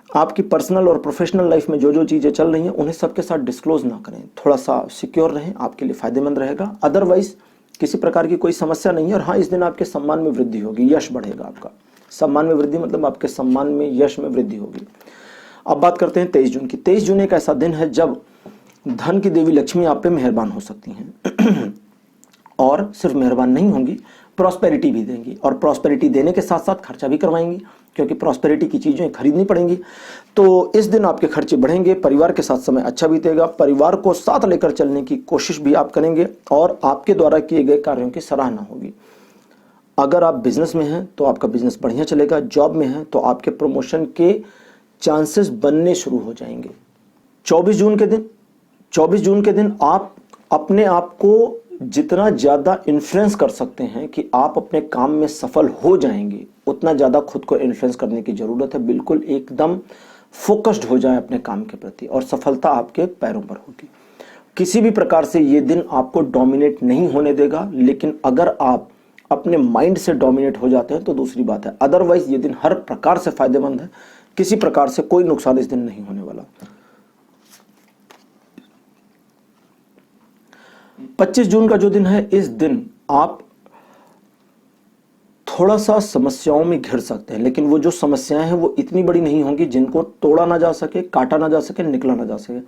आपकी पर्सनल और प्रोफेशनल लाइफ में जो जो चीज़ें चल रही हैं उन्हें सबके साथ डिस्क्लोज ना करें, थोड़ा सा सिक्योर रहें, आपके लिए फायदेमंद रहेगा। अदरवाइज किसी प्रकार की कोई समस्या नहीं है। और हाँ, इस दिन आपके सम्मान में वृद्धि होगी, यश बढ़ेगा आपका। सम्मान में वृद्धि मतलब आपके सम्मान में, यश में वृद्धि होगी। अब बात करते हैं 23 जून की। 23 जून एक ऐसा दिन है जब धन की देवी लक्ष्मी आप पे मेहरबान हो सकती हैं और सिर्फ मेहरबान नहीं होंगी, प्रॉस्पेरिटी भी देंगी, और प्रॉस्पेरिटी देने के साथ साथ खर्चा भी करवाएंगी, क्योंकि प्रॉस्पेरिटी की चीज़ें खरीदनी पड़ेंगी। तो इस दिन आपके खर्चे बढ़ेंगे, परिवार के साथ समय अच्छा बीतेगा, परिवार को साथ लेकर चलने की कोशिश भी आप करेंगे और आपके द्वारा किए गए कार्यों की सराहना होगी। अगर आप बिजनेस में हैं तो आपका बिजनेस बढ़िया चलेगा, जॉब में हैं तो आपके प्रमोशन के चांसेस बनने शुरू हो जाएंगे। 24 जून के दिन आप अपने आप को जितना ज़्यादा इन्फ्लुएंस कर सकते हैं कि आप अपने काम में सफल हो जाएंगे, उतना ज़्यादा खुद को इन्फ्लुएंस करने की ज़रूरत है। बिल्कुल एकदम फोकस्ड हो जाए अपने काम के प्रति और सफलता आपके पैरों पर होगी। किसी भी प्रकार से ये दिन आपको डोमिनेट नहीं होने देगा, लेकिन अगर आप अपने माइंड से डोमिनेट हो जाते हैं तो दूसरी बात है। अदरवाइज ये दिन हर प्रकार से फायदेमंद है, किसी प्रकार से कोई नुकसान इस दिन नहीं होने वाला। 25 जून का जो दिन है, इस दिन आप थोड़ा सा समस्याओं में घिर सकते हैं, लेकिन वो जो समस्याएं हैं वो इतनी बड़ी नहीं होंगी जिनको तोड़ा ना जा सके, काटा ना जा सके, निकला ना जा सके,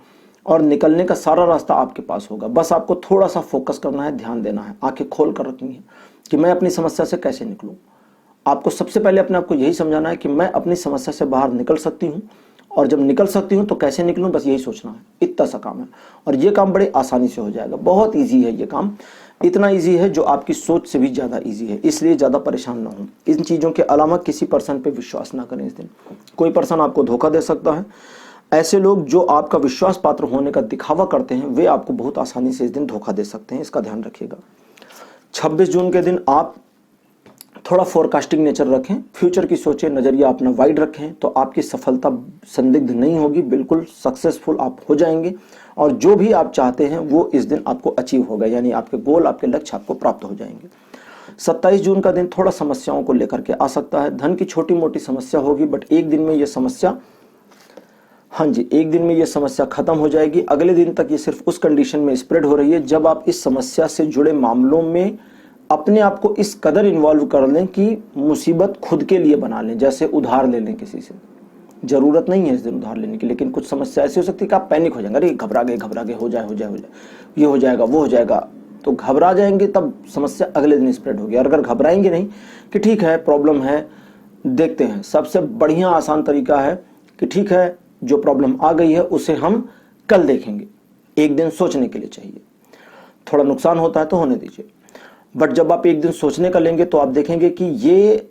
और निकलने का सारा रास्ता आपके पास होगा। बस आपको थोड़ा सा फोकस करना है, ध्यान देना है, आंखें खोल कर रखनी है कि मैं अपनी समस्या से कैसे निकलूं। आपको सबसे पहले अपने आप को यही समझाना है कि मैं अपनी समस्या से बाहर निकल सकती हूँ, और जब निकल सकती हूँ तो कैसे निकलूं, बस यही सोचना है। इतना सा काम है, और ये काम बड़े आसानी से हो जाएगा। बहुत ईजी है ये काम, इतना ईजी है जो आपकी सोच से भी ज़्यादा ईजी है, इसलिए ज़्यादा परेशान ना हो। इन चीज़ों के अलावा किसी पर्सन पे विश्वास ना करें इस दिन। कोई पर्सन आपको धोखा दे सकता है। ऐसे लोग जो आपका विश्वास पात्र होने का दिखावा करते हैं, वे आपको बहुत आसानी से इस दिन धोखा दे सकते हैं, इसका ध्यान रखिएगा। 26 जून के दिन आप थोड़ा फोरकास्टिंग नेचर रखें, फ्यूचर की सोचें, नज़रिया अपना वाइड रखें, तो आपकी सफलता संदिग्ध नहीं होगी, बिल्कुल सक्सेसफुल आप हो जाएंगे, और जो भी आप चाहते हैं वो इस दिन आपको अचीव होगा, यानी आपके गोल, आपके लक्ष्य आपको प्राप्त हो जाएंगे। 27 जून का दिन थोड़ा समस्याओं को लेकर के आ सकता है। धन की छोटी मोटी समस्या होगी, बट एक दिन में ये समस्या, हाँ जी, एक दिन में ये समस्या खत्म हो जाएगी। अगले दिन तक ये सिर्फ उस कंडीशन में स्प्रेड हो रही है जब आप इस समस्या से जुड़े मामलों में अपने आप को इस कदर इन्वॉल्व कर लें कि मुसीबत खुद के लिए बना लें। जैसे उधार ले लें किसी से, जरूरत नहीं है इस दिन उधार लेने की, लेकिन कुछ समस्या ऐसी हो सकती है कि आप पैनिक हो जाएंगे, अरे घबरा गए, हो जाए, ये हो जाएगा, वो हो जाएगा, तो घबरा जाएंगे, तब समस्या अगले दिन स्प्रेड होगी। और अगर घबराएंगे नहीं कि ठीक है प्रॉब्लम है, देखते हैं, सबसे बढ़िया आसान तरीका है कि ठीक है जो प्रॉब्लम आ गई है उसे हम कल देखेंगे, एक दिन सोचने के लिए चाहिए। थोड़ा नुकसान होता है तो होने दीजिए, बट जब आप एक दिन सोचने का लेंगे तो आप देखेंगे कि ये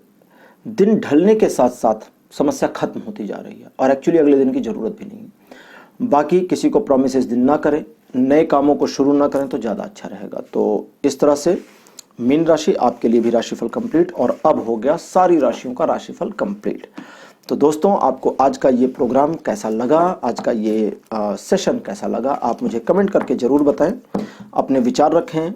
दिन ढलने के साथ साथ समस्या खत्म होती जा रही है, और एक्चुअली अगले दिन की जरूरत भी नहीं है। बाकी किसी को प्रॉमिस इस दिन ना करें, नए कामों को शुरू ना करें तो ज़्यादा अच्छा रहेगा। तो इस तरह से मीन राशि आपके लिए भी राशिफल कंप्लीट, और अब हो गया सारी राशियों का राशिफल कंप्लीट। तो दोस्तों, आपको आज का ये प्रोग्राम कैसा लगा, आज का ये सेशन कैसा लगा, आप मुझे कमेंट करके ज़रूर बताएं, अपने विचार रखें।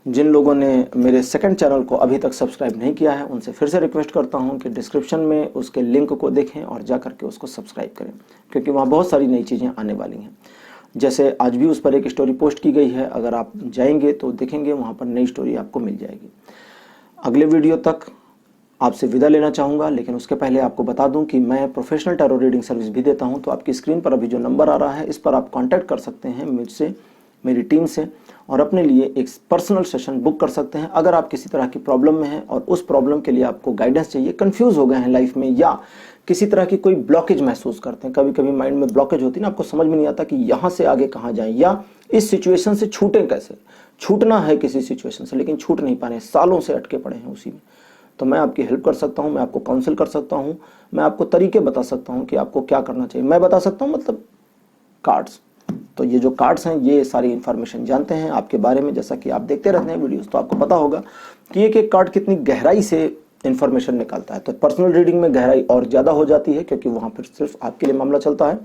जिन लोगों ने मेरे सेकंड चैनल को अभी तक सब्सक्राइब नहीं किया है, उनसे फिर से रिक्वेस्ट करता हूं कि डिस्क्रिप्शन में उसके लिंक को देखें और जा करके उसको सब्सक्राइब करें, क्योंकि वहाँ बहुत सारी नई चीज़ें आने वाली हैं। जैसे आज भी उस पर एक स्टोरी पोस्ट की गई है, अगर आप जाएंगे तो देखेंगे वहाँ पर नई स्टोरी आपको मिल जाएगी। अगले वीडियो तक आपसे विदा लेना चाहूँगा, लेकिन उसके पहले आपको बता दूं कि मैं प्रोफेशनल टैरो रीडिंग सर्विस भी देता हूं। तो आपकी स्क्रीन पर अभी जो नंबर आ रहा है, इस पर आप कांटेक्ट कर सकते हैं मुझसे, मेरी टीम से, और अपने लिए एक पर्सनल सेशन बुक कर सकते हैं। अगर आप किसी तरह की प्रॉब्लम में हैं और उस प्रॉब्लम के लिए आपको गाइडेंस चाहिए, कंफ्यूज हो गए हैं लाइफ में, या किसी तरह की कोई ब्लॉकेज महसूस करते हैं, कभी कभी माइंड में ब्लॉकेज होती है ना, आपको समझ में नहीं आता कि यहाँ से आगे कहाँ जाएं, या इस सिचुएशन से छूटें कैसे। छूटना है किसी सिचुएशन से, लेकिन छूट नहीं पा रहे हैं, सालों से अटके पड़े हैं उसी में, तो मैं आपकी हेल्प कर सकता हूं, मैं आपको काउंसिल कर सकता हूं, मैं आपको तरीके बता सकता हूं कि आपको क्या करना चाहिए। मैं बता सकता हूं मतलब कार्ड्स, तो ये जो कार्ड्स हैं ये सारी इन्फॉर्मेशन जानते हैं आपके बारे में। जैसा कि आप देखते रहते हैं वीडियोस, तो आपको पता होगा कि एक एक कार्ड कितनी गहराई से इन्फॉर्मेशन निकालता है। तो पर्सनल रीडिंग में गहराई और ज़्यादा हो जाती है, क्योंकि वहाँ पर सिर्फ आपके लिए मामला चलता है।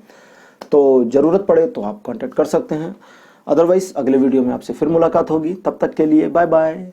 तो ज़रूरत पड़े तो आप कॉन्टैक्ट कर सकते हैं। अदरवाइज अगले वीडियो में आपसे फिर मुलाकात होगी, तब तक के लिए बाय बाय।